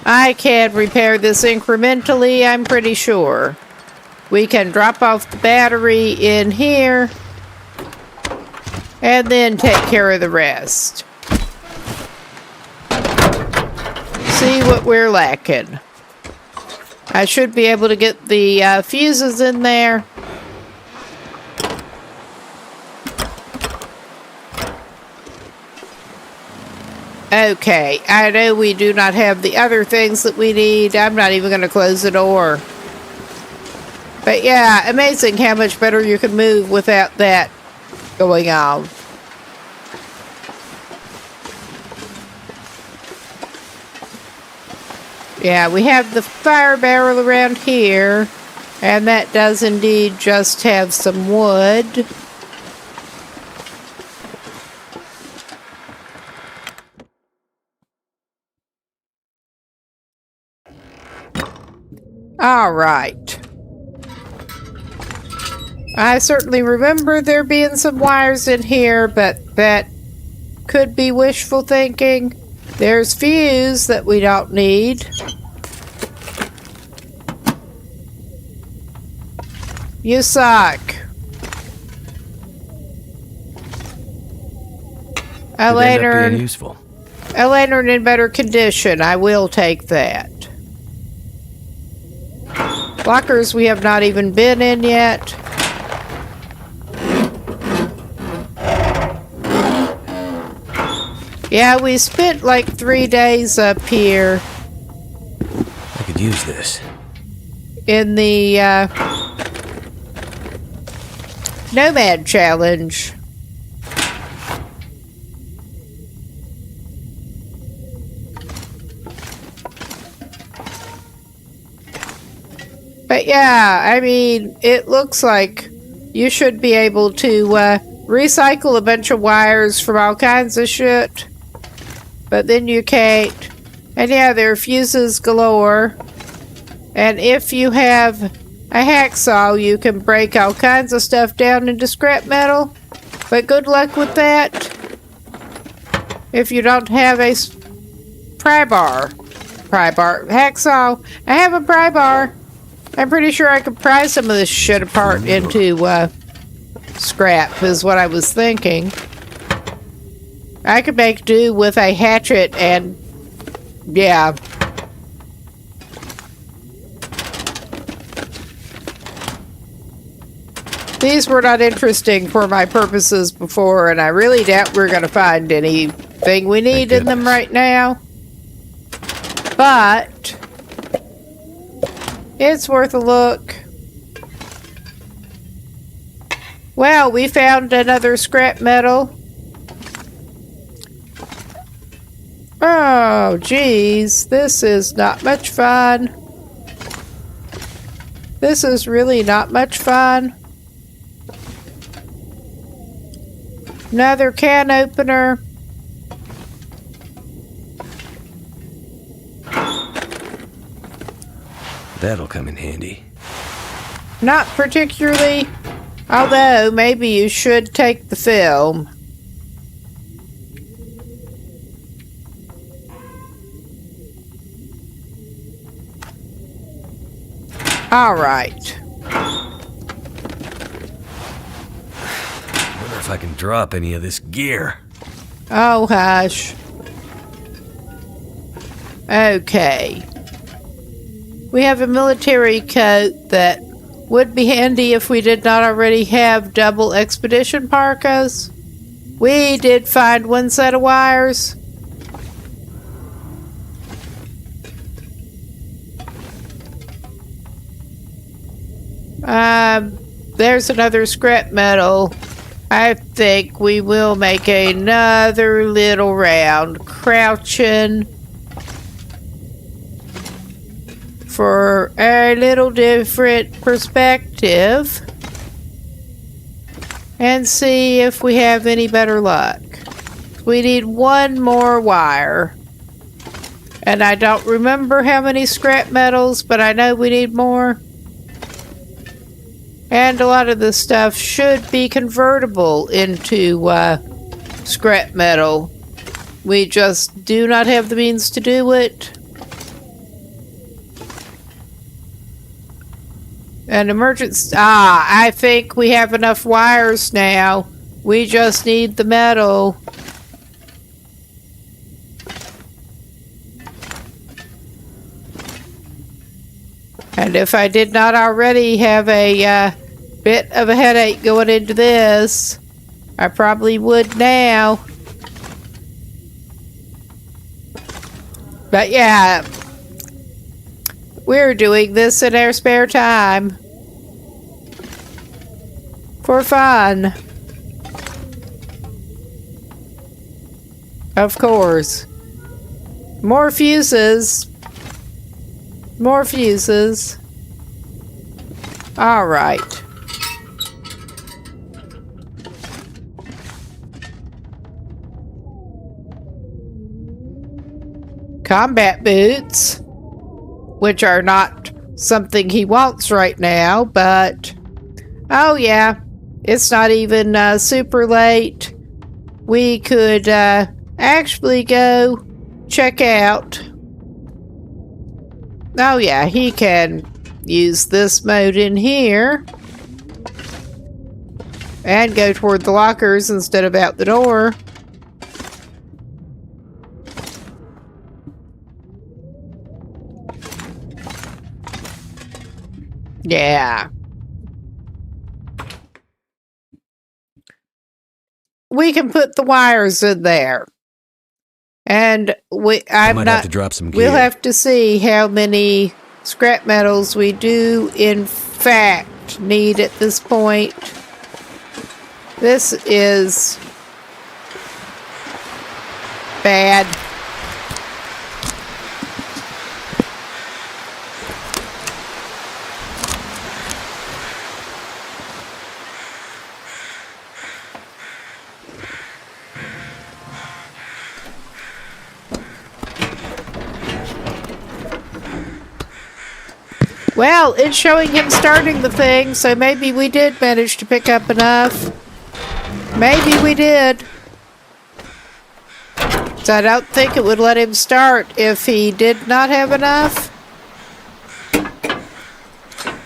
S1: I can repair this incrementally, I'm pretty sure. We can drop off the battery in here, and then take care of the rest. See what we're lacking. I should be able to get the fuses in there. Okay, I know we do not have the other things that we need. I'm not even going to close the door. But yeah, amazing how much better you can move without that going on. Yeah, we have the fire barrel around here, and that does indeed just have some wood. All right. I certainly remember there being some wires in here, but that could be wishful thinking. There's fuse that we don't need. You suck. A lantern.
S3: Useful.
S1: A lantern in better condition. I will take that. Lockers we have not even been in yet. Yeah, we spent like 3 days up here.
S3: I could use this.
S1: In the Nomad Challenge. But yeah, I mean, it looks like you should be able to recycle a bunch of wires from all kinds of shit. But then you can't. And yeah, there are fuses galore. And if you have a hacksaw, you can break all kinds of stuff down into scrap metal. But good luck with that if you don't have a pry bar. Hacksaw. I have a pry bar. I'm pretty sure I could pry some of this shit apart into scrap, is what I was thinking. I could make do with a hatchet and, yeah. These were not interesting for my purposes before, and I really doubt we're going to find anything we need in them right now. But it's worth a look. Well, we found another scrap metal. Oh, geez. This is not much fun. This is really not much fun. Another can opener.
S3: That'll come in handy.
S1: Not particularly. Although, maybe you should take the film. Alright.
S3: Wonder if I can drop any of this gear.
S1: Oh, hush. Okay. We have a military coat that would be handy if we did not already have double expedition parkas. We did find one set of wires. There's another scrap metal. I think we will make another little round, crouching for a little different perspective, and see if we have any better luck. We need one more wire, and I don't remember how many scrap metals, but I know we need more. And a lot of this stuff should be convertible into scrap metal. We just do not have the means to do it. An emergency... I think we have enough wires now. We just need the metal. And if I did not already have a bit of a headache going into this, I probably would now. But yeah, we're doing this in our spare time. For fun. Of course. More fuses. More fuses. All right. Combat boots, which are not something he wants right now, but oh yeah, it's not even super late. We could actually go check out. Oh yeah, he can use this mode in here and go toward the lockers instead of out the door. Yeah. We can put the wires in there. And
S3: I might have to drop some gear.
S1: We'll have to see how many scrap metals we do in fact need at this point. This is bad. Well, it's showing him starting the thing, so maybe we did manage to pick up enough. Maybe we did. So I don't think it would let him start if he did not have enough.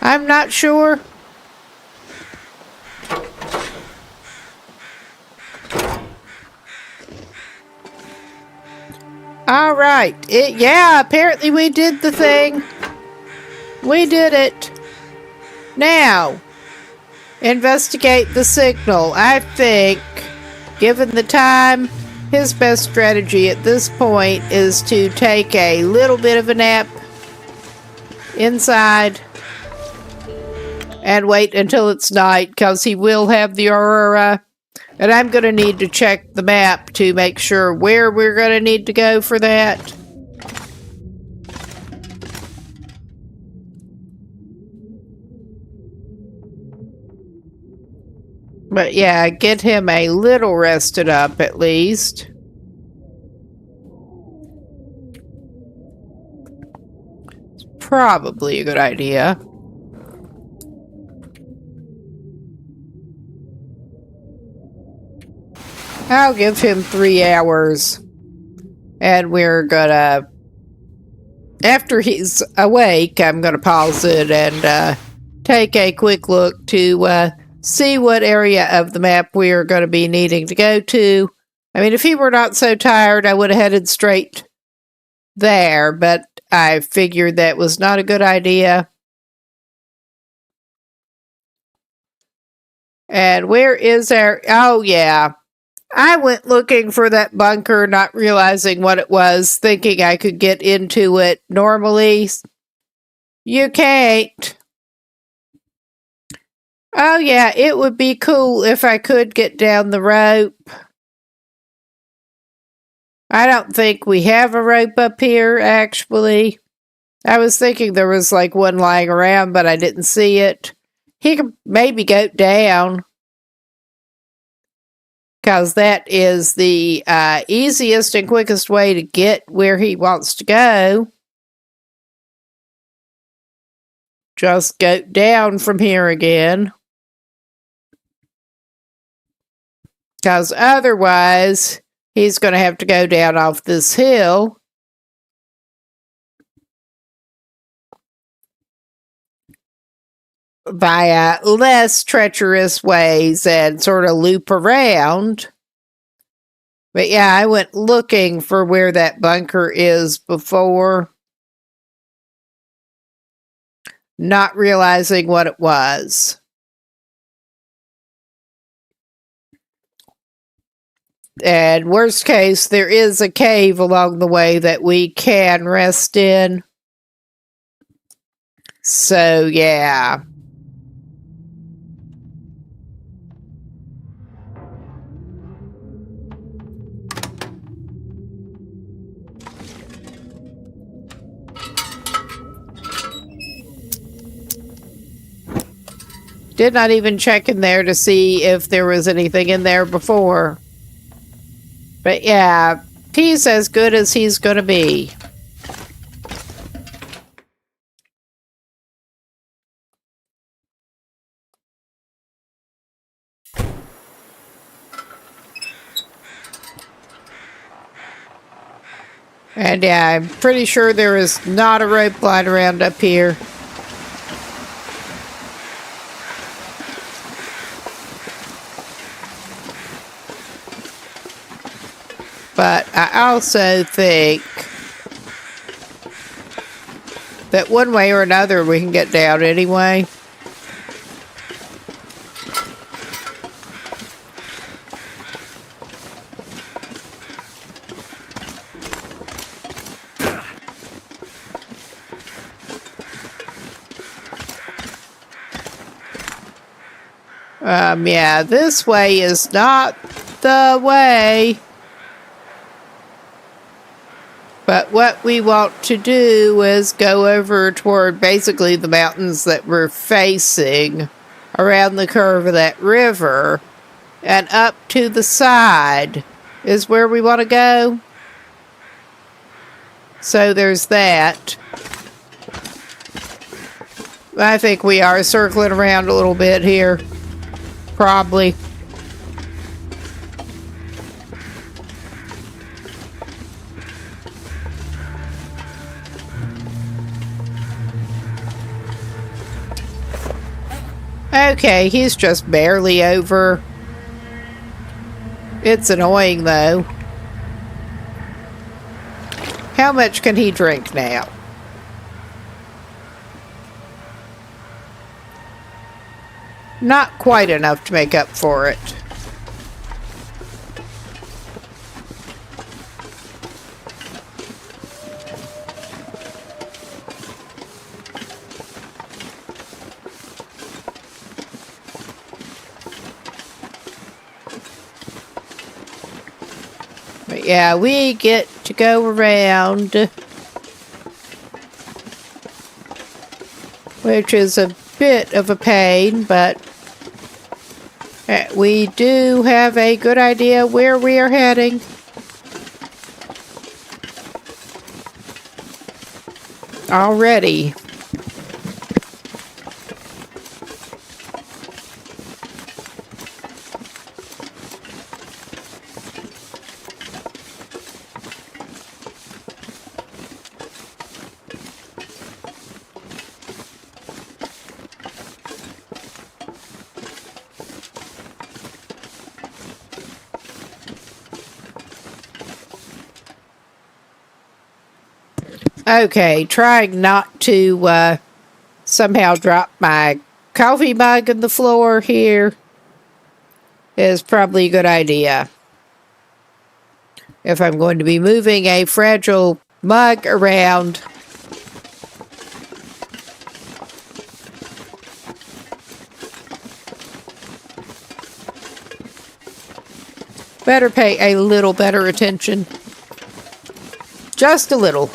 S1: I'm not sure. All right. Yeah, apparently we did the thing. We did it. Now, investigate the signal. I think, given the time, his best strategy at this point is to take a little bit of a nap inside and wait until it's night, because he will have the aurora. And I'm going to need to check the map to make sure where we're going to need to go for that. But yeah, get him a little rested up at least. It's probably a good idea. I'll give him 3 hours. And we're gonna... After he's awake, I'm gonna pause it and take a quick look to see what area of the map we are going to be needing to go to. I mean, if he were not so tired, I would have headed straight there, but I figured that was not a good idea. And where is our... Oh, yeah. I went looking for that bunker, not realizing what it was, thinking I could get into it normally. You can't. Oh, yeah, it would be cool if I could get down the rope. I don't think we have a rope up here, actually. I was thinking there was like one lying around, but I didn't see it. He could maybe go down, because that is the easiest and quickest way to get where he wants to go. Just go down from here again. Because otherwise, he's going to have to go down off this hill. By less treacherous ways and sort of loop around. But yeah, I went looking for where that bunker is before, not realizing what it was. And worst case, there is a cave along the way that we can rest in. So, yeah. Did not even check in there to see if there was anything in there before. But yeah, he's as good as he's gonna be. And yeah, I'm pretty sure there is not a rope lying around up here. But I also think that one way or another we can get down anyway. Yeah, this way is not the way. But what we want to do is go over toward basically the mountains that we're facing around the curve of that river, and up to the side is where we want to go. So there's that. I think we are circling around a little bit here. Probably. Okay, he's just barely over. It's annoying, though. How much can he drink now? Not quite enough to make up for it. But yeah, we get to go around, which is a bit of a pain, but we do have a good idea where we are heading. Already. Okay, trying not to somehow drop my coffee mug on the floor here is probably a good idea. If I'm going to be moving a fragile mug around. Better pay a little better attention. Just a little.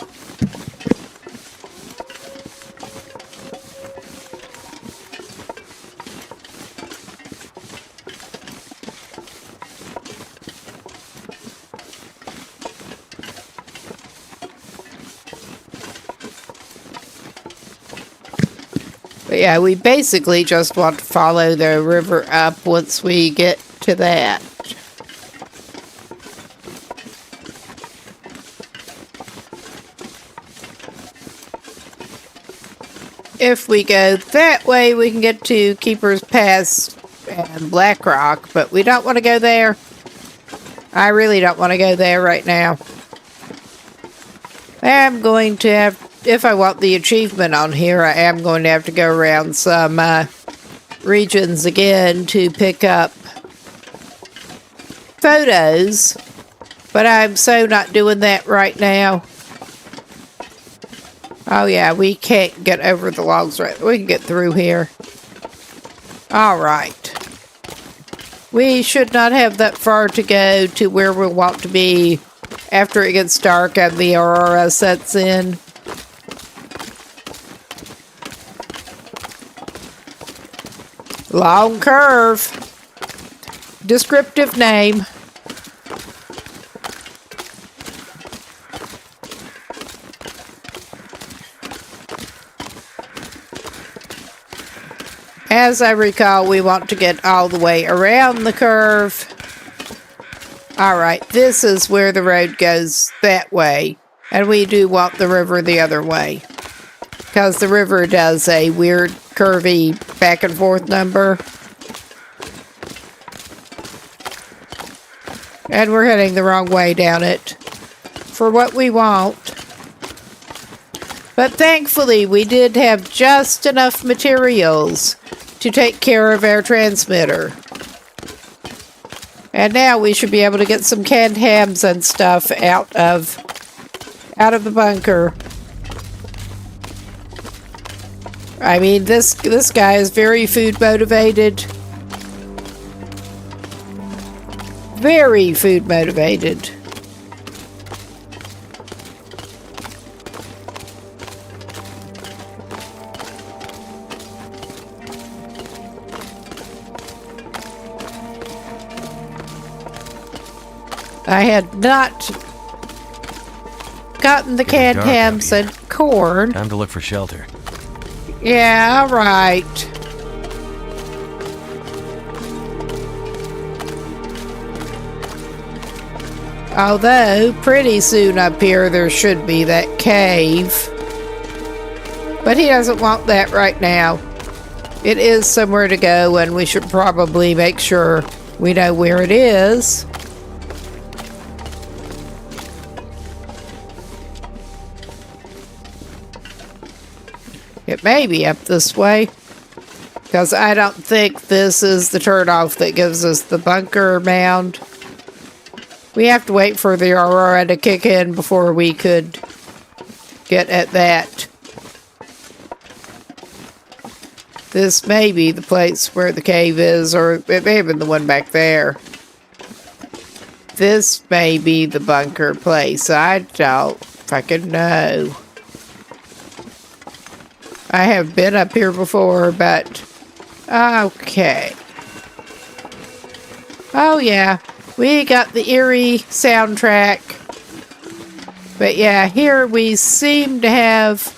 S1: But yeah, we basically just want to follow the river up once we get to that. If we go that way, we can get to Keeper's Pass and Black Rock, but we don't want to go there. I really don't want to go there right now. I'm going to have, if I want the achievement on here, I am going to have to go around some regions again to pick up photos, but I'm so not doing that right now. Oh yeah, we can't get over the logs right. We can get through here. Alright. We should not have that far to go to where we want to be after it gets dark and the aurora sets in. Long curve. Descriptive name. As I recall, we want to get all the way around the curve. Alright, this is where the road goes that way. And we do want the river the other way. Because the river does a weird, curvy, back and forth number. And we're heading the wrong way down it. For what we want. But thankfully, we did have just enough materials to take care of our transmitter. And now we should be able to get some canned hams and stuff out of the bunker. I mean, this guy is very food motivated. Very food motivated. I had not gotten the canned hams and corn.
S3: Time to look for shelter.
S1: Yeah, all right. Although, pretty soon up here there should be that cave. But he doesn't want that right now. It is somewhere to go, and we should probably make sure we know where it is. It may be up this way, because I don't think this is the turnoff that gives us the bunker mound. We have to wait for the aurora to kick in before we could get at that. This may be the place where the cave is, or it may have been the one back there. This may be the bunker place. I don't fucking know. I have been up here before, but okay. Oh yeah, we got the eerie soundtrack. But yeah, here we seem to have...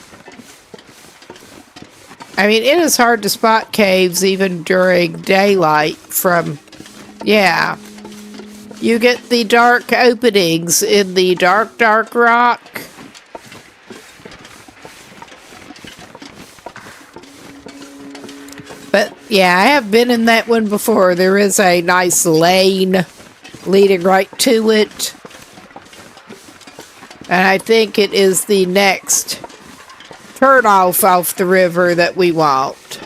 S1: I mean, it is hard to spot caves even during daylight from... Yeah. You get the dark openings in the dark rock. But yeah, I have been in that one before. There is a nice lane leading right to it. And I think it is the next turn off the river that we want.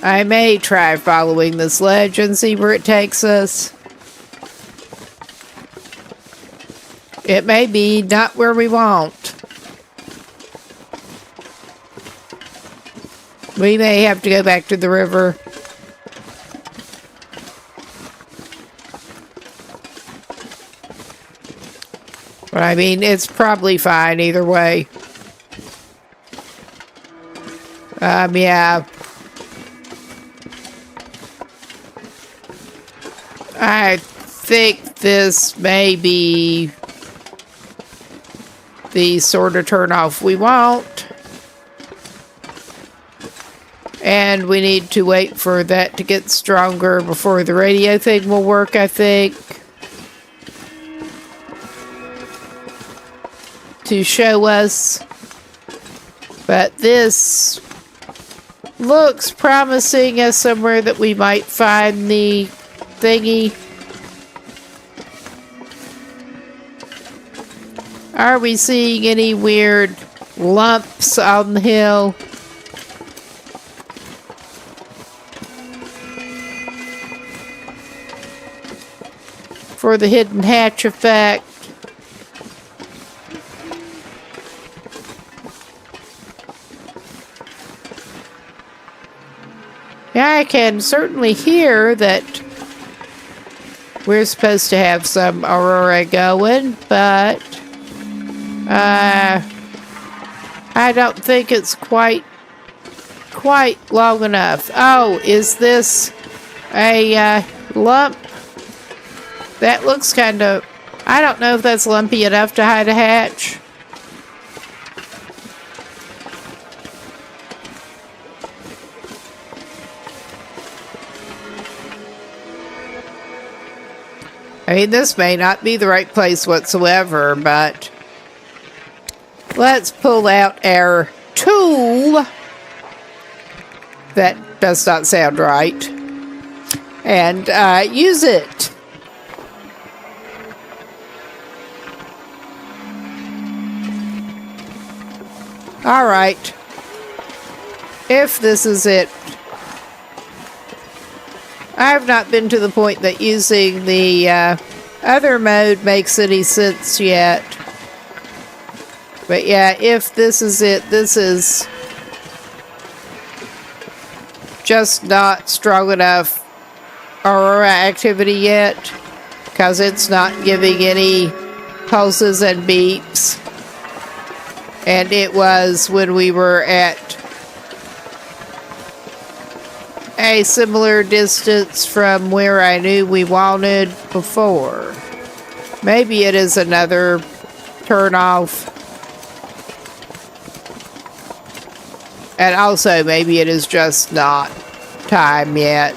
S1: I may try following this ledge and see where it takes us. It may be not where we want. We may have to go back to the river. But I mean, it's probably fine either way. Yeah. I think this may be the sort of turnoff we want. And we need to wait for that to get stronger before the radio thing will work, I think. To show us. But this looks promising as somewhere that we might find the thingy. Are we seeing any weird lumps on the hill? For the hidden hatch effect. Yeah, I can certainly hear that we're supposed to have some aurora going, but I don't think it's quite long enough. Oh, is this a lump? That looks kind of... I don't know if that's lumpy enough to hide a hatch. I mean, this may not be the right place whatsoever, but let's pull out our tool. That does not sound right. And use it. All right. If this is it. I have not been to the point that using the other mode makes any sense yet. But yeah, if this is it, this is just not strong enough aurora activity yet, because it's not giving any pulses and beeps. And it was when we were at a similar distance from where I knew we wanted before. Maybe it is another turn off. And also maybe it is just not time yet.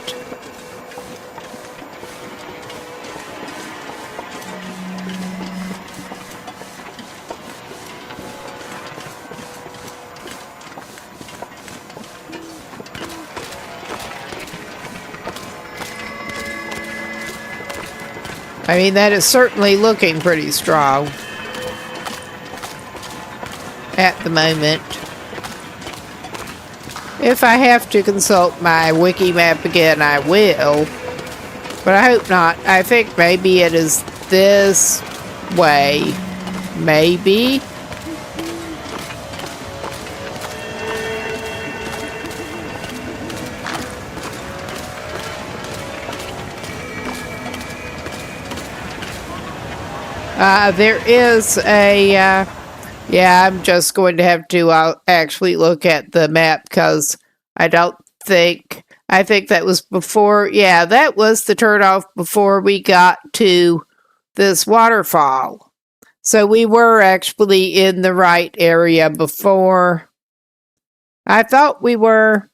S1: I mean, that is certainly looking pretty strong at the moment. If I have to consult my wiki map again, I will. But I hope not. I think maybe it is this way. Maybe. There is a, yeah, I'm just going to have to actually look at the map because I think that was before, yeah, that was the turnoff before we got to this waterfall. So we were actually in the right area before. I thought we were,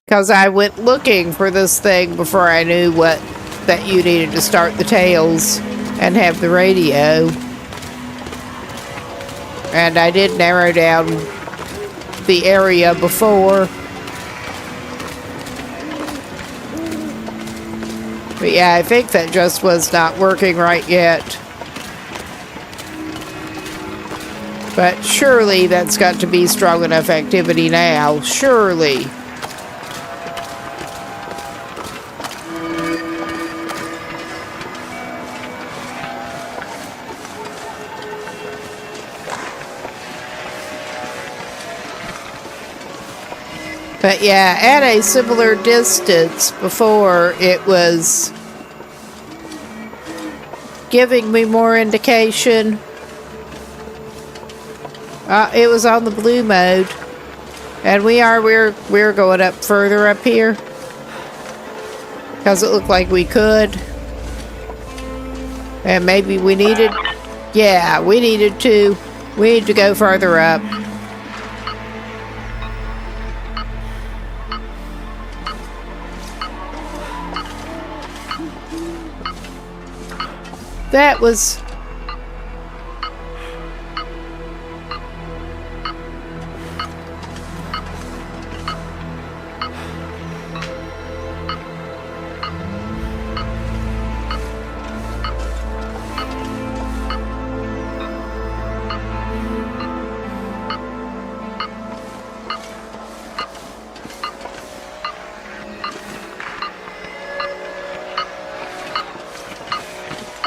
S1: because I went looking for this thing before I knew that you needed to start the tails and have the radio. And I did narrow down the area before. But yeah, I think that just was not working right yet. But surely that's got to be strong enough activity now. Surely. But yeah, at a similar distance before, it was giving me more indication. It was on the blue mode. And we're going up further up here. Because it looked like we could. And maybe we needed... Yeah, we needed to. We need to go further up. That was...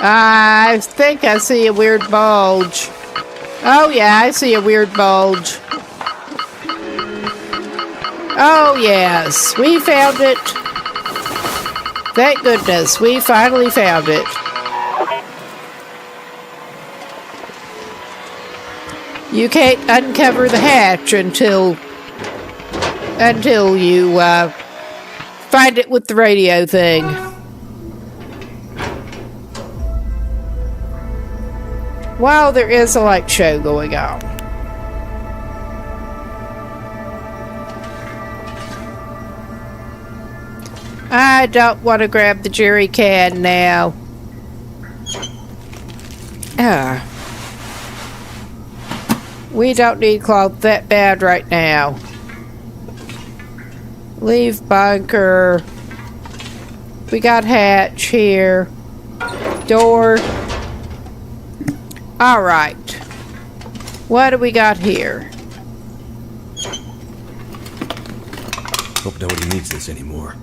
S1: I think I see a weird bulge. Oh yeah, I see a weird bulge. Oh yes, we found it. Thank goodness, we finally found it. You can't uncover the hatch until you find it with the radio thing. While there is a light show going on. I don't want to grab the jerry can now. We don't need cloth that bad right now. Leave bunker. We got hatch here. Door. Alright. What do we got here?
S3: Hope nobody needs this anymore.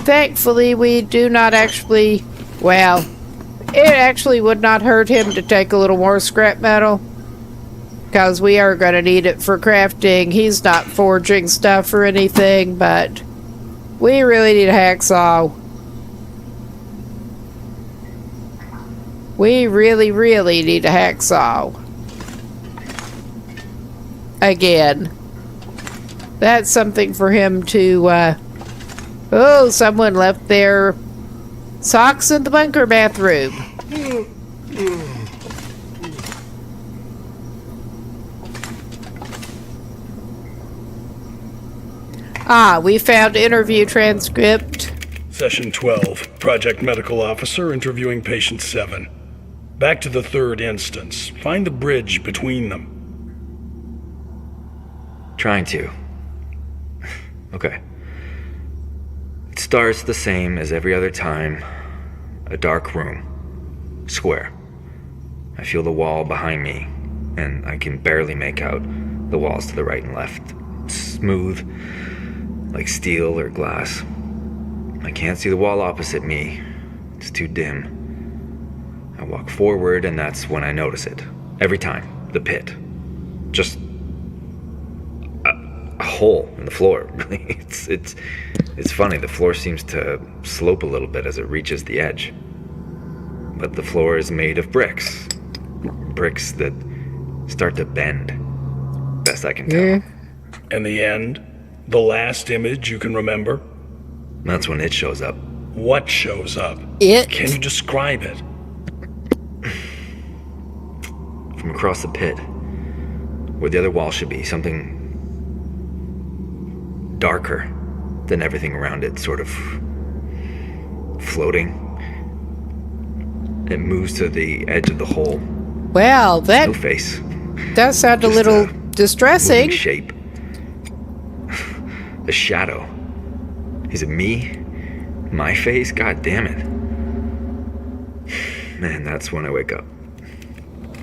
S1: Thankfully, we do not actually... Well, it actually would not hurt him to take a little more scrap metal. Because we are going to need it for crafting. He's not forging stuff or anything, but... We really need a hacksaw. We really, really need a hacksaw. Again. That's something for him to, Oh, someone left their socks in the bunker bathroom. We found interview transcript.
S4: Session 12, Project Medical Officer interviewing Patient 7. Back to the third instance. Find the bridge between them.
S5: Trying to. Okay. It starts the same as every other time. A dark room. Square. I feel the wall behind me, and I can barely make out the walls to the right and left. Smooth, like steel or glass. I can't see the wall opposite me. It's too dim. I walk forward, and that's when I notice it. Every time. The pit. Just a hole in the floor. It's funny. The floor seems to slope a little bit as it reaches the edge. But the floor is made of bricks. Bricks that start to bend. Best I can tell.
S4: And the end? The last image you can remember?
S5: That's when it shows up.
S4: What shows up?
S1: It?
S4: Can you describe it?
S5: From across the pit, where the other wall should be, something darker than everything around it, sort of floating. It moves to the edge of the hole.
S1: Well, that
S5: no face.
S1: does sound
S5: Just
S1: a little
S5: moving
S1: distressing.
S5: shape. A shadow. Is it me? My face? God damn it. Man, that's when I wake up.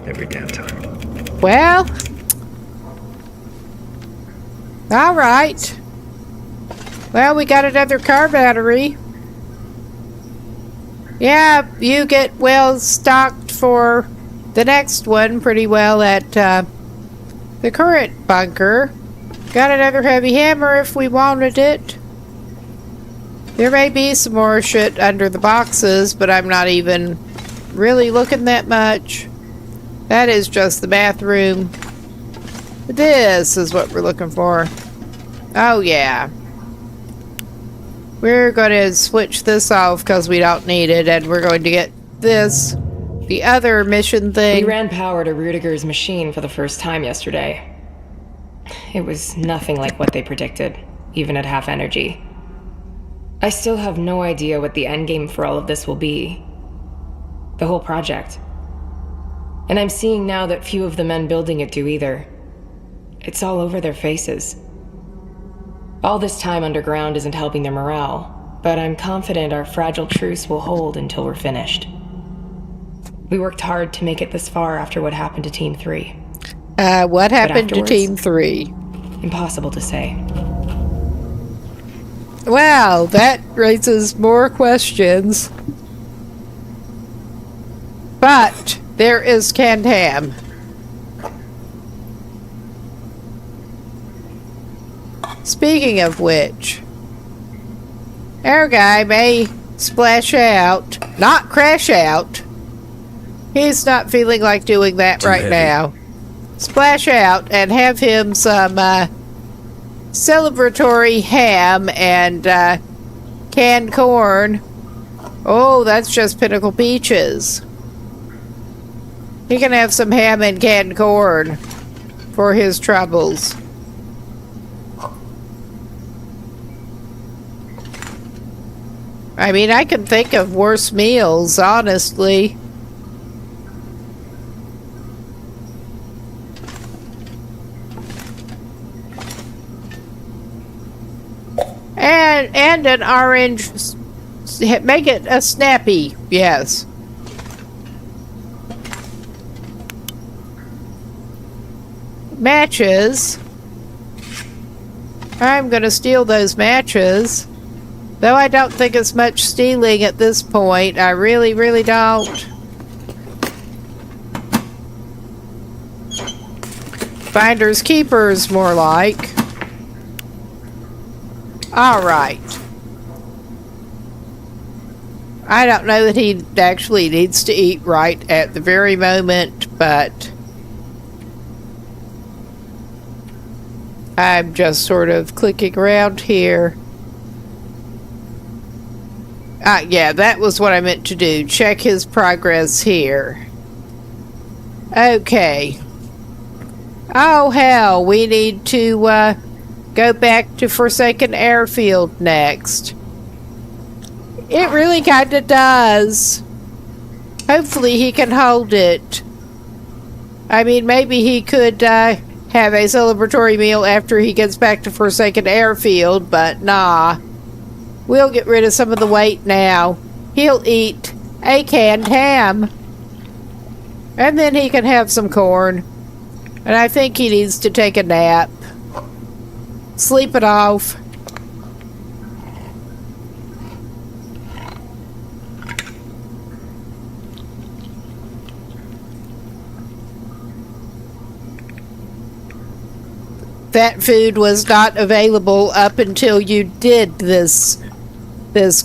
S5: Every damn time.
S1: Well, all right. Well, we got another car battery. Yeah, you get well stocked for the next one pretty well at the current bunker. Got another heavy hammer if we wanted it. There may be some more shit under the boxes, but I'm not even really looking that much. That is just the bathroom. This is what we're looking for. Oh, yeah. We're going to switch this off because we don't need it, and we're going to get this, the other mission thing.
S6: We ran power to Rudiger's machine for the first time yesterday. It was nothing like what they predicted, even at half energy. I still have no idea what the endgame for all of this will be. The whole project. And I'm seeing now that few of the men building it do either. It's all over their faces. All this time underground isn't helping their morale, but I'm confident our fragile truce will hold until we're finished. We worked hard to make it this far after what happened to Team 3.
S1: What happened to Team 3?
S6: Impossible to say.
S1: Well, that raises more questions. But there is canned ham. Speaking of which, our guy may splash out, not crash out. He's not feeling like doing that
S3: Too
S1: right
S3: heavy.
S1: now. Splash out and have him some celebratory ham and canned corn. Oh, that's just Pinnacle Peaches. He can have some ham and canned corn for his troubles. I mean, I can think of worse meals, honestly. And an orange, make it a snappy, yes. Matches. I'm gonna steal those matches. Though I don't think it's much stealing at this point. I really, really don't. Finders keepers, more like. Alright. I don't know that he actually needs to eat right at the very moment, but I'm just sort of clicking around here. Yeah, that was what I meant to do. Check his progress here. Okay. Oh, hell, we need to go back to Forsaken Airfield next. It really kind of does. Hopefully he can hold it. I mean, maybe he could have a celebratory meal after he gets back to Forsaken Airfield, but nah. We'll get rid of some of the weight now. He'll eat a canned ham. And then he can have some corn. And I think he needs to take a nap. Sleep it off. That food was not available up until you did this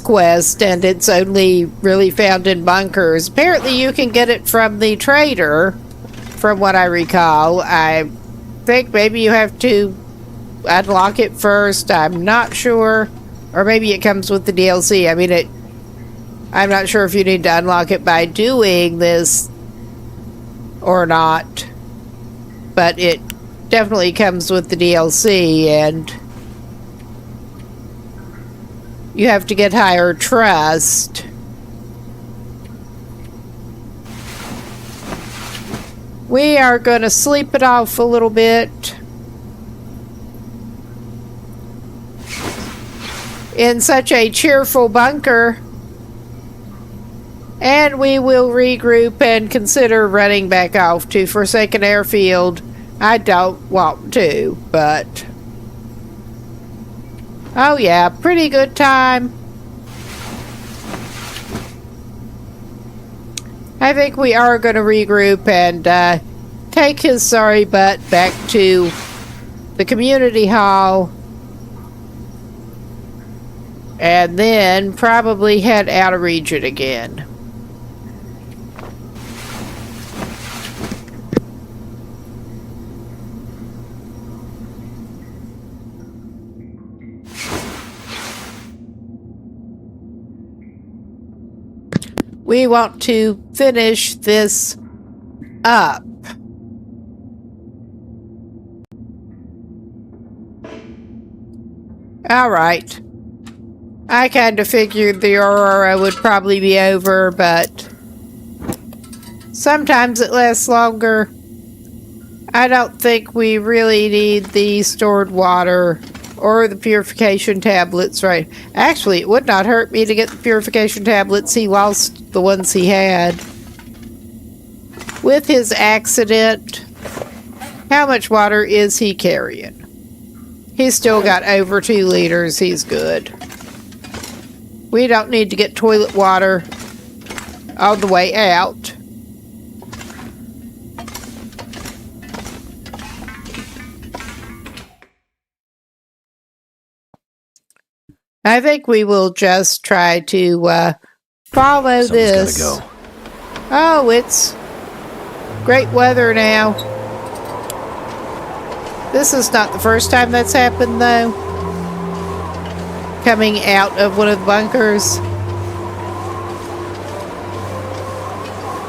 S1: quest, and it's only really found in bunkers. Apparently you can get it from the trader, from what I recall. I think maybe you have to unlock it first. I'm not sure. Or maybe it comes with the DLC. I mean, I'm not sure if you need to unlock it by doing this or not. But it definitely comes with the DLC, and you have to get higher trust. We are going to sleep it off a little bit. In such a cheerful bunker. And we will regroup and consider running back off to Forsaken Airfield. I don't want to, but oh yeah, pretty good time. I think we are going to regroup and take his sorry butt back to the community hall. And then probably head out of region again. we want to finish this up. Alright. I kind of figured the Aurora would probably be over, but sometimes it lasts longer. I don't think we really need the stored water or the purification tablets, right? Actually, it would not hurt me to get the purification tablets. He lost the ones he had. With his accident, how much water is he carrying? He's still got over 2 liters. He's good. We don't need to get toilet water all the way out. I think we will just try to follow this.
S3: Gotta go.
S1: Oh, it's great weather now. This is not the first time that's happened, though. Coming out of one of the bunkers.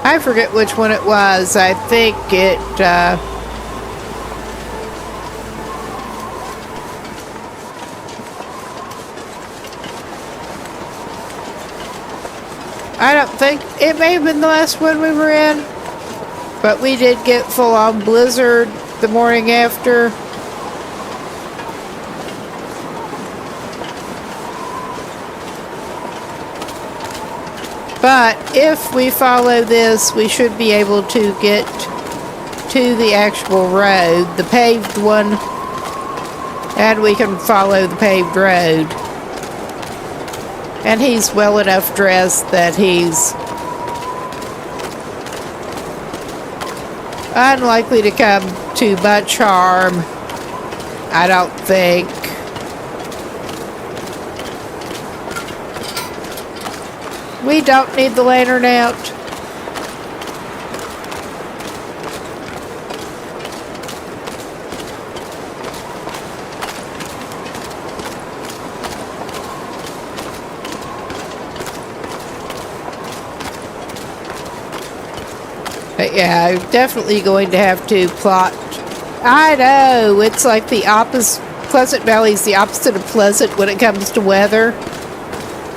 S1: I forget which one it was. I think it, I don't think it may have been the last one we were in, but we did get full-on blizzard the morning after. But if we follow this, we should be able to get to the actual road, the paved one, and we can follow the paved road. And he's well enough dressed that he's unlikely to come to much harm, I don't think. We don't need the lantern out. But yeah, I'm definitely going to have to plot. I know, it's like the opposite. Pleasant Valley's the opposite of pleasant when it comes to weather.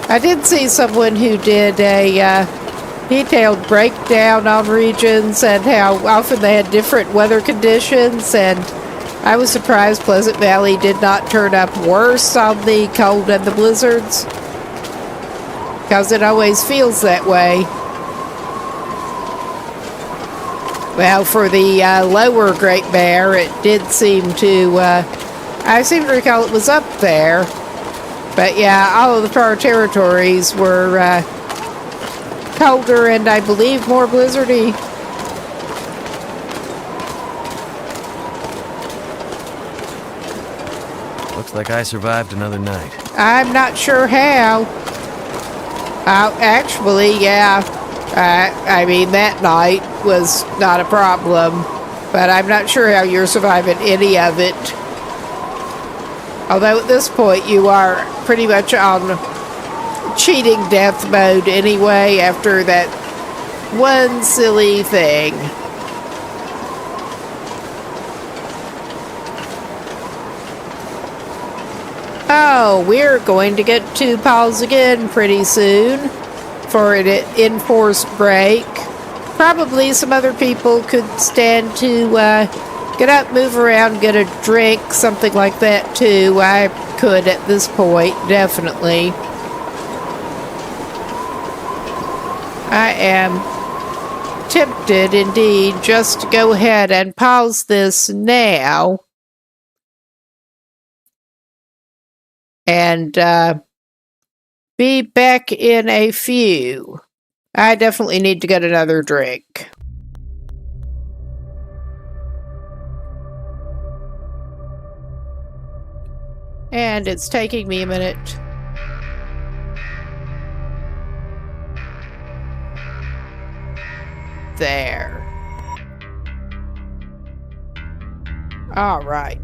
S1: I did see someone who did a detailed breakdown on regions and how often they had different weather conditions, and I was surprised Pleasant Valley did not turn up worse on the cold and the blizzards, because it always feels that way. Well, for the lower Great Bear, it did seem to, I seem to recall it was up there. But yeah, all of the prior territories were colder and I believe more blizzardy.
S3: Looks like I survived another night.
S1: I'm not sure how. Actually, yeah. I mean, that night was not a problem. But I'm not sure how you're surviving any of it. Although at this point you are pretty much on cheating death mode anyway after that one silly thing. Oh, we're going to get to pause again pretty soon for an enforced break. Probably some other people could stand to get up, move around, get a drink, something like that too. I could at this point, definitely. I am tempted indeed just to go ahead and pause this now. And be back in a few. I definitely need to get another drink. And it's taking me a minute. There. All right.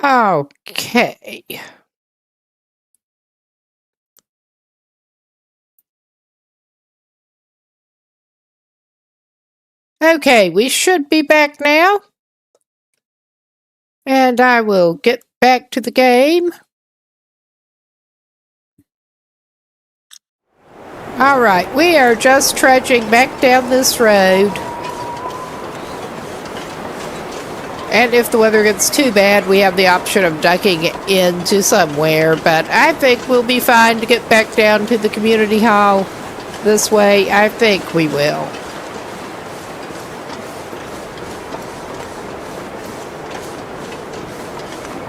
S1: Okay. Okay, we should be back now. And I will get back to the game. Alright, we are just trudging back down this road. And if the weather gets too bad, we have the option of ducking into somewhere. But I think we'll be fine to get back down to the community hall this way. I think we will.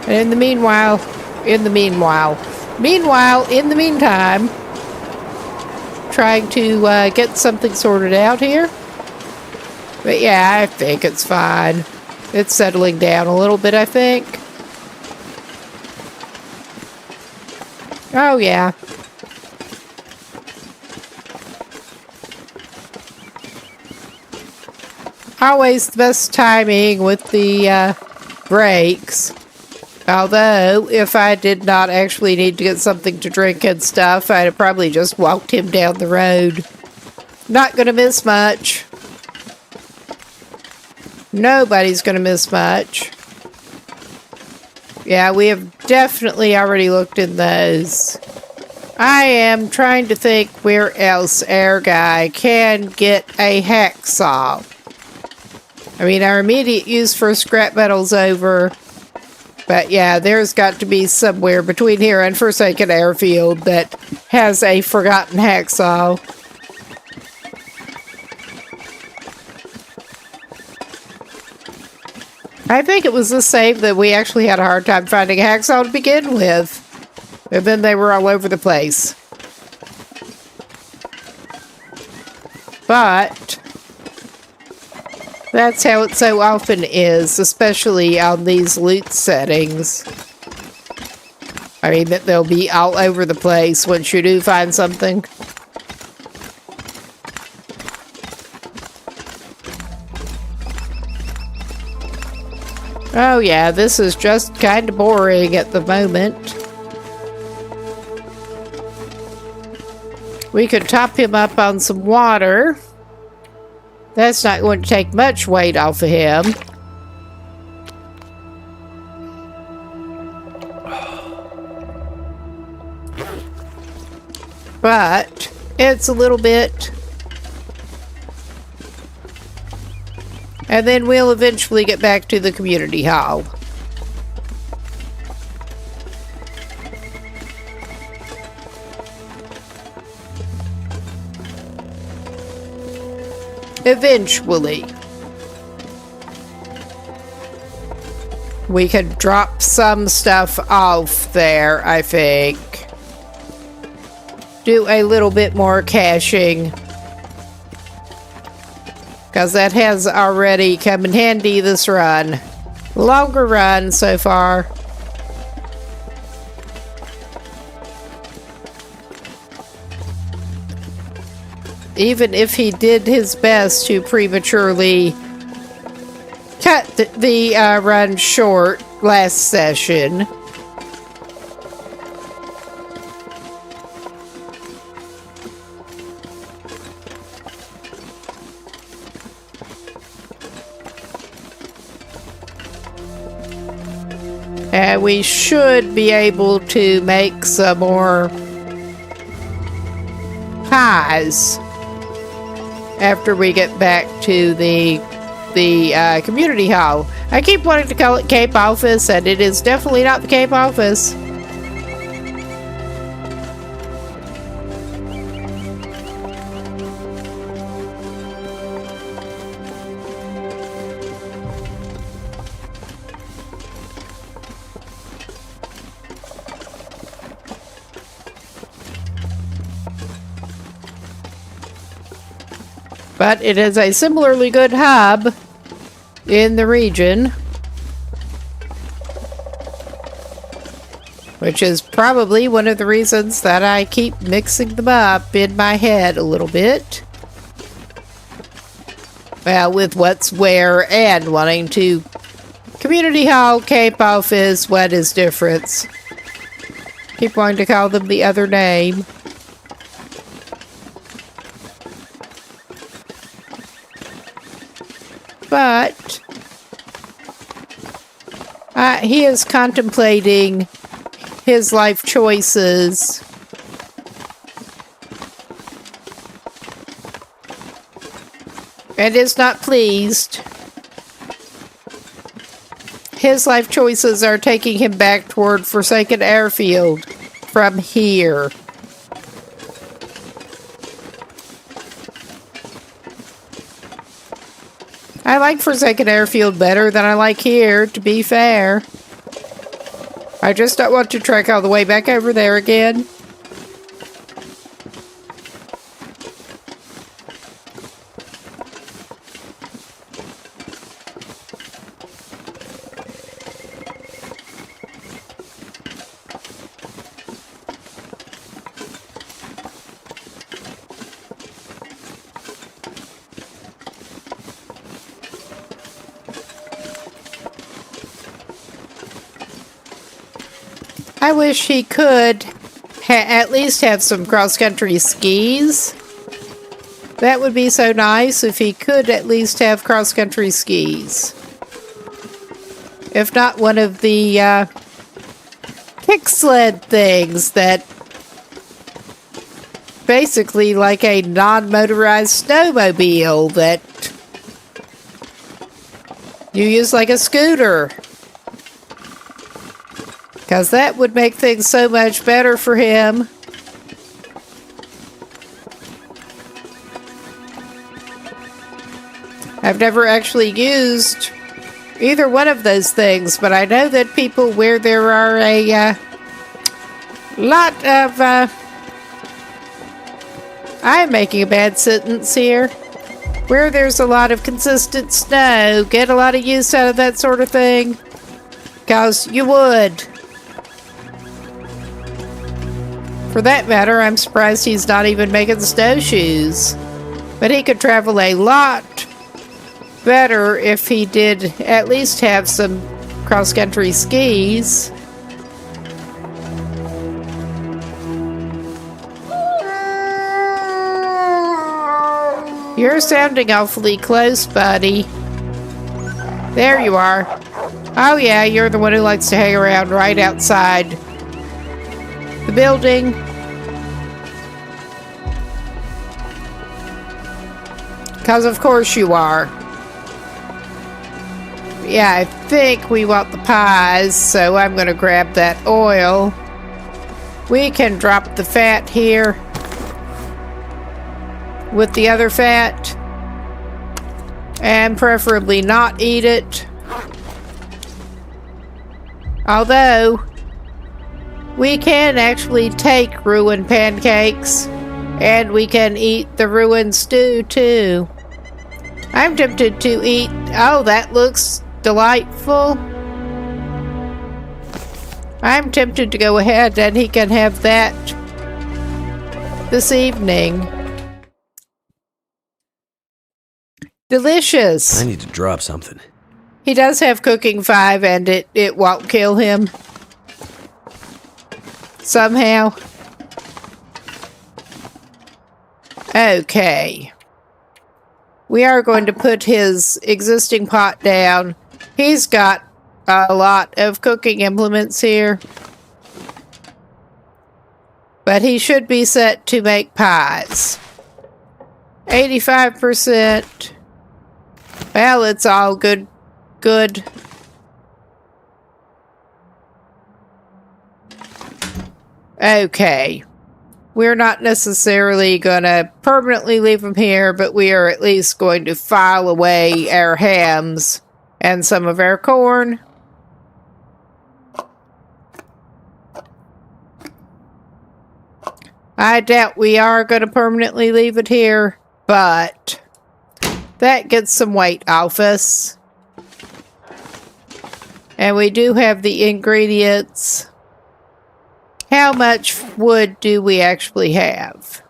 S1: And in the meantime, trying to get something sorted out here. But yeah, I think it's fine. It's settling down a little bit, I think. Oh, yeah. Always the best timing with the brakes. Although, if I did not actually need to get something to drink and stuff, I'd have probably just walked him down the road. Not gonna miss much. Nobody's gonna miss much. Yeah, we have definitely already looked in those. I am trying to think where else our guy can get a hacksaw. I mean, our immediate use for scrap metal's over. But yeah, there's got to be somewhere between here and Forsaken Airfield that has a forgotten hacksaw. I think it was the same that we actually had a hard time finding a hacksaw to begin with. And then they were all over the place. But that's how it so often is, especially on these loot settings. I mean, that they'll be all over the place once you do find something. Oh yeah, this is just kind of boring at the moment. We could top him up on some water. That's not going to take much weight off of him. But it's a little bit. And then we'll eventually get back to the community hall. Eventually. We could drop some stuff off there, I think. Do a little bit more caching. Because that has already come in handy this run. Longer run so far. Even if he did his best to prematurely cut the run short last session. And we should be able to make some more pies after we get back to the community hall. I keep wanting to call it Cape Office, and it is definitely not the Cape Office. But it is a similarly good hub in the region. Which is probably one of the reasons that I keep mixing them up in my head a little bit. Well, with what's where and wanting to Community Hall, Cape Office, what is difference? Keep wanting to call them the other name. But he is contemplating his life choices. And is not pleased. His life choices are taking him back toward Forsaken Airfield from here. I like Forsaken Airfield better than I like here, to be fair. I just don't want to trek all the way back over there again. I wish he could at least have some cross-country skis. That would be so nice if he could at least have cross-country skis. If not one of the kick sled things that basically like a non-motorized snowmobile that you use like a scooter. Because that would make things so much better for him. I've never actually used either one of those things, but I know that people where there are a lot of... I'm making a bad sentence here. Where there's a lot of consistent snow, get a lot of use out of that sort of thing. Because you would. For that matter, I'm surprised he's not even making snowshoes. But he could travel a lot better if he did at least have some cross-country skis. You're sounding awfully close, buddy. There you are. Oh yeah, you're the one who likes to hang around right outside the building. Because of course you are. Yeah, I think we want the pies, so I'm going to grab that oil. We can drop the fat here with the other fat, and preferably not eat it. Although we can actually take ruined pancakes, and we can eat the ruined stew too. I'm tempted to eat... Oh, that looks delightful. I'm tempted to go ahead and he can have that this evening. Delicious.
S3: I need to drop something.
S1: He does have cooking 5 and it won't kill him. Somehow. Okay. We are going to put his existing pot down. He's got a lot of cooking implements here. But he should be set to make pies. 85%. Well, it's all good. Good. Okay. We're not necessarily going to permanently leave them here, but we are at least going to file away our hams and some of our corn. I doubt we are going to permanently leave it here, but that gets some weight off us. And we do have the ingredients. How much wood do we actually have?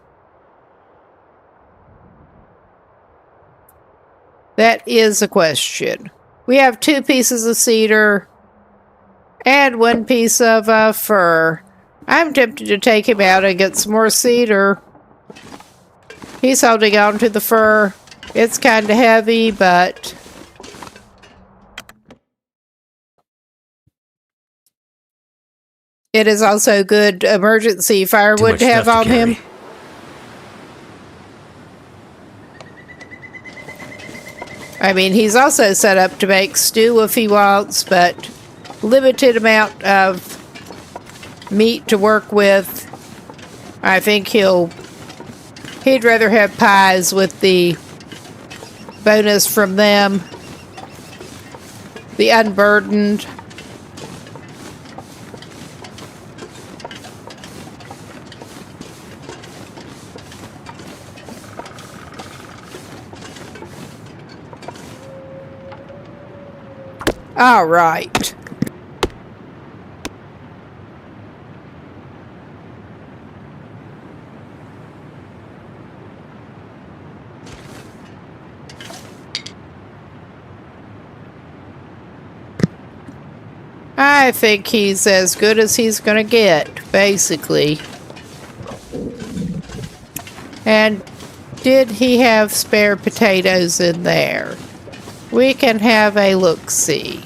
S1: That is a question. We have 2 pieces of cedar and 1 piece of fir. I'm tempted to take him out and get some more cedar. He's holding on to the fir. It's kind of heavy, but it is also good emergency firewood to have on him. I mean, he's also set up to make stew if he wants, but limited amount of meat to work with. I think he'd rather have pies with the bonus from them. The unburdened. All right. I think he's as good as he's gonna get, basically. And did he have spare potatoes in there? We can have a look-see.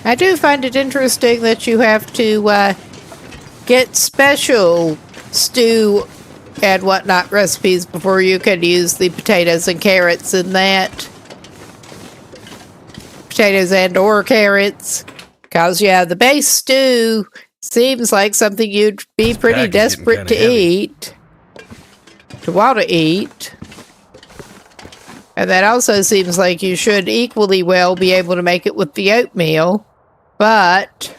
S1: I do find it interesting that you have to get special stew and whatnot recipes before you can use the potatoes and carrots in that. Potatoes and or carrots. Because, yeah, the base stew seems like something you'd be pretty desperate to eat. To want to eat. And that also seems like you should equally well be able to make it with the oatmeal. But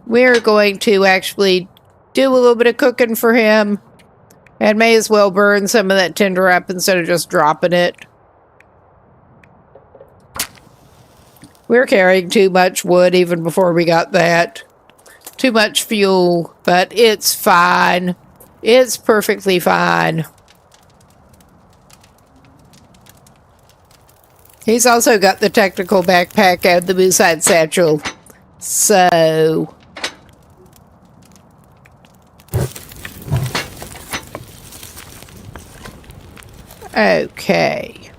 S1: we're going to actually do a little bit of cooking for him. And may as well burn some of that tinder up instead of just dropping it. We're carrying too much wood even before we got that. Too much fuel, but it's fine. It's perfectly fine. He's also got the technical backpack and the moose-hide satchel. So okay.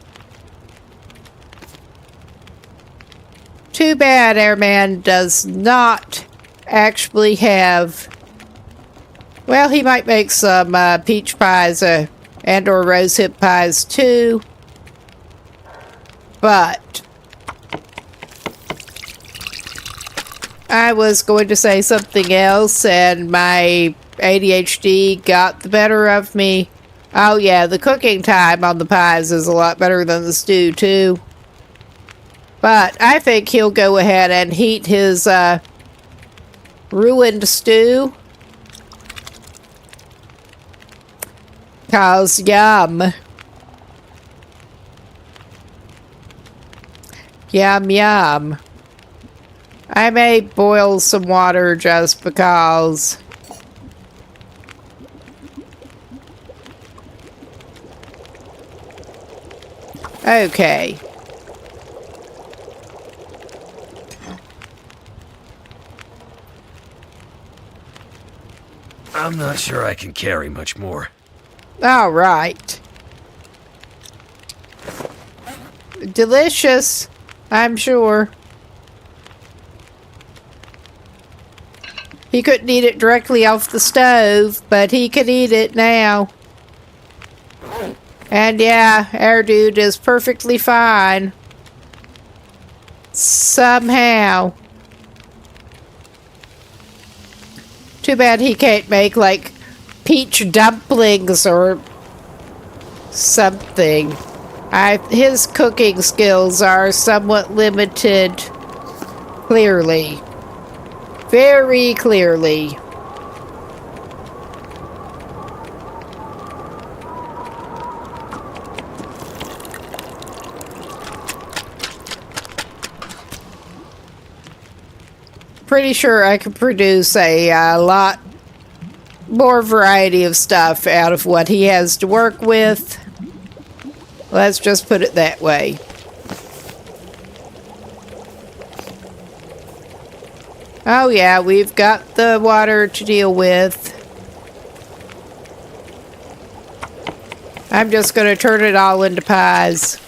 S1: Too bad Airman does not actually have... Well, he might make some peach pies and or rosehip pies too. But I was going to say something else and my ADHD got the better of me. Oh yeah, the cooking time on the pies is a lot better than the stew too. But I think he'll go ahead and heat his ruined stew. 'Cause yum. Yum yum. I may boil some water just because. Okay.
S3: I'm not sure I can carry much more.
S1: All right. Delicious, I'm sure. He couldn't eat it directly off the stove, but he can eat it now. And yeah, our dude is perfectly fine. Somehow. Too bad he can't make, like, peach dumplings or something. His cooking skills are somewhat limited. Clearly. Very clearly. pretty sure I could produce a lot more variety of stuff out of what he has to work with. Let's just put it that way. Oh yeah, we've got the water to deal with. I'm just going to turn it all into pies.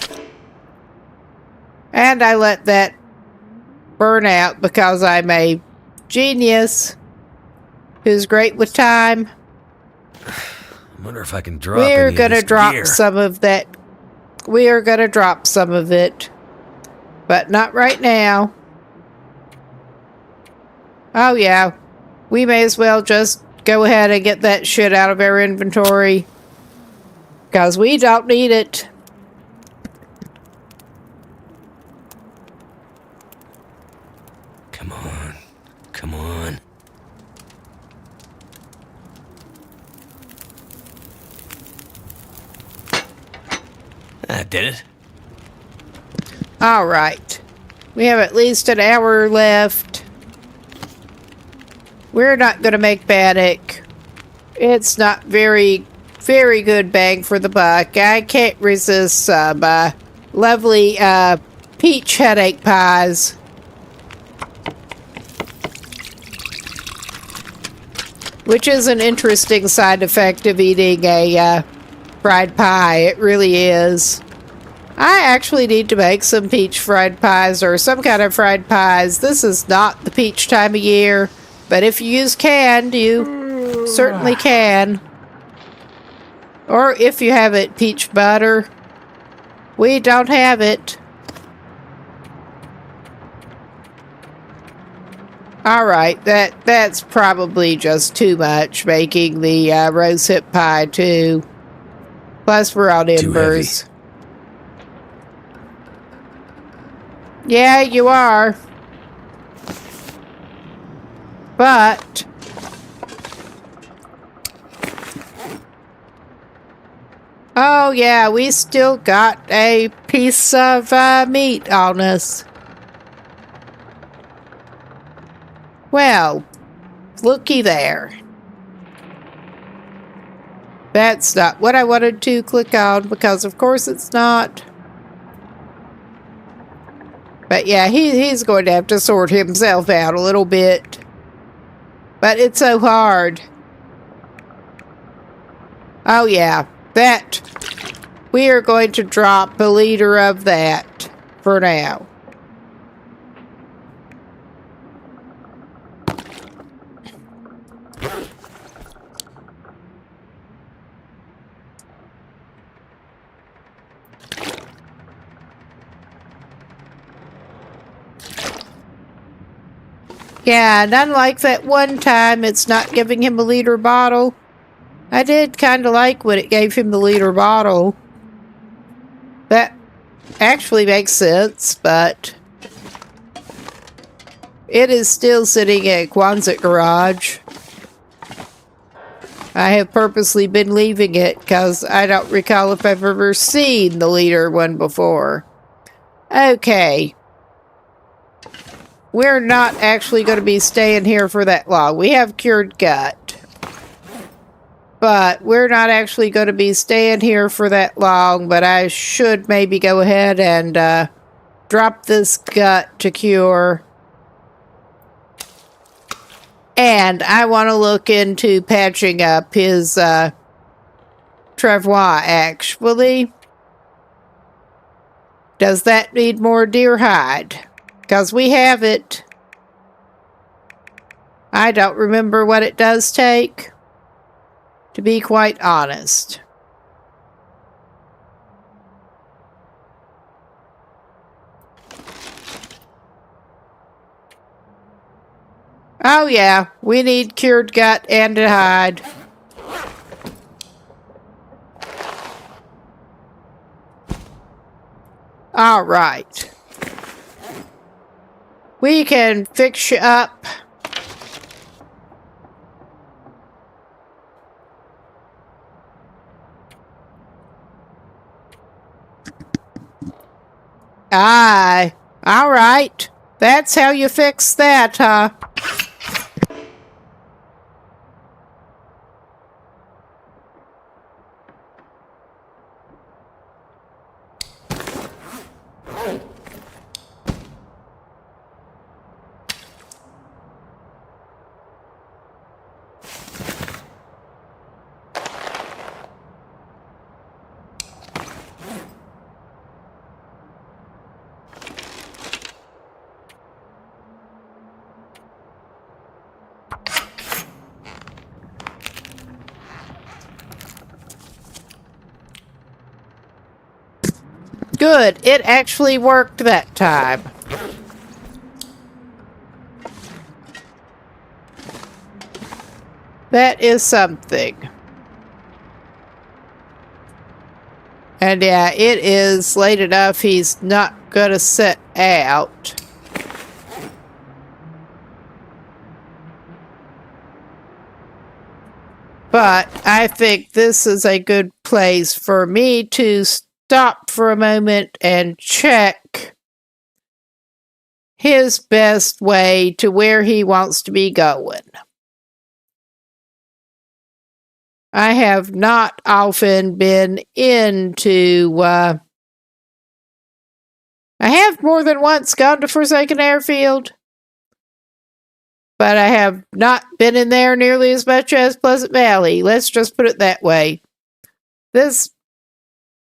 S1: And I let that burn out because I'm a genius who's great with time.
S3: I wonder if I can drop
S1: We're going to
S3: this
S1: drop
S3: gear.
S1: some of that. We are going to drop some of it. But not right now. Oh yeah. We may as well just go ahead and get that shit out of our inventory. Because we don't need it.
S3: Come on. Come on. That did it.
S1: Alright. We have at least an hour left. We're not going to make Bannock. It's not very good bang for the buck. I can't resist some lovely peach headache pies. Which is an interesting side effect of eating a fried pie. It really is. I actually need to make some peach fried pies or some kind of fried pies. This is not the peach time of year, but if you use canned, you certainly can. Or if you have it, peach butter. We don't have it. Alright, that's probably just too much, making the rosehip pie too. Plus we're on embers. Yeah, you are. But oh yeah, we still got a piece of meat on us. Well, looky there. That's not what I wanted to click on, because of course it's not. But yeah, he's going to have to sort himself out a little bit. But it's so hard. Oh yeah, that. We are going to drop a liter of that for now. Yeah, and unlike that one time, it's not giving him a liter bottle. I did kind of like when it gave him the liter bottle. That actually makes sense, but it is still sitting at Quonset garage. I have purposely been leaving it because I don't recall if I've ever seen the liter one before. Okay. We're not actually going to be staying here for that long. We have cured gut. But we're not actually going to be staying here for that long. But I should maybe go ahead and drop this gut to cure. And I want to look into patching up his travois, actually. Does that need more deer hide? Because we have it. I don't remember what it does take, to be quite honest. Oh yeah, we need cured gut and a hide. All right. We can fix you up. Aye. All right. That's how you fix that, huh? Good, it actually worked that time. That is something. And yeah, it is late enough he's not gonna set out. But I think this is a good place for me to stop for a moment and check his best way to where he wants to be going. I have not often been into, I have more than once gone to Forsaken Airfield, but I have not been in there nearly as much as Pleasant Valley. Let's just put it that way. This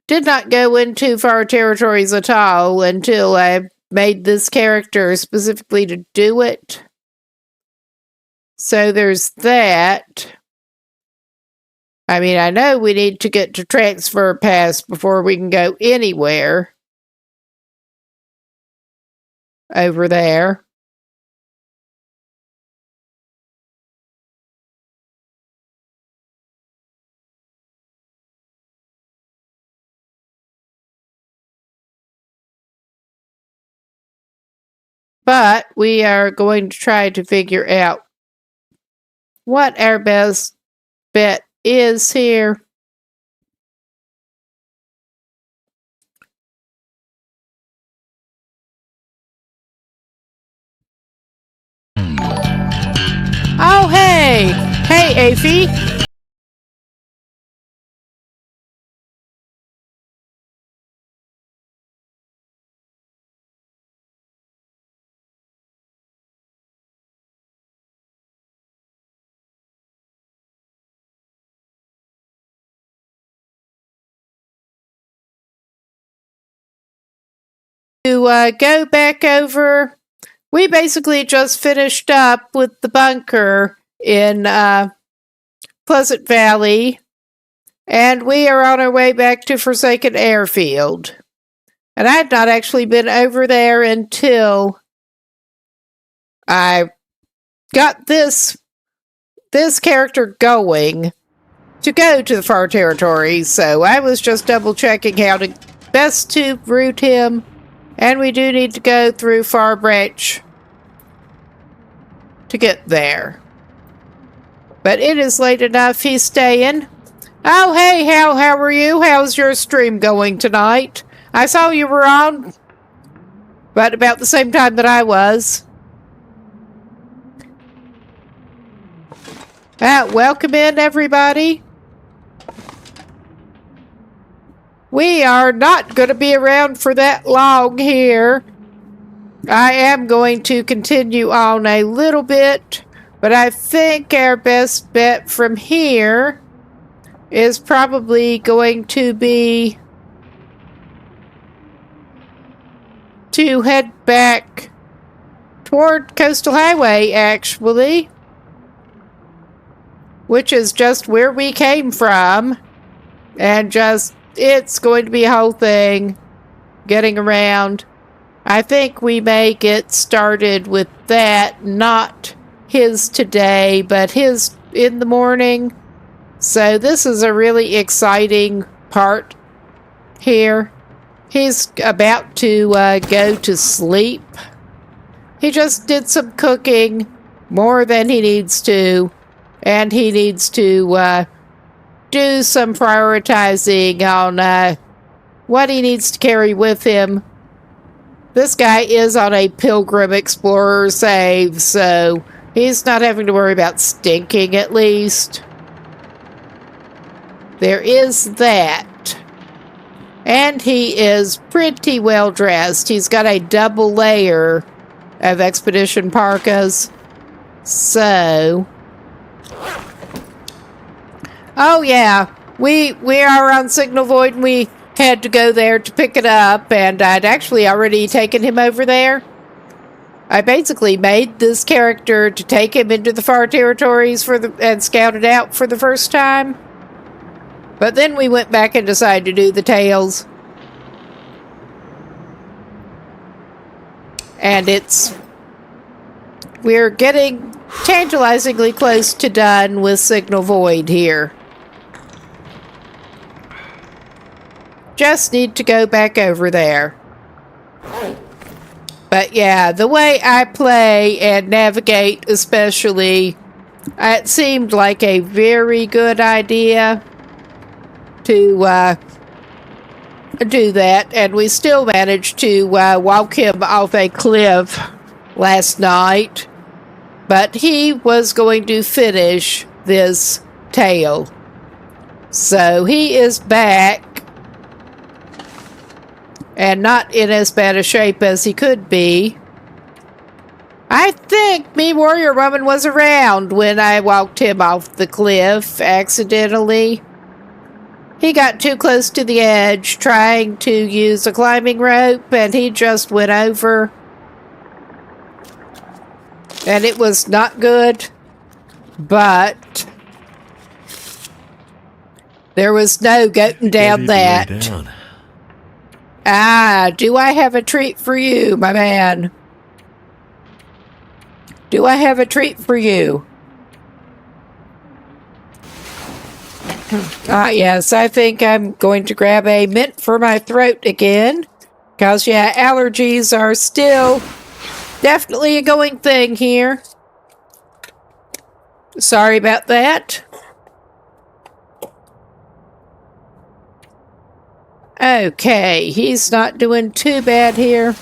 S1: did not go into far territories at all until I made this character specifically to do it. So there's that. I mean, I know we need to get to transfer pass before we can go anywhere over there. But we are going to try to figure out what our best bet is here. Oh, hey! Hey, Afie! To go back over, we basically just finished up with the bunker in Pleasant Valley, and we are on our way back to Forsaken Airfield. And I had not actually been over there until I got this character going to go to the far territories, so I was just double checking how to best to route him. And we do need to go through Far Branch to get there. But it is late enough. He's staying. Oh, hey, how are you? How's your stream going tonight? I saw you were on, but about the same time that I was. Welcome in, everybody. We are not going to be around for that long here. I am going to continue on a little bit, but I think our best bet from here is probably going to be to head back toward Coastal Highway, actually, which is just where we came from, and just it's going to be a whole thing getting around. I think we may get started with that, not his today, but his in the morning. So this is a really exciting part here. He's about to go to sleep. He just did some cooking, more than he needs to, and he needs to do some prioritizing on what he needs to carry with him. This guy is on a Pilgrim Explorer save, so he's not having to worry about stinking, at least. There is that. And he is pretty well dressed. He's got a double layer of expedition parkas. So oh yeah, we are on Signal Void, and we had to go there to pick it up, and I'd actually already taken him over there. I basically made this character to take him into the far territories and scout it out for the first time. But then we went back and decided to do the Tales. And we're getting tantalizingly close to done with Signal Void here. Just need to go back over there. But yeah, the way I play and navigate especially, it seemed like a very good idea to do that. And we still managed to walk him off a cliff last night. But he was going to finish this tale. So he is back. And not in as bad a shape as he could be. I think me warrior woman was around when I walked him off the cliff accidentally. He got too close to the edge trying to use a climbing rope and he just went over. And it was not good. But there was no getting down that. Ah, do I have a treat for you, my man? Do I have a treat for you? Yes, I think I'm going to grab a mint for my throat again. Because, yeah, allergies are still definitely a going thing here. Sorry about that. Okay, he's not doing too bad here.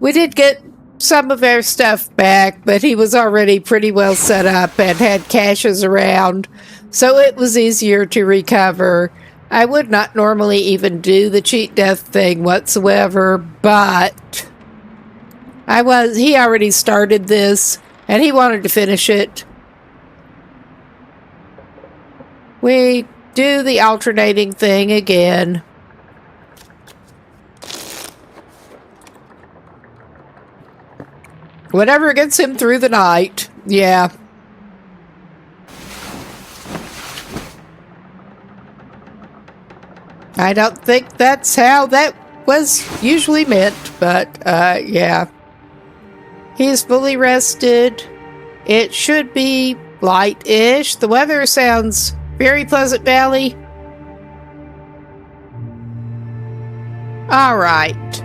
S1: We did get some of our stuff back, but he was already pretty well set up and had caches around, so it was easier to recover. I would not normally even do the cheat death thing whatsoever, but he already started this, and he wanted to finish it. We do the alternating thing again. Whatever gets him through the night. Yeah. I don't think that's how that was usually meant, but, yeah. He's fully rested. It should be light-ish. The weather sounds very Pleasant Valley. All right.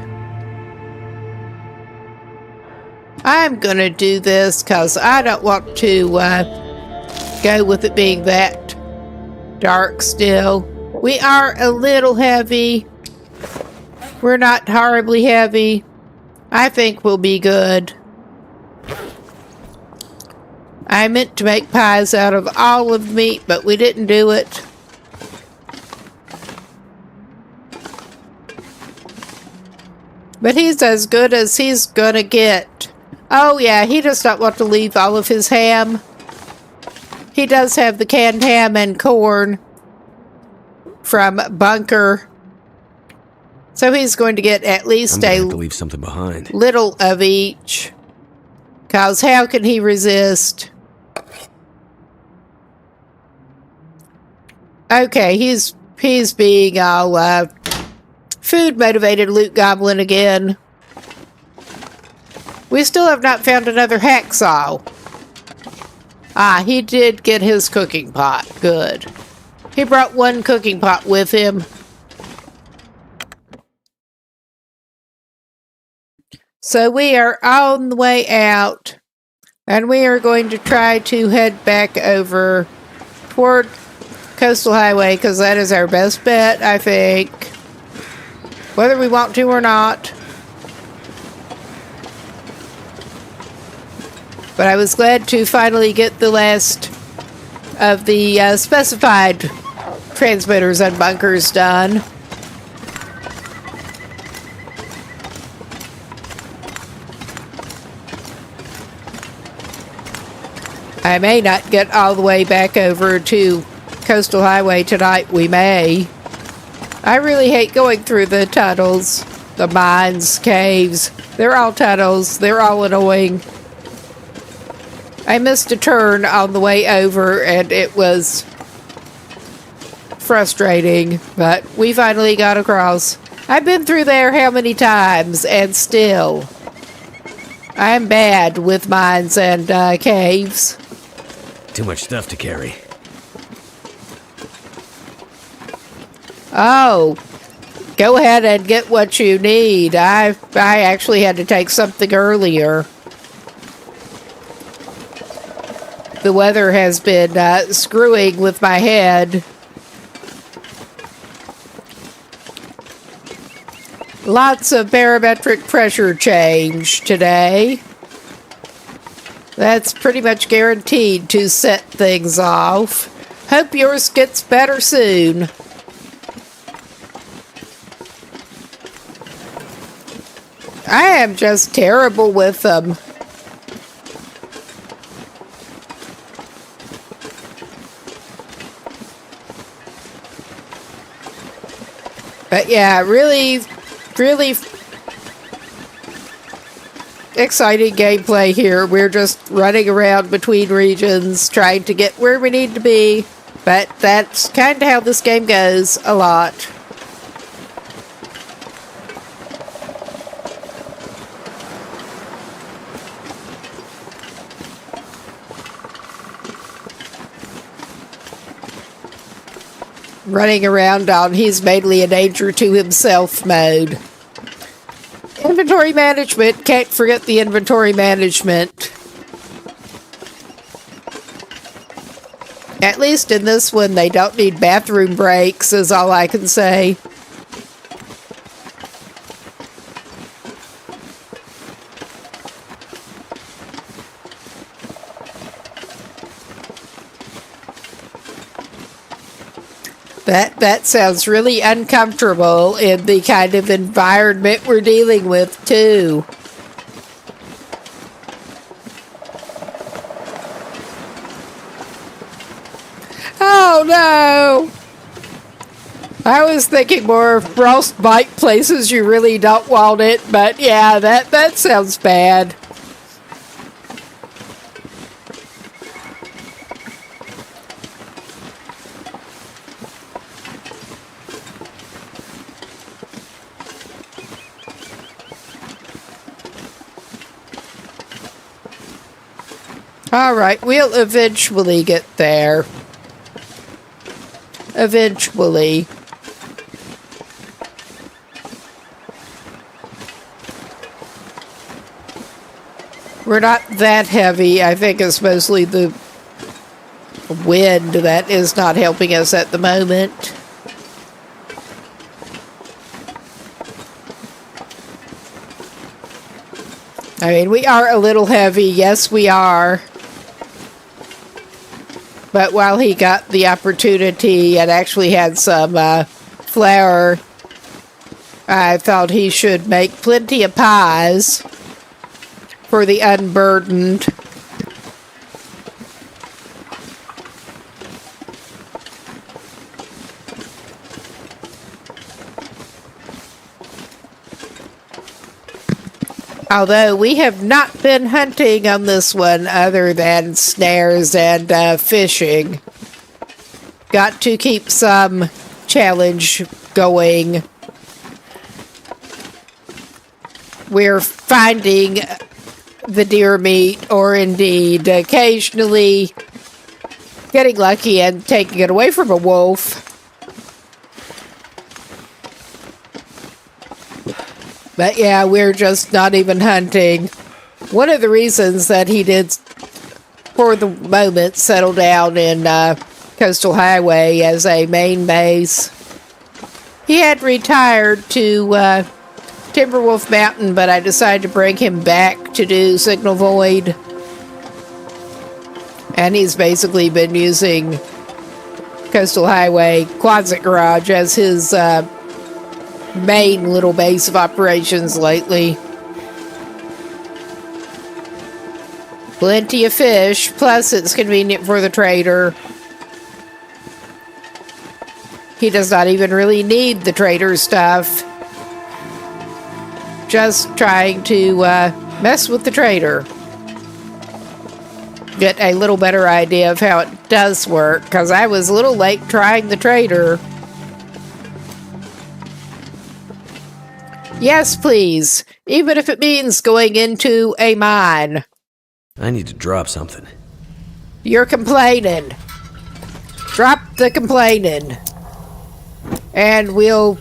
S1: I'm gonna do this because I don't want to go with it being that dark still. We are a little heavy. We're not horribly heavy. I think we'll be good. I meant to make pies out of olive meat, but we didn't do it. But he's as good as he's gonna get. Oh yeah, he does not want to leave all of his ham. He does have the canned ham and corn from Bunker. So he's going to get at least
S3: I'm gonna have to leave something behind.
S1: Little of each. Cause how can he resist? Okay, he's being all food motivated loot goblin again. We still have not found another hacksaw. Ah, he did get his cooking pot. Good. He brought one cooking pot with him. So we are on the way out. And we are going to try to head back over toward Coastal Highway, because that is our best bet, I think. Whether we want to or not. But I was glad to finally get the last of the specified transmitters and bunkers done. I may not get all the way back over to Coastal Highway tonight. We may. I really hate going through the tunnels, the mines, caves. They're all tunnels. They're all annoying. I missed a turn on the way over, and it was frustrating, but we finally got across. I've been through there how many times, and still, I'm bad with mines and caves.
S3: Too much stuff to carry.
S1: Oh, go ahead and get what you need. I actually had to take something earlier. The weather has been screwing with my head. Lots of barometric pressure change today. That's pretty much guaranteed to set things off. Hope yours gets better soon. I am just terrible with them. But yeah, really exciting gameplay here. We're just running around between regions trying to get where we need to be. But that's kind of how this game goes a lot. Running around on he's mainly a danger to himself mode. Inventory management. Can't forget the inventory management. At least in this one, they don't need bathroom breaks, is all I can say. That sounds really uncomfortable in the kind of environment we're dealing with, too. Oh, no! I was thinking more frostbite places you really don't want it, but yeah, that sounds bad. Alright, we'll eventually get there. Eventually. We're not that heavy. I think it's mostly the wind that is not helping us at the moment. I mean, we are a little heavy. Yes, we are. But while he got the opportunity and actually had some flour, I thought he should make plenty of pies for the unburdened. Although we have not been hunting on this one other than snares and fishing. Got to keep some challenge going. We're finding the deer meat, or indeed occasionally getting lucky and taking it away from a wolf. But yeah, we're just not even hunting. One of the reasons that he did, for the moment, settle down in Coastal Highway as a main base. He had retired to Timberwolf Mountain, but I decided to bring him back to do Signal Void. And he's basically been using Coastal Highway Closet Garage as his main little base of operations lately. Plenty of fish, plus it's convenient for the trader. He does not even really need the trader stuff. Just trying to mess with the trader. Get a little better idea of how it does work, because I was a little late trying the trader. Yes, please. Even if it means going into a mine.
S3: I need to drop something.
S1: You're complaining. Drop the complaining. And we'll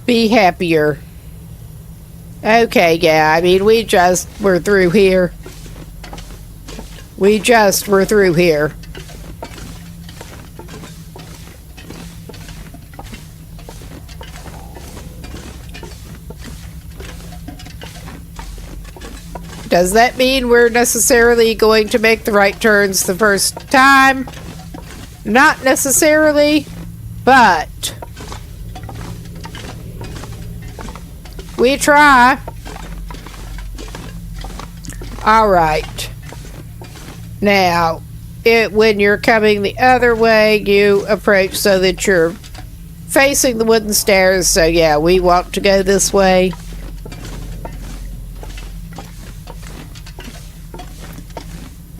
S1: be happier. Okay, yeah, I mean, we just were through here. We just were through here. Does that mean we're necessarily going to make the right turns the first time? Not necessarily, but we try. Alright. Now, when you're coming the other way, you approach so that you're facing the wooden stairs. So yeah, we want to go this way.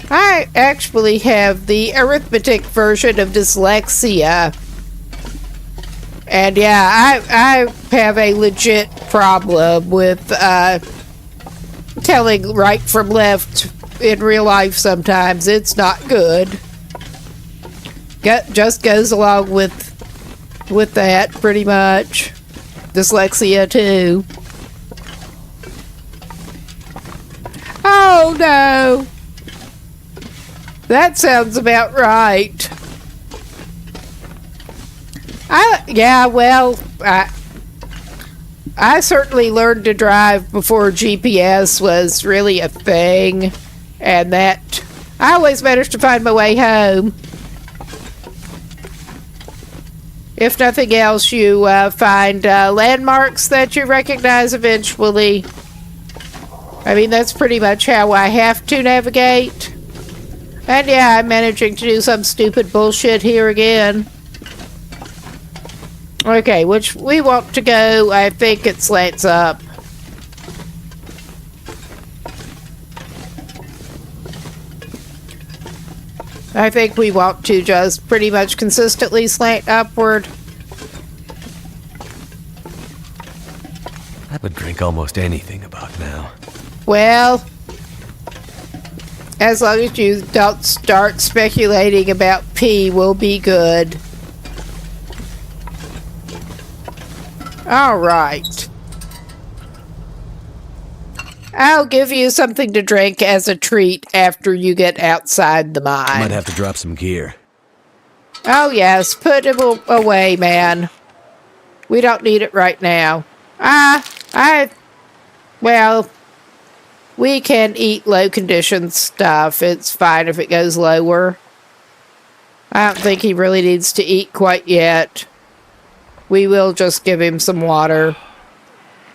S1: I actually have the arithmetic version of dyslexia. And yeah, I have a legit problem with telling right from left in real life sometimes. It's not good. Just goes along with that, pretty much. Dyslexia, too. Oh, no! That sounds about right. I certainly learned to drive before GPS was really a thing, and that I always managed to find my way home. If nothing else, you find landmarks that you recognize eventually. I mean, that's pretty much how I have to navigate. And yeah, I'm managing to do some stupid bullshit here again. Okay, which we want to go, I think it slants up. I think we want to just pretty much consistently slant upward.
S3: I would drink almost anything about now.
S1: Well, as long as you don't start speculating about pee, we'll be good. Alright. I'll give you something to drink as a treat after you get outside the mine.
S3: Might have to drop some gear.
S1: Oh yes, put it away, man. We don't need it right now. Well, we can eat low condition stuff. It's fine if it goes lower. I don't think he really needs to eat quite yet. We will just give him some water.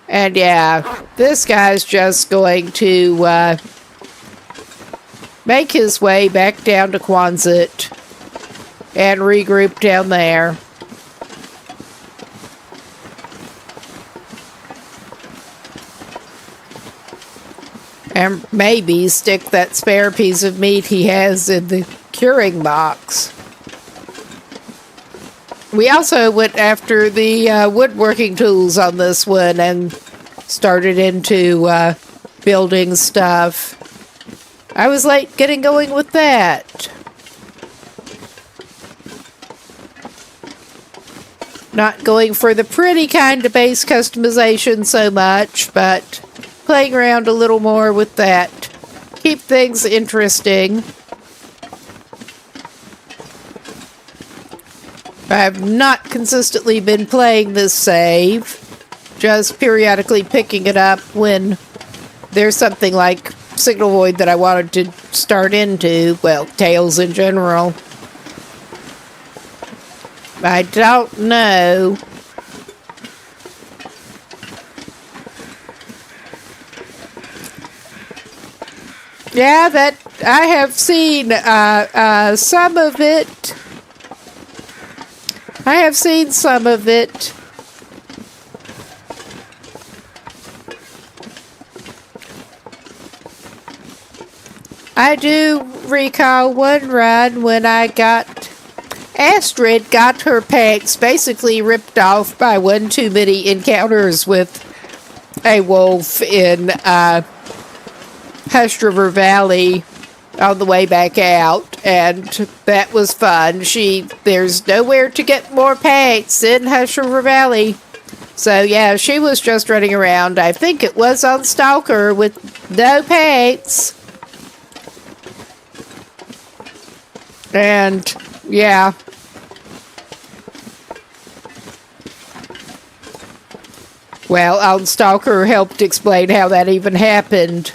S1: And yeah, this guy's just going to make his way back down to Quonset and regroup down there. And maybe stick that spare piece of meat he has in the curing box. We also went after the woodworking tools on this one and started into building stuff. I was late getting going with that. Not going for the pretty kind of base customization so much, but playing around a little more with that. Keep things interesting. I've not consistently been playing this save, just periodically picking it up when there's something like Signal Void that I wanted to start into, well, Tales in general. I don't know. Yeah, that I have seen some of it. I have seen some of it. I do recall one run when Astrid got her pecs basically ripped off by one too many encounters with a wolf in Hush River Valley on the way back out, and that was fun. There's nowhere to get more pets in Hush River Valley. So yeah, she was just running around. I think it was on Stalker with no pets. And yeah. Well, on Stalker helped explain how that even happened.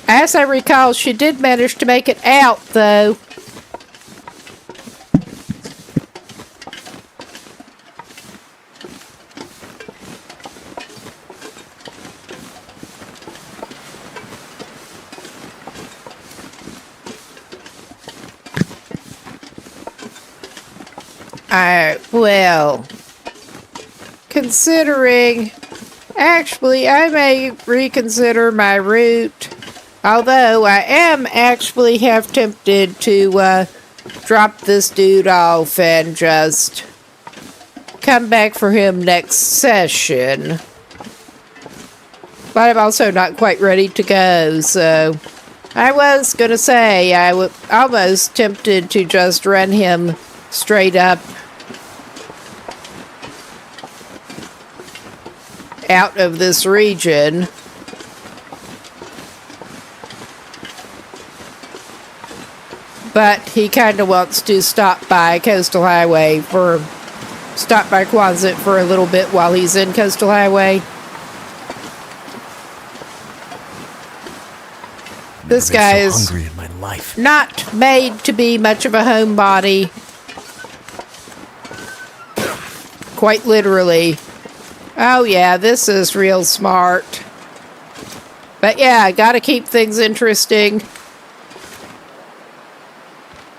S1: As I recall, she did manage to make it out, though. Well, considering, actually, I may reconsider my route. Although I am actually half tempted to drop this dude off and just come back for him next session. But I'm also not quite ready to go, so I was gonna say I was almost tempted to just run him straight up out of this region. But he kind of wants to stop by Coastal Highway stop by Quonset for a little bit while he's in Coastal Highway. This guy is
S3: hungry in my life.
S1: Not made to be much of a homebody. Quite literally. Oh yeah, this is real smart. But yeah, gotta keep things interesting.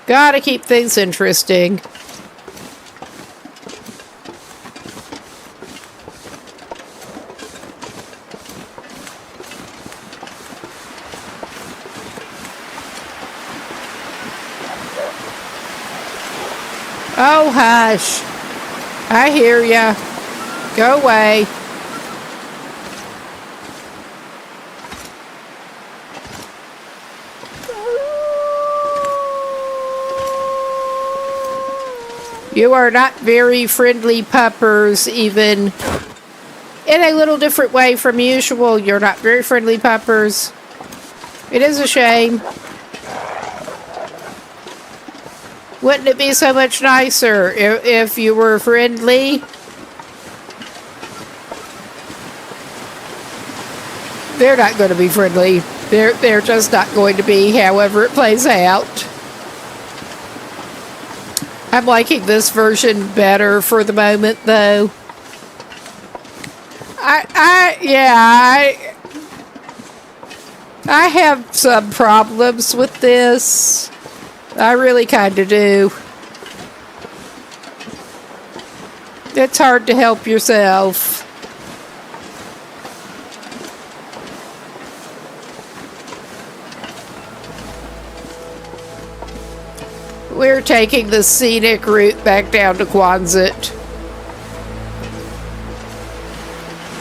S1: Gotta keep things interesting. Oh, hush. I hear ya. Go away. You are not very friendly puppers, even in a little different way from usual. You're not very friendly puppers. It is a shame. Wouldn't it be so much nicer if you were friendly? They're not going to be friendly. They're just not going to be, however it plays out. I'm liking this version better for the moment, though. I have some problems with this. I really kind of do. It's hard to help yourself. We're taking the scenic route back down to Quonset.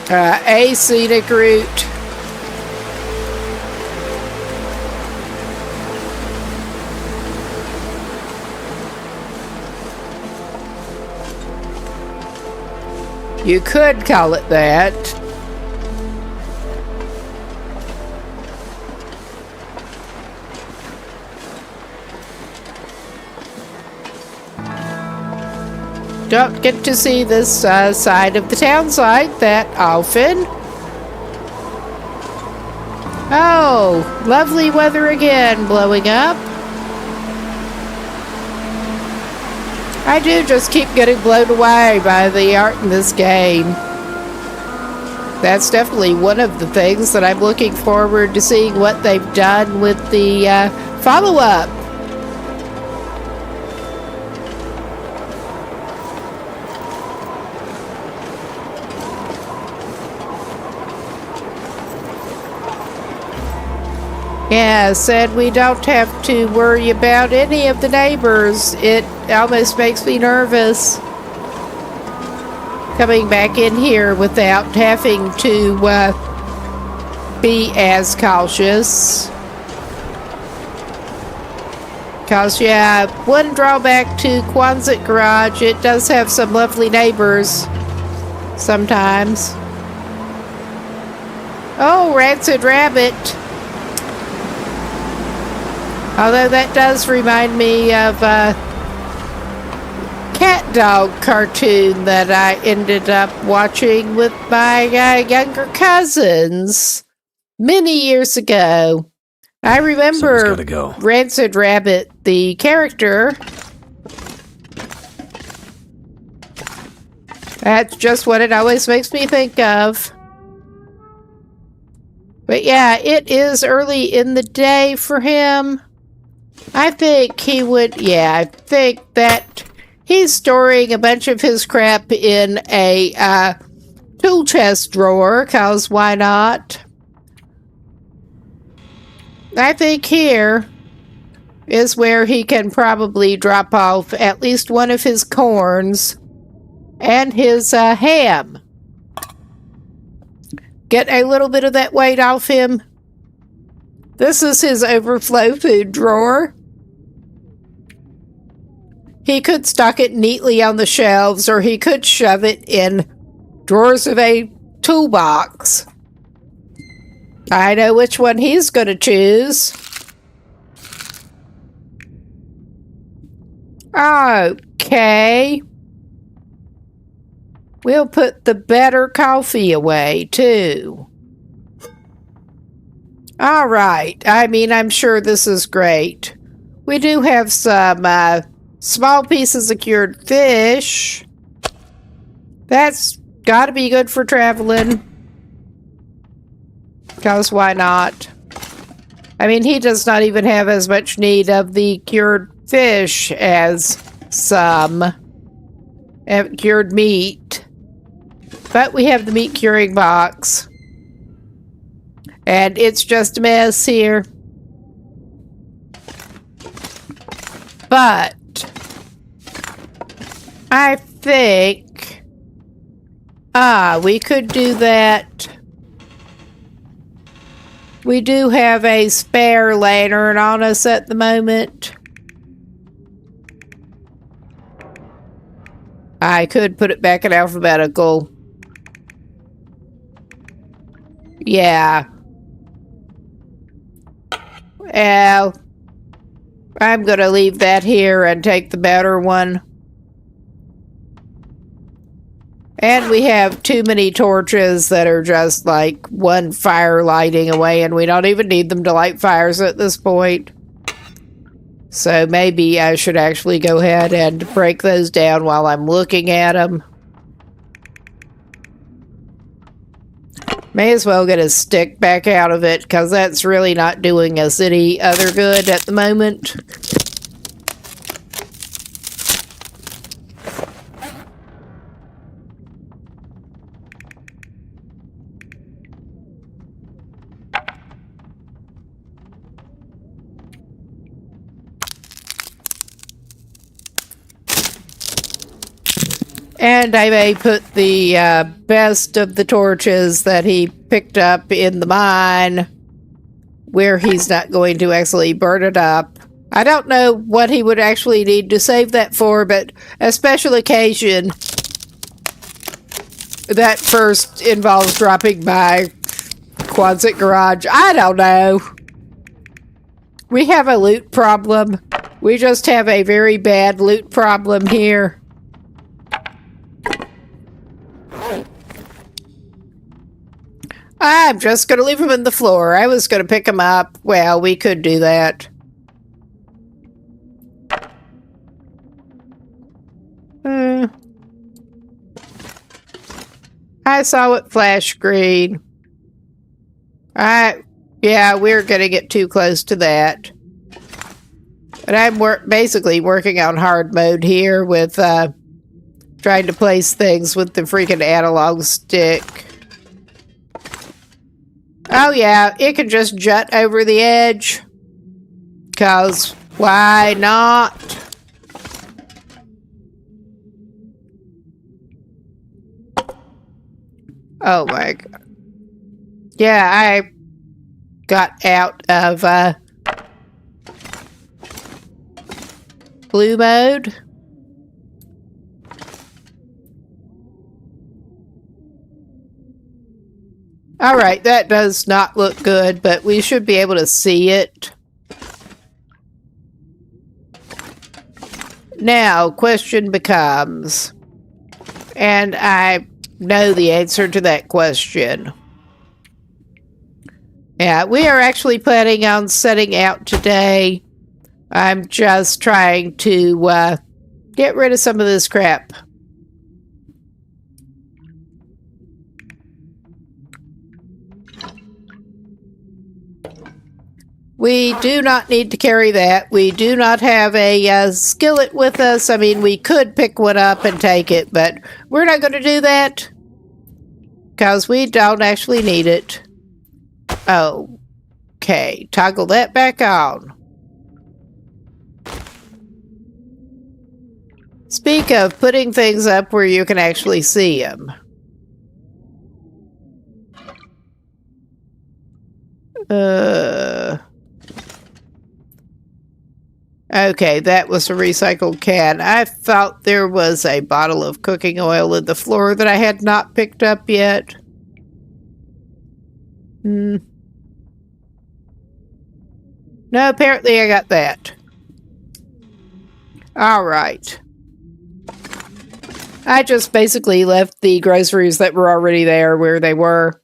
S1: A scenic route. You could call it that. Don't get to see this side of the town site that often. Oh, lovely weather again blowing up. I do just keep getting blown away by the art in this game. That's definitely one of the things that I'm looking forward to seeing what they've done with the follow-up. Yeah, said we don't have to worry about any of the neighbors. It almost makes me nervous. coming back in here without having to be as cautious. Because, yeah, one drawback to Quonset Garage, it does have some lovely neighbors sometimes. Oh, Rancid Rabbit. Although that does remind me of a cat dog cartoon that I ended up watching with my younger cousins many years ago. I remember Rancid Rabbit, the character. That's just what it always makes me think of. But yeah, it is early in the day for him. I think he would, I think that he's storing a bunch of his crap in a tool chest drawer, because why not? I think here is where he can probably drop off at least one of his corns and his ham. Get a little bit of that weight off him. This is his overflow food drawer. He could stock it neatly on the shelves, or he could shove it in drawers of a toolbox. I know which one he's going to choose. Okay. We'll put the better coffee away, too. All right. I mean, I'm sure this is great. We do have some small pieces of cured fish. That's got to be good for traveling. Because why not? I mean, he does not even have as much need of the cured fish as some cured meat. But we have the meat curing box. And it's just a mess here. But I think we could do that. We do have a spare lantern on us at the moment. I could put it back in alphabetical. Yeah. Well, I'm going to leave that here and take the better one. And we have too many torches that are just like one fire lighting away, and we don't even need them to light fires at this point. So maybe I should actually go ahead and break those down while I'm looking at them. May as well get a stick back out of it, because that's really not doing us any other good at the moment. And I may put the best of the torches that he picked up in the mine where he's not going to actually burn it up. I don't know what he would actually need to save that for, but a special occasion that first involves dropping by Quonset Garage. I don't know. We have a loot problem. We just have a very bad loot problem here. I'm just going to leave them in the floor. I was going to pick them up. Well, we could do that. I saw it flash green. Yeah, we're going to get too close to that. But I'm basically working on hard mode here with trying to place things with the freaking analog stick. Oh yeah, it can just jut over the edge. 'Cause why not? Oh my god. Yeah, I got out of blue mode. Alright, that does not look good, but we should be able to see it. Now, question becomes, and I know the answer to that question. Yeah, we are actually planning on setting out today. I'm just trying to get rid of some of this crap. We do not need to carry that. We do not have a skillet with us. I mean, we could pick one up and take it, but we're not going to do that because we don't actually need it. Okay, toggle that back on. Speak of putting things up where you can actually see them. Okay, that was a recycled can. I thought there was a bottle of cooking oil in the floor that I had not picked up yet. No, apparently I got that. Alright. I just basically left the groceries that were already there where they were.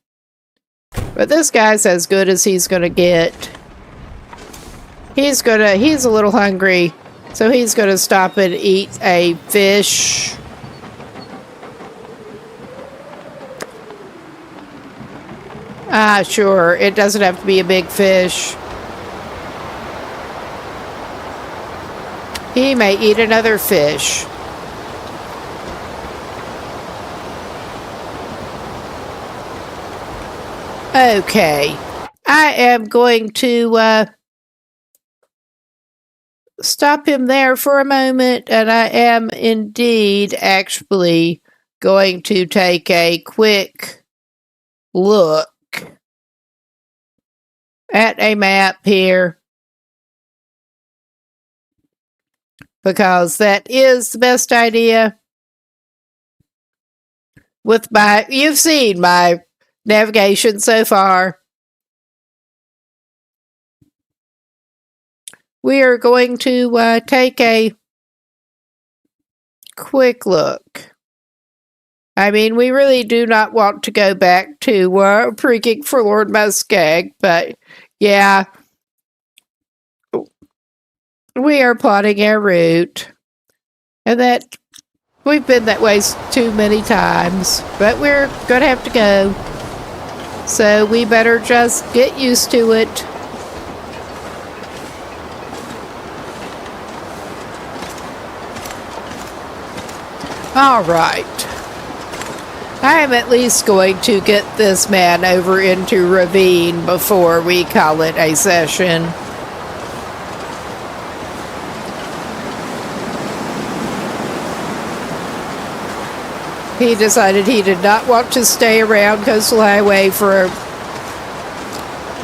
S1: But this guy's as good as he's gonna get. He's a little hungry, so he's gonna stop and eat a fish. Sure, it doesn't have to be a big fish. He may eat another fish. Okay, I am going to stop him there for a moment, and I am indeed actually going to take a quick look at a map here, because that is the best idea. With you've seen my navigation so far. We are going to take a quick look. I mean, we really do not want to go back to Pre-Geek for Lord Muskeg, but yeah, we are plotting our route. And that we've been that way too many times, but we're going to have to go. So we better just get used to it. All right. I am at least going to get this man over into Ravine before we call it a session. He decided he did not want to stay around Coastal Highway for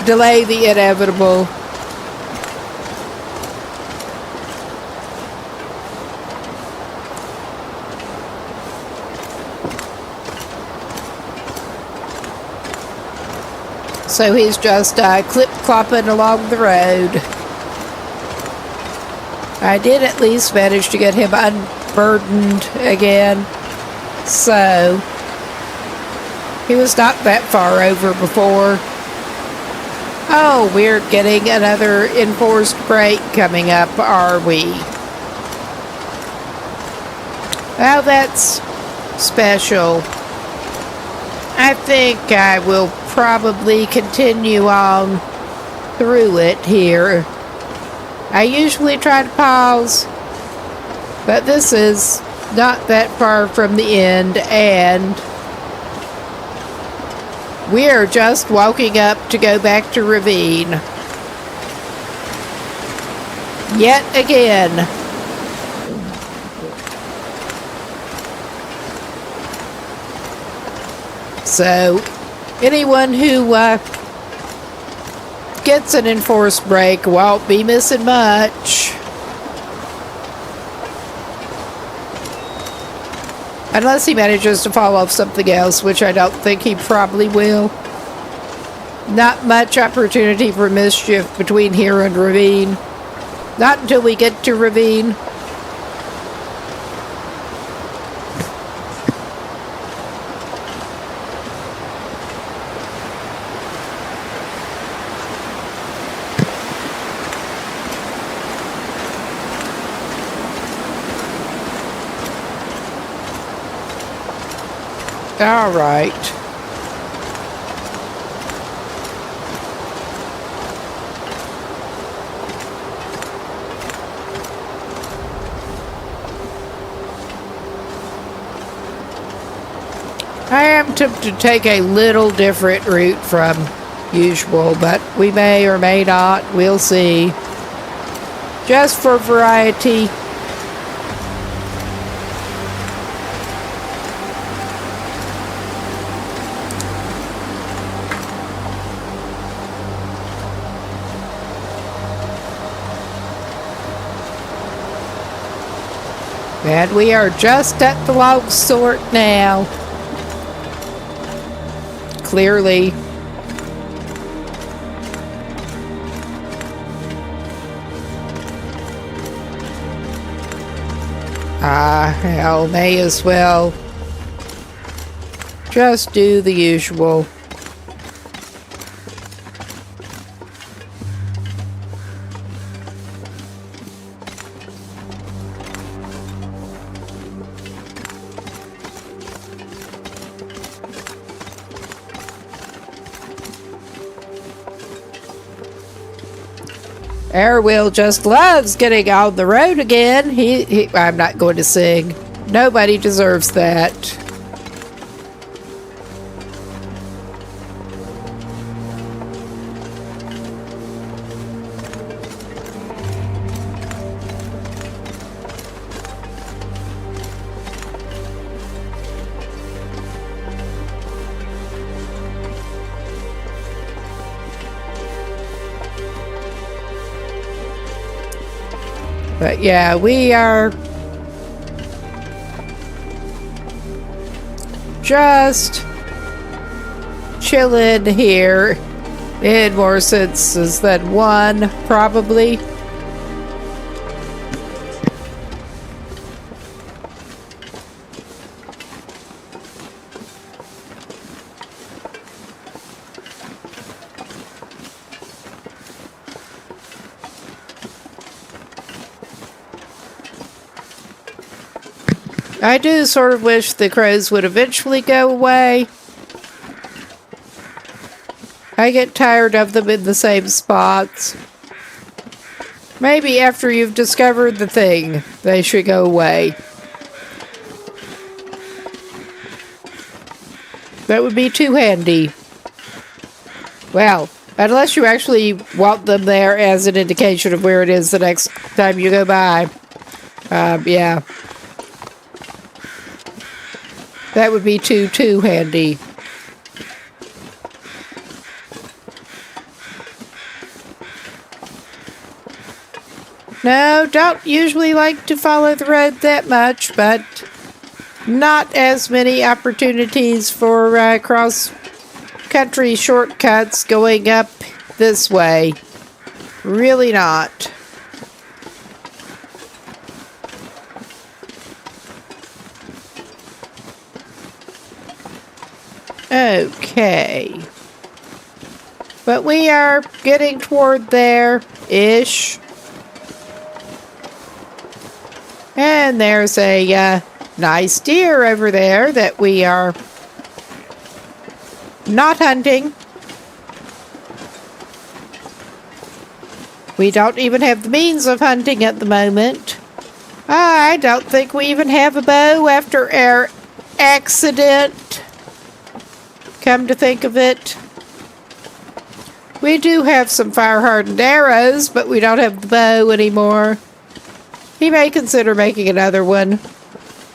S1: delay the inevitable. So he's just clip-clopping along the road. I did at least manage to get him unburdened again. So he was not that far over before. Oh, we're getting another enforced break coming up, are we? Well, that's special. I think I will probably continue on through it here. I usually try to pause, but this is not that far from the end, and we are just walking up to go back to Ravine. Yet again. So, anyone who gets an enforced break won't be missing much. Unless he manages to follow up something else, which I don't think he probably will. Not much opportunity for mischief between here and Ravine. Not until we get to Ravine. All right. I am tempted to take a little different route from usual, but we may or may not. We'll see. Just for variety. And we are just at the log sort now. Clearly. Hell, may as well just do the usual. Airwheel just loves getting on the road again. I'm not going to sing. Nobody deserves that. But yeah, we are just chilling here in more senses than one, probably. I do sort of wish the crows would eventually go away. I get tired of them in the same spots. Maybe after you've discovered the thing, they should go away. That would be too handy. Well, unless you actually want them there as an indication of where it is the next time you go by. Yeah. That would be too handy. No, don't usually like to follow the road that much, but not as many opportunities for cross-country shortcuts going up this way. Really not. Okay. But we are getting toward there-ish. And there's a nice deer over there that we are not hunting. We don't even have the means of hunting at the moment. I don't think we even have a bow after our accident. Come to think of it. We do have some fire-hardened arrows, but we don't have the bow anymore. He may consider making another one,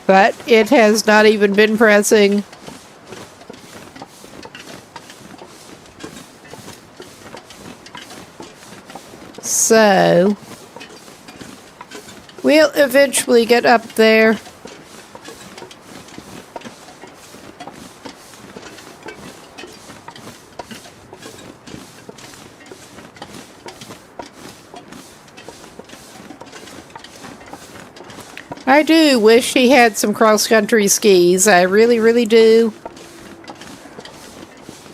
S1: but it has not even been pressing. So, we'll eventually get up there. I do wish he had some cross-country skis. I really, really do.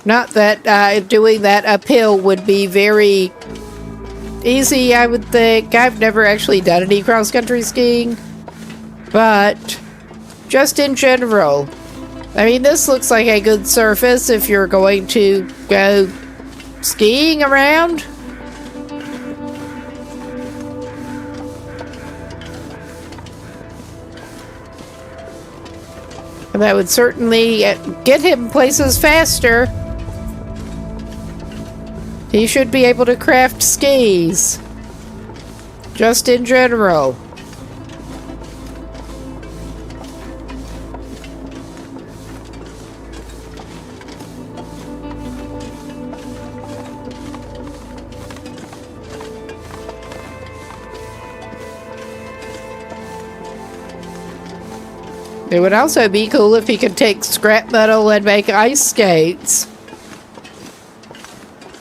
S1: Not that doing that uphill would be very easy, I would think. I've never actually done any cross-country skiing. But just in general, I mean, this looks like a good surface if you're going to go skiing around. And that would certainly get him places faster. He should be able to craft skis. Just in general. It would also be cool if he could take scrap metal and make ice skates.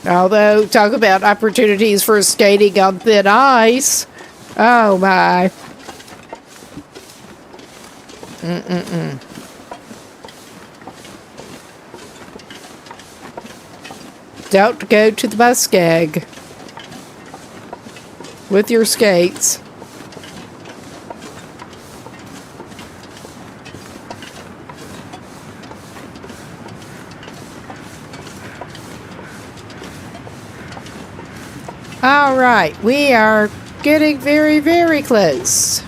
S1: Although, talk about opportunities for skating on thin ice. Oh my. Don't go to the muskeg with your skates. All right, we are getting very, very close.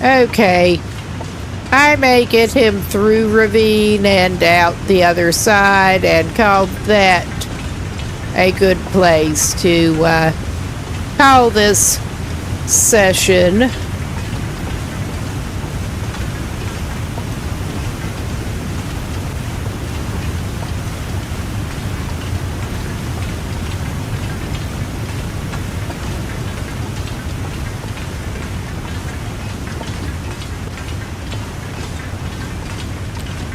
S1: Okay, I may get him through ravine and out the other side and call that a good place to call this session.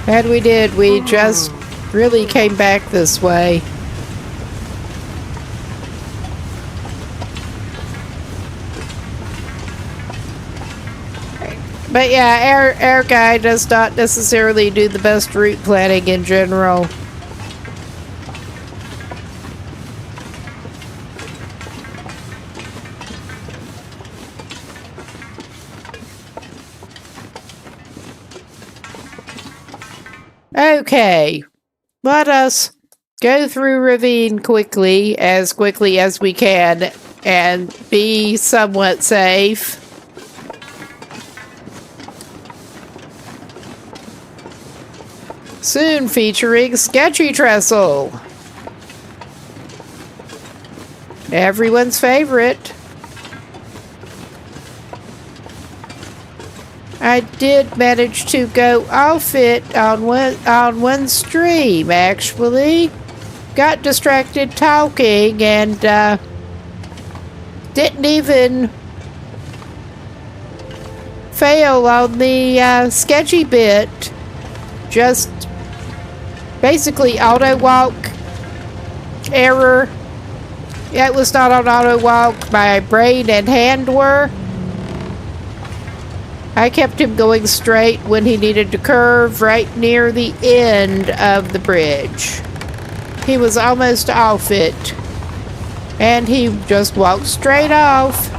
S1: And we did. We just really came back this way. But yeah, our guy does not necessarily do the best route planning in general. Okay, let us go through ravine quickly as we can and be somewhat safe. Soon featuring Sketchy Trestle. Everyone's favorite. I did manage to go off it on one stream, actually. Got distracted talking and didn't even fail on the sketchy bit. Just basically auto walk error. Yeah, it was not on auto walk. My brain and hand were. I kept him going straight when he needed to curve right near the end of the bridge. He was almost off it. And he just walked straight off.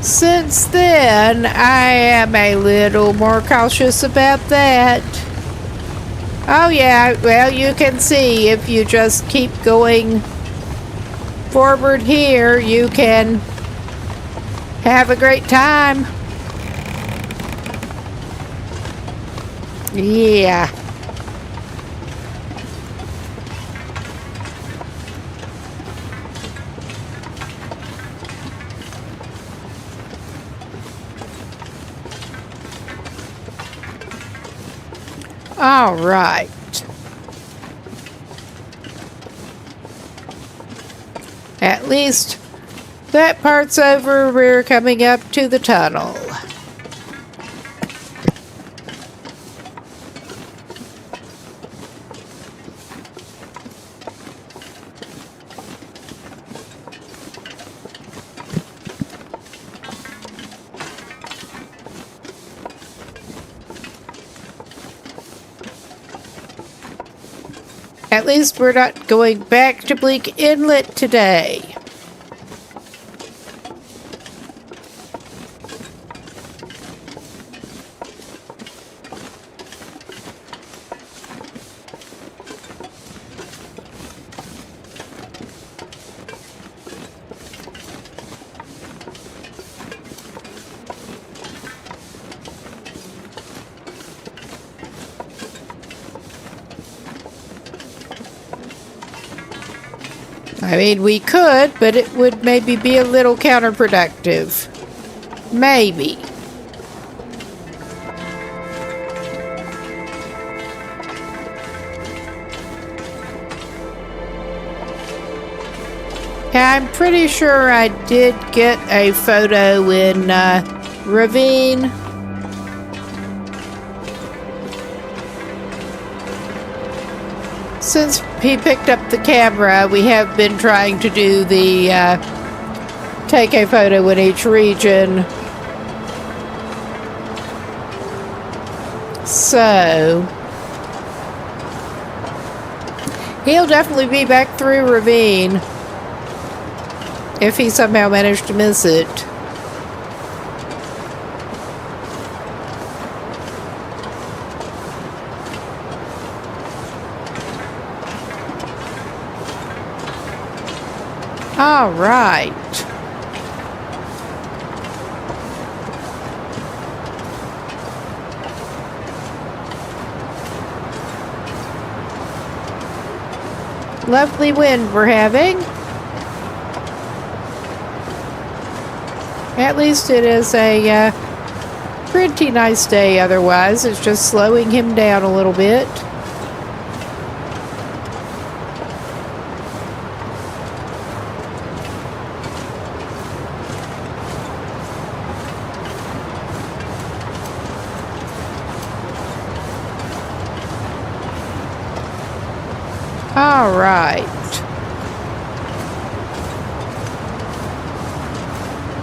S1: Since then, I am a little more cautious about that. Oh yeah, well, you can see if you just keep going forward here, you can have a great time. Yeah. All right. At least that part's over. We're coming up to the tunnel. At least we're not going back to Bleak Inlet today. I mean, we could, but it would maybe be a little counterproductive. Maybe. I'm pretty sure I did get a photo in Ravine. Since he picked up the camera, we have been trying to do the take a photo in each region. So he'll definitely be back through Ravine if he somehow managed to miss it. All right. Lovely wind we're having. At least it is a pretty nice day otherwise. It's just slowing him down a little bit. All right.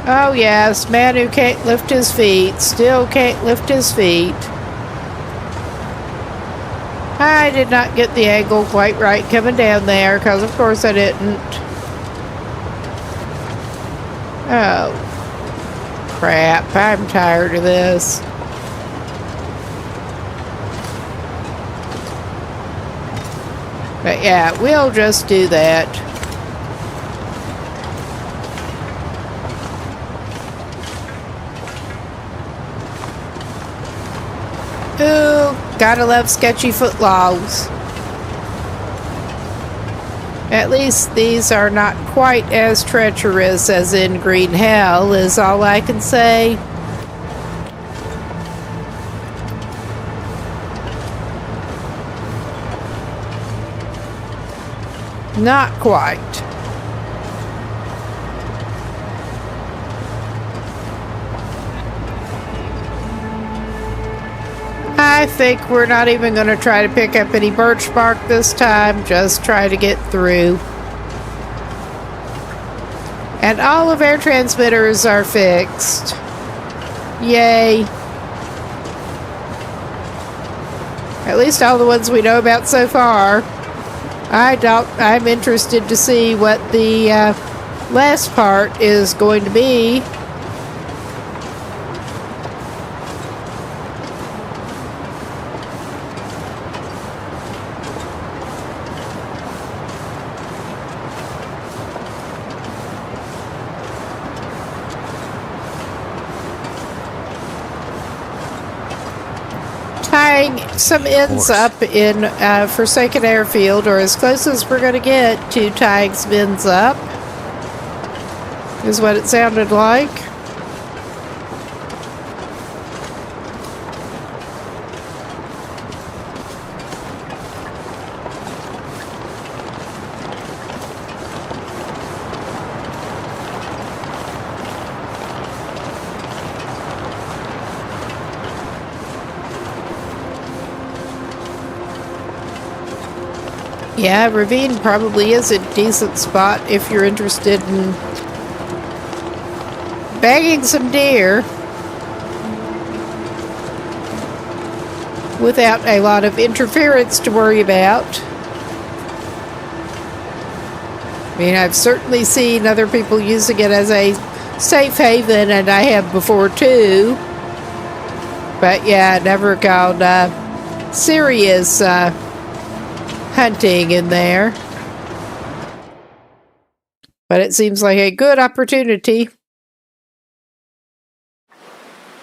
S1: Oh yes, man who can't lift his feet, still can't lift his feet. I did not get the angle quite right coming down there, because of course I didn't. Oh, crap, I'm tired of this. But yeah, we'll just do that. Ooh, gotta love sketchy footlogs. At least these are not quite as treacherous as in Green Hell, is all I can say. Not quite. I think we're not even going to try to pick up any birch bark this time, just try to get through. And all of our transmitters are fixed. Yay. At least all the ones we know about so far. I'm interested to see what the last part is going to be. Tying some ends up in Forsaken Airfield, or as close as we're going to get to tying some ends up, is what it sounded like. Yeah, ravine probably is a decent spot if you're interested in bagging some deer without a lot of interference to worry about. I mean, I've certainly seen other people using it as a safe haven, and I have before too. But yeah, never gone serious hunting in there. But it seems like a good opportunity.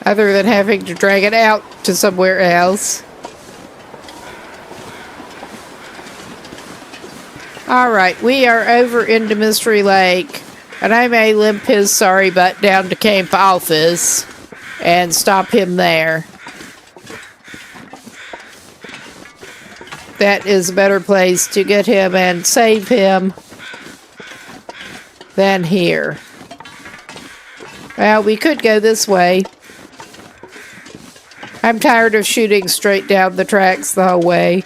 S1: Other than having to drag it out to somewhere else. Alright, we are over into Mystery Lake. And I may limp his sorry butt down to camp office and stop him there. That is a better place to get him and save him than here. Well, we could go this way. I'm tired of shooting straight down the tracks the whole way.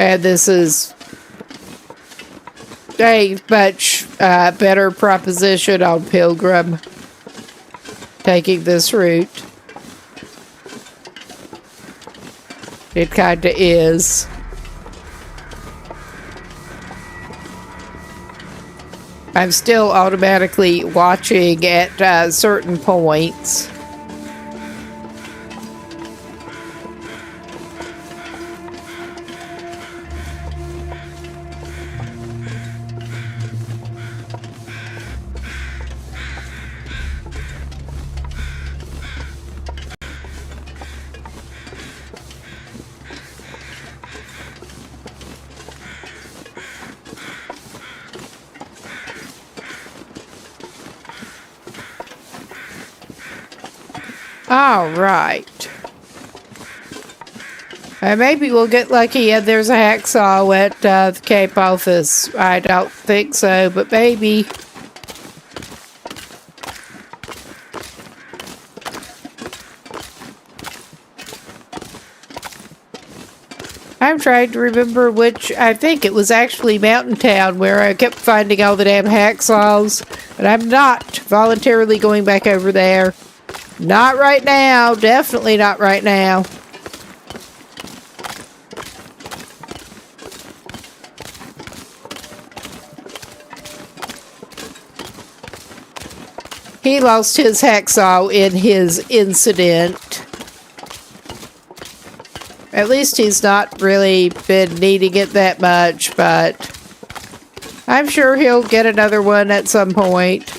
S1: And this is a much better proposition on Pilgrim, taking this route. It kinda is. I'm still automatically watching at certain points. All right. Maybe we'll get lucky and there's a hacksaw at the Cape office. I don't think so, but maybe. I'm trying to remember which, I think it was actually Mountain Town where I kept finding all the damn hacksaws, but I'm not voluntarily going back over there. Not right now. Definitely not right now. He lost his hacksaw in his incident. At least he's not really been needing it that much, but I'm sure he'll get another one at some point.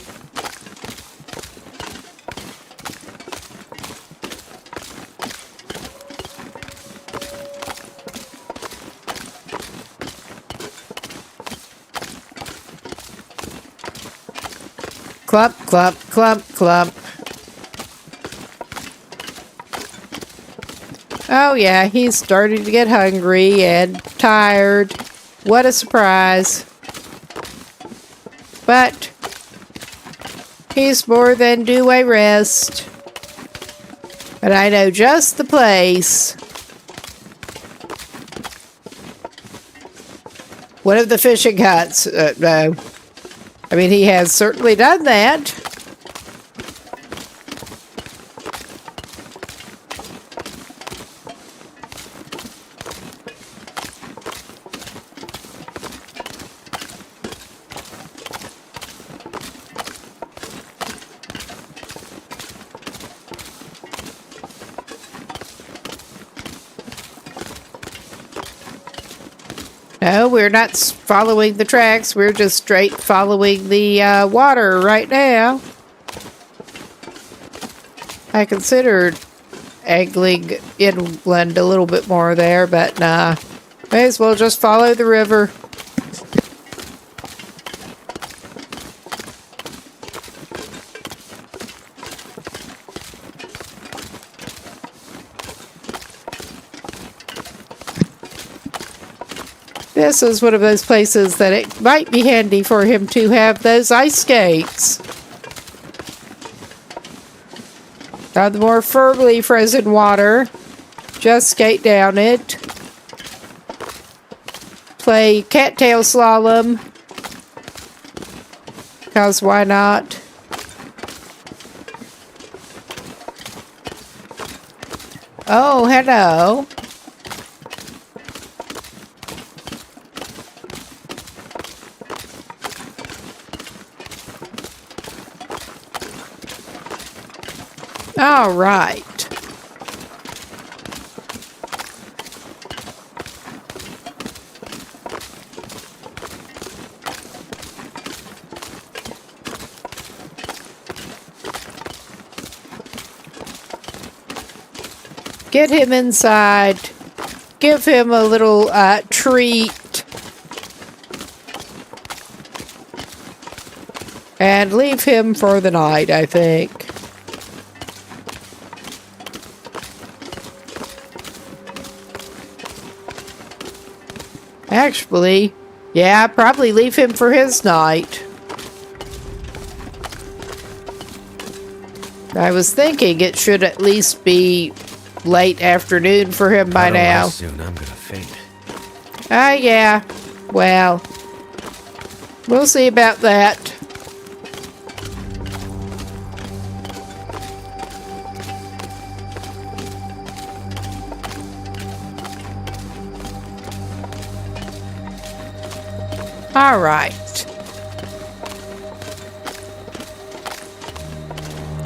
S1: Clump, clump, clump, clump. Oh yeah, he's starting to get hungry and tired. What a surprise. But he's more than due a rest. And I know just the place. One of the fishing huts. No. I mean, he has certainly done that. No, we're not following the tracks. We're just straight following the water right now. I considered angling inland a little bit more there, but nah. May as well just follow the river. This is one of those places that it might be handy for him to have those ice skates. On the more firmly frozen water, just skate down it. Play cattail slalom. Because why not? Oh, hello. All right. Get him inside. Give him a little treat. And leave him for the night, I think. Actually, yeah, probably leave him for his night. I was thinking it should at least be late afternoon for him by now.
S3: Soon I'm gonna faint.
S1: Yeah. Well, we'll see about that. All right.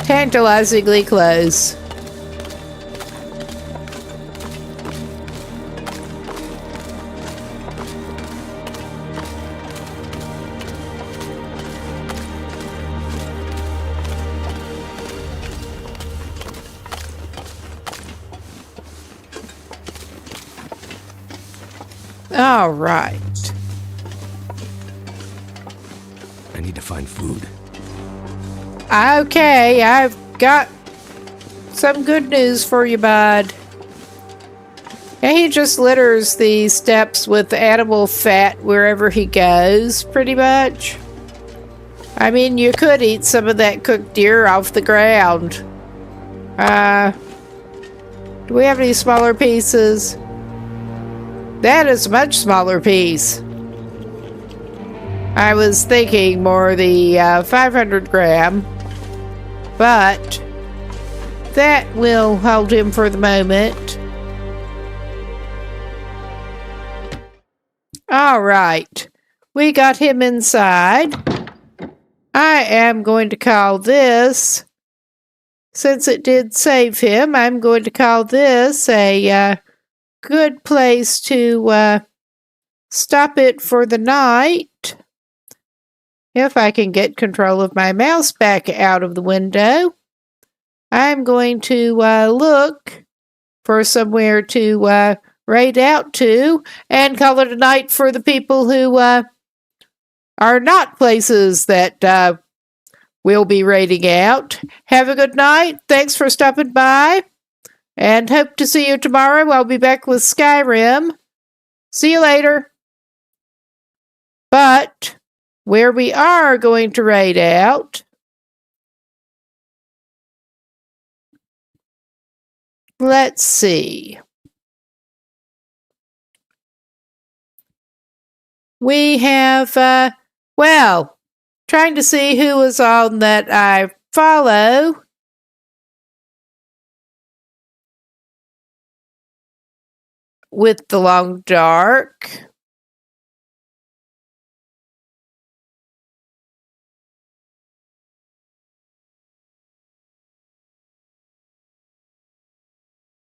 S1: Tantalizingly close. All right.
S3: I need to find food.
S1: Okay, I've got some good news for you, bud. And he just litters the steps with animal fat wherever he goes, pretty much. I mean, you could eat some of that cooked deer off the ground. Do we have any smaller pieces? That is a much smaller piece. I was thinking more the 500 gram, but that will hold him for the moment. All right, we got him inside. I am going to call this, since it did save him, I'm going to call this a good place to stop it for the night. If I can get control of my mouse back out of the window, I'm going to look for somewhere to raid out to and call it a night for the people who are not places that we'll be raiding out. Have a good night. Thanks for stopping by, and hope to see you tomorrow. I'll be back with Skyrim. See you later. But where we are going to raid out, let's see. We have, well, trying to see who is on that I follow. With the long dark.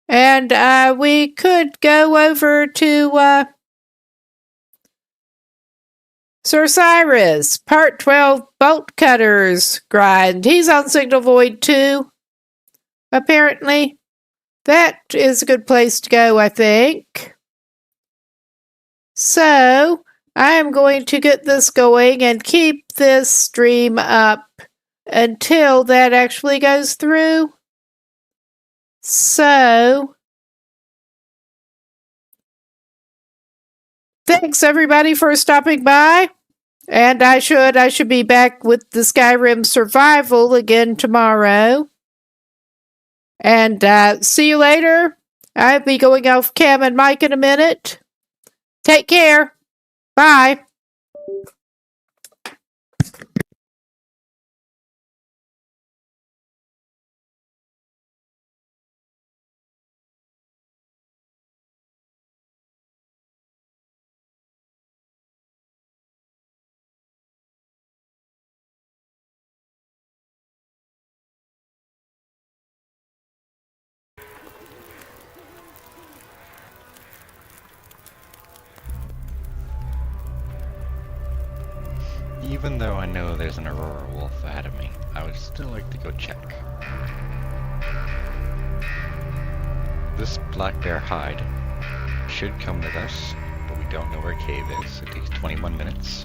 S1: And we could go over to Sir Cyrus, Part 12 Bolt Cutters Grind. He's on Signal Void too, apparently. That is a good place to go, I think. So, I am going to get this going and keep this stream up until that actually goes through. So, thanks everybody for stopping by. And I should be back with the Skyrim Survival again tomorrow. And see you later. I'll be going off Cam and Mike in a minute. Take care. Bye.
S7: Even though I know there's an Aurora Wolf ahead of me, I would still like to go check. This black bear hide should come with us, but we don't know where Cave is. It takes 21 minutes.